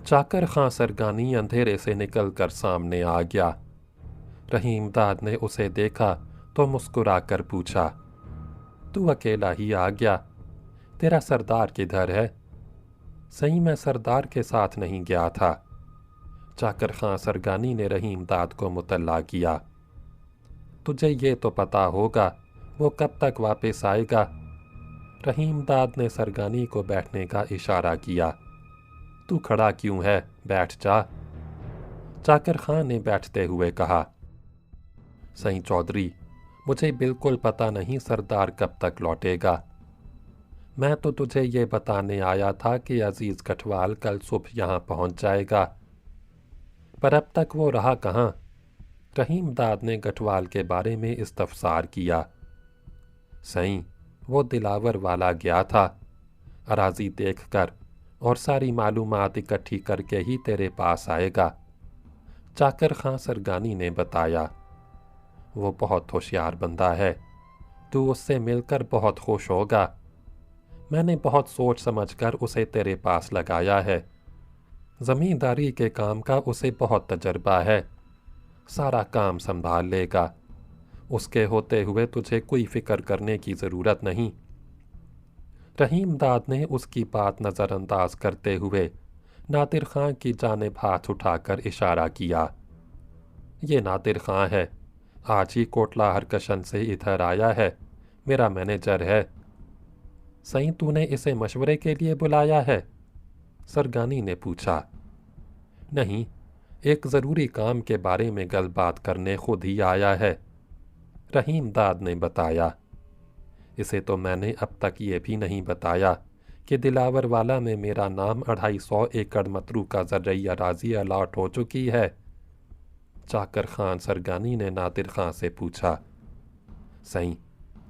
چاکر خاں سرگانی اندھیرے سے نکل کر سامنے آ گیا۔ رحیم داد نے اسے دیکھا تو مسکرا کر پوچھا، تو اکیلا ہی آ گیا؟ تیرا سردار کدھر ہے؟ صحیح میں سردار کے ساتھ نہیں گیا تھا۔ چاکر خاں سرگانی نے رحیم داد کو مطلع کیا۔ تجھے یہ تو پتا ہوگا وہ کب تک واپس آئے گا؟ رحیم داد نے سرگانی کو بیٹھنے کا اشارہ کیا۔ تو کھڑا کیوں ہے؟ بیٹھ جا۔ چاکر خان نے بیٹھتے ہوئے کہا، سائیں چودھری، مجھے بالکل پتہ نہیں سردار کب تک لوٹے گا۔ میں تو تجھے یہ بتانے آیا تھا کہ عزیز کٹوال کل صبح یہاں پہنچ جائے گا، پر اب تک وہ رہا کہاں؟ رحیم داد نے گٹوال کے بارے میں استفسار کیا۔ سائیں، وہ دلاور والا گیا تھا، اراضی دیکھ کر اور ساری معلومات اکٹھی کر کے ہی تیرے پاس آئے گا، چاکر خاں سرگانی نے بتایا۔ وہ بہت ہوشیار بندہ ہے، تو اس سے مل کر بہت خوش ہوگا۔ میں نے بہت سوچ سمجھ کر اسے تیرے پاس لگایا ہے۔ زمینداری کے کام کا اسے بہت تجربہ ہے، سارا کام سنبھال لے گا، اس کے ہوتے ہوئے تجھے کوئی فکر کرنے کی ضرورت نہیں۔ رحیم داد نے اس کی بات نظر انداز کرتے ہوئے نادر خان کی جانب ہاتھ اٹھا کر اشارہ کیا۔ یہ نادر خان ہے، آج ہی کوٹلہ ہرکشن سے ادھر آیا ہے، میرا مینیجر ہے۔ سائیں، تو نے اسے مشورے کے لیے بلایا ہے؟ سرگانی نے پوچھا۔ نہیں، ایک ضروری کام کے بارے میں گل بات کرنے خود ہی آیا ہے، رحیم داد نے بتایا۔ اسے تو میں نے اب تک یہ بھی نہیں بتایا کہ دلاور والا میں میرا نام 250 ایکڑ متروکہ زرعی اراضی الاٹ ہو چکی ہے۔ چاکر خان سرگانی نے نادر خان سے پوچھا، سائیں،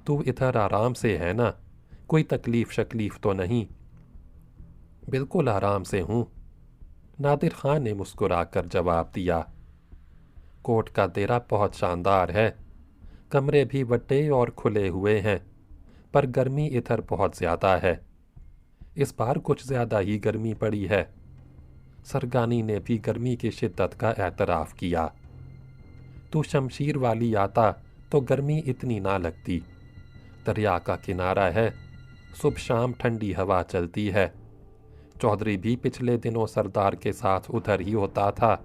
تو ادھر آرام سے ہے نا؟ کوئی تکلیف شکلیف تو نہیں؟ بالکل آرام سے ہوں، نادر خان نے مسکرا کر جواب دیا۔ کوٹ کا دیرہ بہت شاندار ہے، کمرے بھی بڑے اور کھلے ہوئے ہیں، پر گرمی ادھر بہت زیادہ ہے۔ اس بار کچھ زیادہ ہی گرمی پڑی ہے۔ سرگانی نے بھی گرمی کی شدت کا اعتراف کیا۔ تو شمشیر والی آتا تو گرمی اتنی نہ لگتی، دریا کا کنارہ ہے، صبح شام ٹھنڈی ہوا چلتی ہے۔ چودھری بھی پچھلے دنوں سردار کے ساتھ ادھر ہی ہوتا تھا،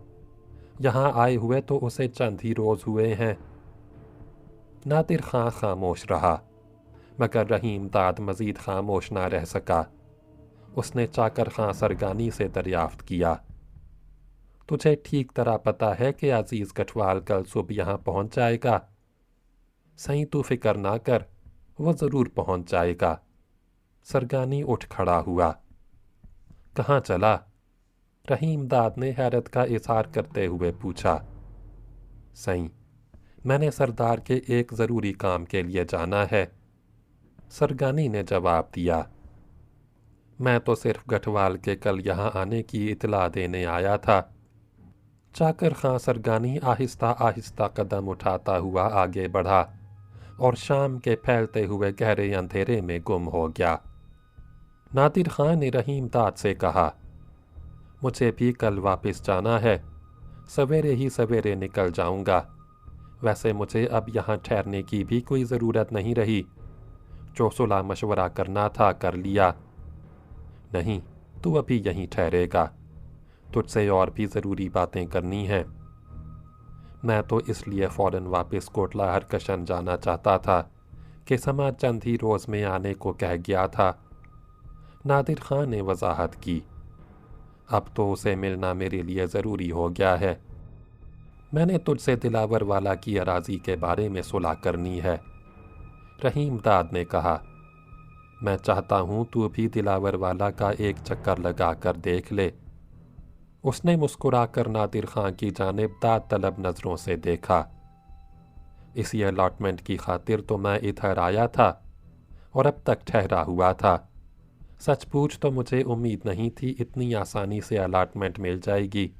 یہاں آئے ہوئے تو اسے چند ہی روز ہوئے ہیں۔ نادر خان خاموش رہا، مگر رحیم داد مزید خاموش نہ رہ سکا۔ اس نے چاکر خاں سرگانی سے دریافت کیا، تجھے ٹھیک طرح پتا ہے کہ عزیز کٹوال کل صبح یہاں پہنچ جائے گا؟ سائیں، تو فکر نہ کر، وہ ضرور پہنچ جائے گا۔ سرگانی اٹھ کھڑا ہوا۔ کہاں چلا؟ رحیم داد نے حیرت کا اظہار کرتے ہوئے پوچھا۔ سائیں، میں نے سردار کے ایک ضروری کام کے لیے جانا ہے، سرگانی نے جواب دیا۔ मैं तो सिर्फ गठवाल के कल यहाँ आने की इतला देने आया था। चाकर खां सरगानी आहिस्ता आहिस्ता कदम उठाता हुआ आगे बढ़ा और शाम के फैलते हुए गहरे अंधेरे में गुम हो गया। नादिर खां ने रहीम दाद से कहा, मुझे भी कल वापस जाना है, सवेरे ही सवेरे निकल जाऊंगा। वैसे मुझे अब यहाँ ठहरने की भी कोई ज़रूरत नहीं रही। जो सुलह मशवरा करना था कर लिया। नहीं, तू अभी यहीं ठहरेगा, तुझसे और भी ज़रूरी बातें करनी हैं। मैं तो इसलिए फ़ौरन वापस कोटला हरकशन जाना चाहता था कि समा चंद ही रोज़ में आने को कह गया था। नादिर खां ने वजाहत की, अब तो उसे मिलना मेरे लिए ज़रूरी हो गया है। मैंने तुझसे दिलावर वाला की अराज़ी के बारे में सुलह करनी है। रहीम दाद ने कहा, मैं चाहता हूँ तू भी दिलावर वाला का एक चक्कर लगा कर देख ले। उसने मुस्कुरा कर नादिर खां की जानिब दाद तलब नज़रों से देखा। इसी अलॉटमेंट की खातिर तो मैं इधर आया था और अब तक ठहरा हुआ था। सच पूछ तो मुझे उम्मीद नहीं थी इतनी आसानी से अलॉटमेंट मिल जाएगी।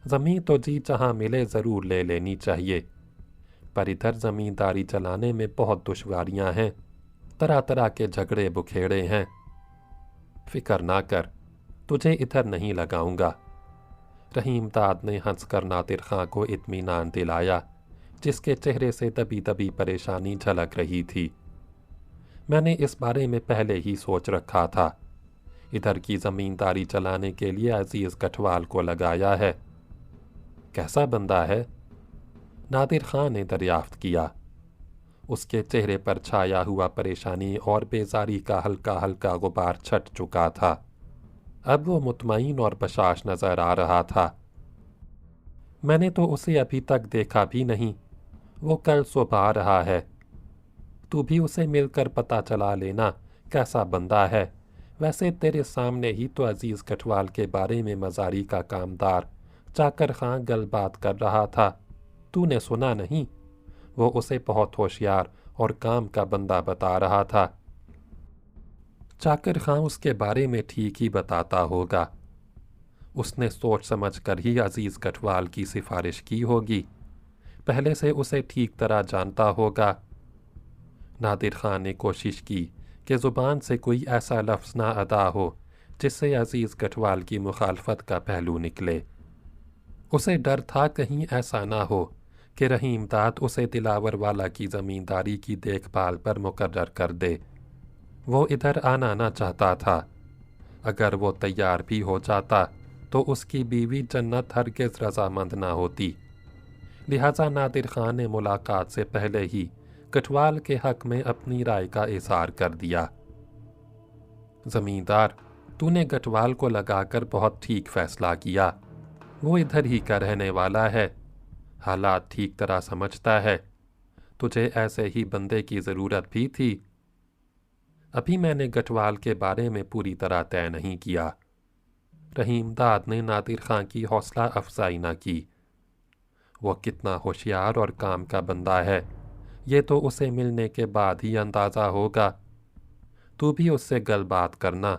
ज़मीन तो जी जहाँ मिले ज़रूर ले लेनी चाहिए, पर इधर ज़मींदारी चलाने में बहुत दुश्वारियाँ हैं, तरह तरह के झगड़े बुखेड़े हैं। फिक्र ना कर, तुझे इधर नहीं लगाऊंगा। रहीम दाद ने हंसकर नादिर खां को इत्मीनान दिलाया, जिसके चेहरे से दबी दबी परेशानी झलक रही थी। मैंने इस बारे में पहले ही सोच रखा था। इधर की ज़मींदारी चलाने के लिए अजीज़ गठवाल को लगाया है। कैसा बंदा है? नादिर खां ने दरियाफ्त किया। उसके चेहरे पर छाया हुआ परेशानी और बेजारी का हल्का हल्का गुबार छट चुका था। अब वो मुतमईन और बशाश नज़र आ रहा था। मैंने तो उसे अभी तक देखा भी नहीं। वो कल सुबह आ रहा है। तू भी उसे मिलकर पता चला लेना कैसा बंदा है। वैसे तेरे सामने ही तो अजीज़ गठवाल के बारे में मज़ारी का कामदार चाकर खां गल बात कर रहा था। तूने सुना नहीं? वो उसे बहुत होशियार और काम का बंदा बता रहा था। चाकर खां उसके बारे में ठीक ही बताता होगा। उसने सोच समझ कर ही अजीज़ गठवाल की सिफारिश की होगी। पहले से उसे ठीक तरह जानता होगा। नादिर खां ने कोशिश की कि ज़ुबान से कोई ऐसा लफ्ज़ ना अदा हो जिससे अजीज़ गठवाल की मुखालफत का पहलू निकले। उसे डर था कहीं ऐसा ना हो कि रहीम दाद उसे दिलावर वाला की ज़मींदारी की देखभाल पर मुकर्रर कर दे। वो इधर आना ना चाहता था। अगर वो तैयार भी हो जाता तो उसकी बीवी जन्नत हरगिज़ रज़ामंद ना होती। लिहाजा नादिर खां ने मुलाकात से पहले ही गठवाल के हक में अपनी राय का इज़हार कर दिया। ज़मींदार, तूने गठवाल को लगाकर बहुत ठीक फैसला किया। वो इधर ही का रहने वाला है, हालात ठीक तरह समझता है। तुझे ऐसे ही बंदे की ज़रूरत भी थी। अभी मैंने गठवाल के बारे में पूरी तरह तय नहीं किया। रहीम दाद ने नादिर खां की हौसला अफजाई न की। वो कितना होशियार और काम का बंदा है, ये तो उसे मिलने के बाद ही अंदाज़ा होगा। तू भी उससे गल बात करना,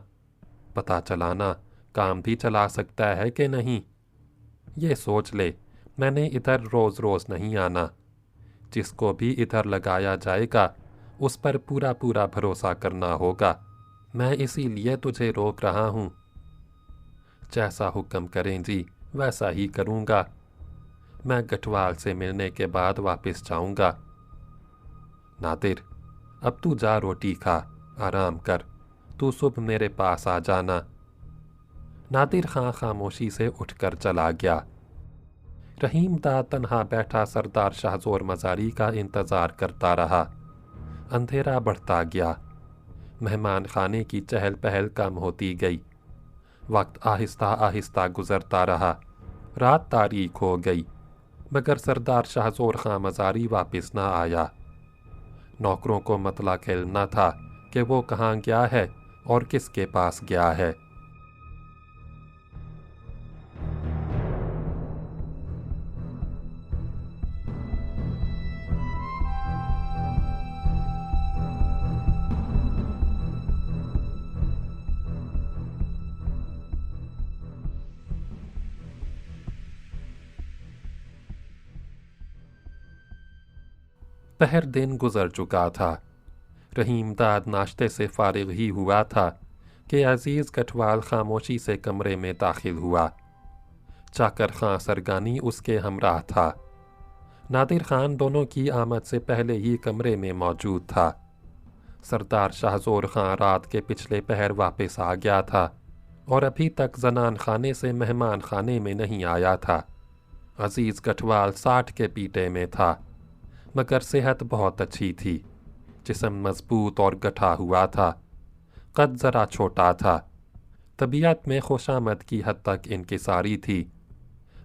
पता चलाना काम भी चला सकता है कि नहीं। ये सोच ले, मैंने इधर रोज़ रोज़ नहीं आना। जिसको भी इधर लगाया जाएगा उस पर पूरा पूरा भरोसा करना होगा। मैं इसीलिए तुझे रोक रहा हूँ। जैसा हुक्म करें जी, वैसा ही करूँगा। मैं गठवाल से मिलने के बाद वापस जाऊँगा। नादिर, अब तू जा रोटी खा, आराम कर। तू सुबह मेरे पास आ जाना। नादिर खां खामोशी से उठकर चला गया। रहीम दाद तन्हा बैठा सरदार शाहजोर मज़ारी का इंतज़ार करता रहा। अंधेरा बढ़ता गया। मेहमान खाने की चहल पहल कम होती गई। वक्त आहिस्ता आहिस्ता गुज़रता रहा। रात तारीख हो गई, मगर सरदार शाहजोर खां मज़ारी वापस न आया। नौकरों को मतला खेलना था कि वो कहाँ गया है और किसके पास गया है। पहर दिन गुजर चुका था। रहीम दाद नाश्ते से फारिग ही हुआ था कि अजीज़ कटवाल खामोशी से कमरे में दाखिल हुआ। चाकर खां सरगानी उसके हमराह था। नादिर खान दोनों की आमद से पहले ही कमरे में मौजूद था। सरदार शाहजोर खां रात के पिछले पहर वापस आ गया था और अभी तक जनान खाने से मेहमान खाने में नहीं आया था। अजीज़ कटवाल 60 के पीटे में था, मगर सेहत बहुत अच्छी थी। जिस्म मजबूत और गठा हुआ था। कद ज़रा छोटा था। तबीयत में खुशामद की हद तक इनकिसारी थी।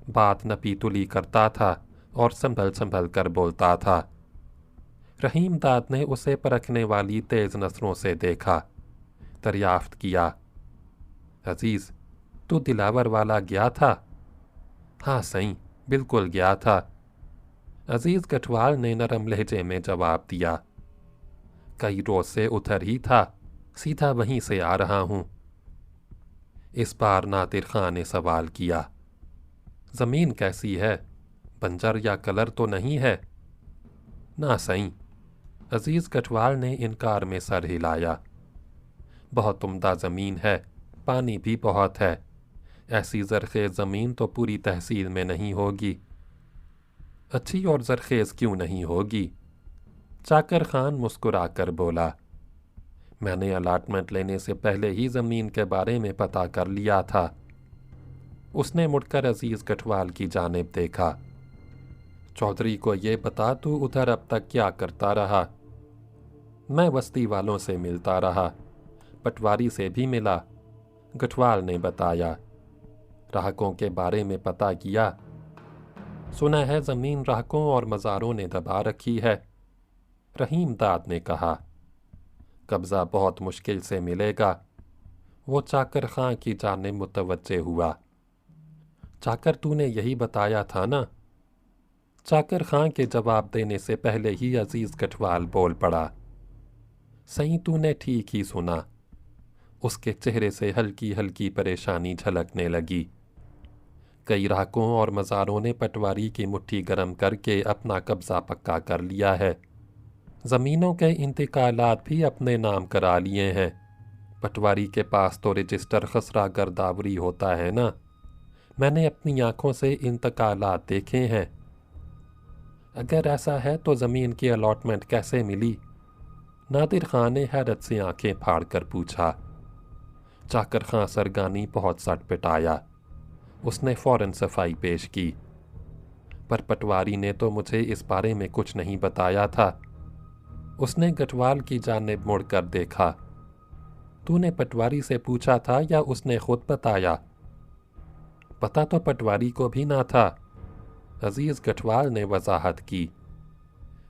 बात नपी तुली करता था और संभल संभल कर बोलता था। रहीम दाद ने उसे परखने वाली तेज़ नज़रों से देखा। दरियाफ्त किया, अजीज़, तू दिलावर वाला गया था? हाँ सही, बिल्कुल गया था। अजीज़ कटवाल ने नरम लहजे में जवाब दिया। कई रोज से उधर ही था, सीधा वहीं से आ रहा हूँ। इस बार नादिर खां ने सवाल किया, ज़मीन कैसी है? बंजर या कलर तो नहीं है? ना सही। अजीज़ कटवाल ने इनकार में सर हिलाया। बहुत उम्दा ज़मीन है, पानी भी बहुत है। ऐसी ज़रख़ेज़ ज़मीन तो पूरी तहसील में नहीं होगी। अच्छी और ज़रख़ेज़ क्यों नहीं होगी? चाकर खान मुस्कुरा कर बोला, मैंने अलाटमेंट लेने से पहले ही ज़मीन के बारे में पता कर लिया था। उसने मुड़कर अजीज़ कटवाल की जानिब देखा। चौधरी को ये बता, तू उधर अब तक क्या करता रहा? मैं बस्ती वालों से मिलता रहा, पटवारी से भी मिला। गठवाल ने बताया। राहकों के बारे में पता किया? सुना है ज़मीन राहकों और मज़ारों ने दबा रखी है। रहीम दाद ने कहा, कब्ज़ा बहुत मुश्किल से मिलेगा। वो चाकर खां की जानिब मुतवज्जे हुआ। चाकर, तूने यही बताया था ना? चाकर खां के जवाब देने से पहले ही अजीज़ कटवाल बोल पड़ा, सही, तूने ठीक ही सुना। उसके चेहरे से हल्की हल्की परेशानी झलकने लगी। कई राहकों और मज़ारों ने पटवारी की मुट्ठी गर्म करके अपना कब्ज़ा पक्का कर लिया है। ज़मीनों के इंतकालात भी अपने नाम करा लिए हैं। पटवारी के पास तो रजिस्टर खसरा गर्दावरी होता है ना। मैंने अपनी आंखों से इंतकालात देखे हैं। अगर ऐसा है तो ज़मीन की अलॉटमेंट कैसे मिली? नादिर खां ने हैरत से आंखें फाड़ कर पूछा। चाकर खां सरगानी बहुत सटपटाया। उसने फ़ौरन सफाई पेश की, पर पटवारी ने तो मुझे इस बारे में कुछ नहीं बताया था। उसने गठवाल की जानिब मुड़कर देखा। तूने पटवारी से पूछा था या उसने खुद बताया? पता तो पटवारी को भी ना था। अजीज़ गठवाल ने वजाहत की।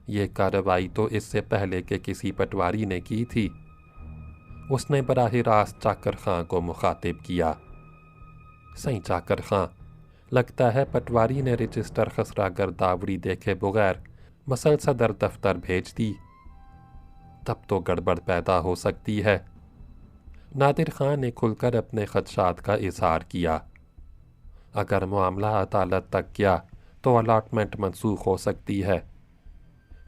ये कार्रवाई तो इससे पहले के किसी पटवारी ने की थी। उसने बराह रास्त चाकर खां को मुखातिब किया। सही चाकर खां, लगता है पटवारी ने रजिस्टर खसरा गर्दावरी देखे बगैर मसल सदर दफ्तर भेज दी। तब तो गड़बड़ पैदा हो सकती है। नादिर खां ने खुलकर अपने खदशात का इजहार किया। अगर मामला अदालत तक गया तो अलाटमेंट मनसूख हो सकती है।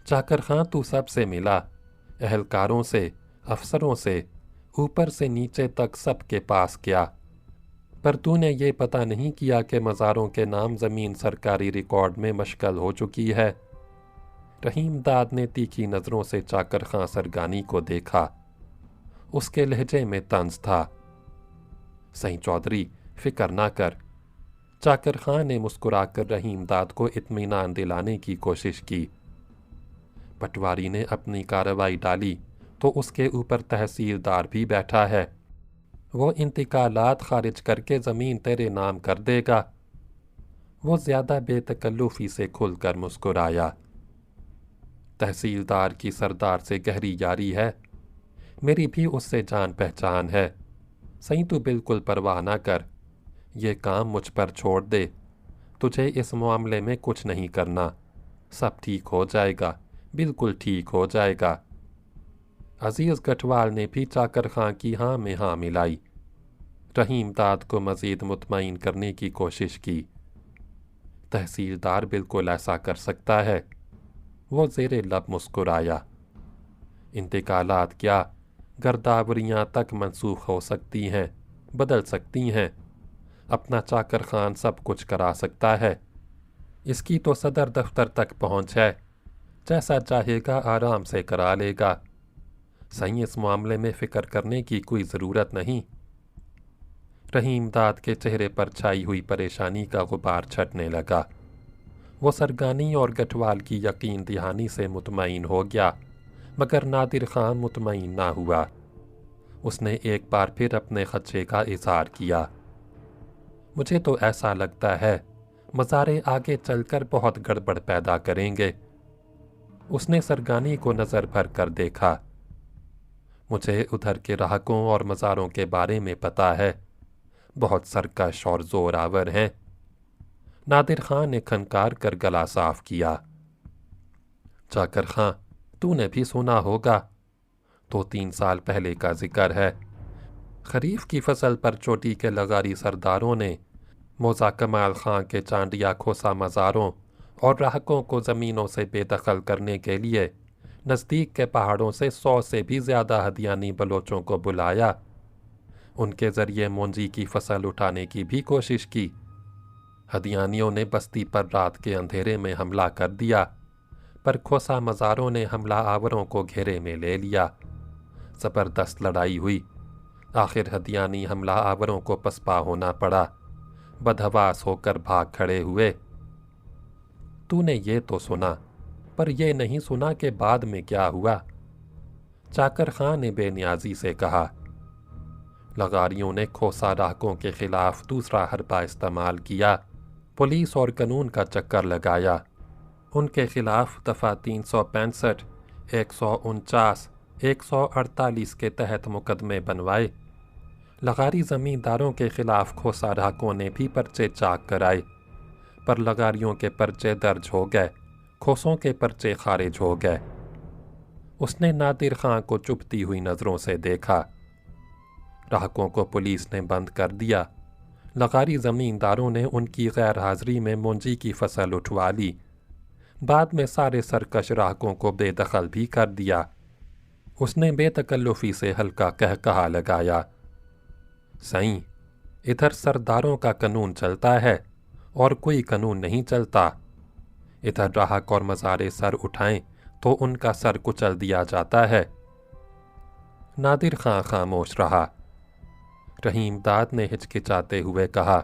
चाकर खां, तू सबसे मिला, अहलकारों से, अफसरों से, ऊपर से नीचे तक सबके पास गया, पर तूने ये पता नहीं किया कि मज़ारों के नाम ज़मीन सरकारी रिकॉर्ड में मशगल हो चुकी है। रहीम दाद ने तीखी नज़रों से चाकर खां सरगानी को देखा। उसके लहजे में तंज था। सही चौधरी, फिक्र ना कर। चाकर खां ने मुस्कुराकर रहीम दाद को इत्मीनान दिलाने की कोशिश की। पटवारी ने अपनी कार्रवाई डाली तो उसके ऊपर तहसीलदार भी बैठा है। वो इंतकालात खारिज करके ज़मीन तेरे नाम कर देगा। वो ज़्यादा बेतकल्लुफ़ी से खुलकर मुस्कुराया। तहसीलदार की सरदार से गहरी यारी है। मेरी भी उससे जान पहचान है। सही, तू बिल्कुल परवाह ना कर। ये काम मुझ पर छोड़ दे। तुझे इस मामले में कुछ नहीं करना। सब ठीक हो जाएगा, बिल्कुल ठीक हो जाएगा। अजीज़ गठवाल ने भी चाकर खां की हाँ में हाँ मिलाई। रहीम दाद को मज़ीद मुतमईन करने की कोशिश की। तहसीलदार बिल्कुल ऐसा कर सकता है। وہ زیر لب مسکرایا۔ انتقالات کیا، گرداوریاں تک منسوخ ہو سکتی ہیں، بدل سکتی ہیں۔ اپنا چاکر خان سب کچھ کرا سکتا ہے۔ اس کی تو صدر دفتر تک پہنچ ہے، جیسا چاہے گا آرام سے کرا لے گا۔ صحیح اس معاملے میں فکر کرنے کی کوئی ضرورت نہیں۔ رحیم داد کے چہرے پر چھائی ہوئی پریشانی کا غبار چھٹنے لگا۔ وہ سرگانی اور گٹھوال کی یقین دہانی سے مطمئن ہو گیا، مگر نادر خان مطمئن نہ ہوا۔ اس نے ایک بار پھر اپنے خدشے کا اظہار کیا۔ مجھے تو ایسا لگتا ہے مزارے آگے چل کر بہت گڑبڑ پیدا کریں گے۔ اس نے سرگانی کو نظر بھر کر دیکھا۔ مجھے ادھر کے رہکوں اور مزاروں کے بارے میں پتا ہے، بہت سرکش اور زور آور ہیں۔ نادر خان نے کھنکار کر گلا صاف کیا۔ چاکر خان، تو نے بھی سنا ہوگا، 2-3 سال پہلے کا ذکر ہے۔ خریف کی فصل پر چوٹی کے لغاری سرداروں نے موزا کمال خان کے چانڈیا کھوسا مزاروں اور رہکوں کو زمینوں سے بے دخل کرنے کے لیے نزدیک کے پہاڑوں سے 100 سے بھی زیادہ ہدیانی بلوچوں کو بلایا۔ ان کے ذریعے مونجی کی فصل اٹھانے کی بھی کوشش کی۔ ہدیانیوں نے بستی پر رات کے اندھیرے میں حملہ کر دیا، پر کھوسا مزاروں نے حملہ آوروں کو گھیرے میں لے لیا۔ زبردست لڑائی ہوئی۔ آخر ہدیانی حملہ آوروں کو پسپا ہونا پڑا، بدحواس ہو کر بھاگ کھڑے ہوئے۔ تو نے یہ تو سنا، پر یہ نہیں سنا کہ بعد میں کیا ہوا؟ چاکر خان نے بے نیازی سے کہا۔ لغاریوں نے کھوسا راہکوں کے خلاف دوسرا حربہ استعمال کیا، پولیس اور قانون کا چکر لگایا۔ ان کے خلاف دفعہ 365، 149، 148 کے تحت مقدمے بنوائے۔ لغاری زمینداروں کے خلاف کھوسا راہکوں نے بھی پرچے چاک کرائے، پر لغاریوں کے پرچے درج ہو گئے، کھوسوں کے پرچے خارج ہو گئے۔ اس نے نادر خان کو چبھتی ہوئی نظروں سے دیکھا۔ راہکوں کو پولیس نے بند کر دیا، لغاری زمینداروں نے ان کی غیر حاضری میں مونجی کی فصل اٹھوا لی، بعد میں سارے سرکش راہکوں کو بے دخل بھی کر دیا۔ اس نے بے تکلفی سے ہلکا کہا لگایا۔ سائیں، ادھر سرداروں کا قانون چلتا ہے اور کوئی قانون نہیں چلتا۔ ادھر راہک اور مزارے سر اٹھائیں تو ان کا سر کچل دیا جاتا ہے۔ نادر خان خاموش رہا۔ رحیم داد نے ہچکچاتے ہوئے کہا،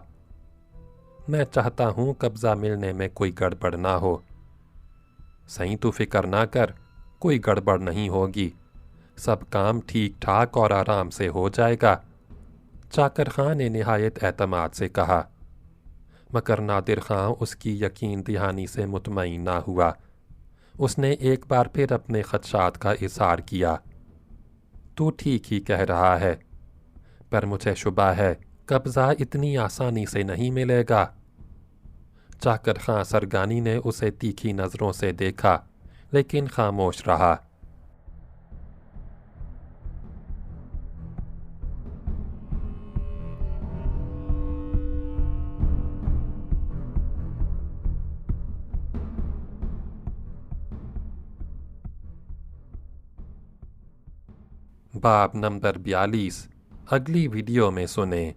میں چاہتا ہوں قبضہ ملنے میں کوئی گڑبڑ نہ ہو۔ سائیں تو فکر نہ کر، کوئی گڑبڑ نہیں ہوگی، سب کام ٹھیک ٹھاک اور آرام سے ہو جائے گا۔ چاکر خان نے نہایت اعتماد سے کہا، مگر نادر خان اس کی یقین دہانی سے مطمئن نہ ہوا۔ اس نے ایک بار پھر اپنے خدشات کا اظہار کیا۔ تو ٹھیک ہی کہہ رہا ہے، پر مجھے شبہ ہے قبضہ اتنی آسانی سے نہیں ملے گا۔ چاکر خان سرگانی نے اسے تیکھی نظروں سے دیکھا، لیکن خاموش رہا۔ باب نمبر 42 اگلی ویڈیو میں سنیں۔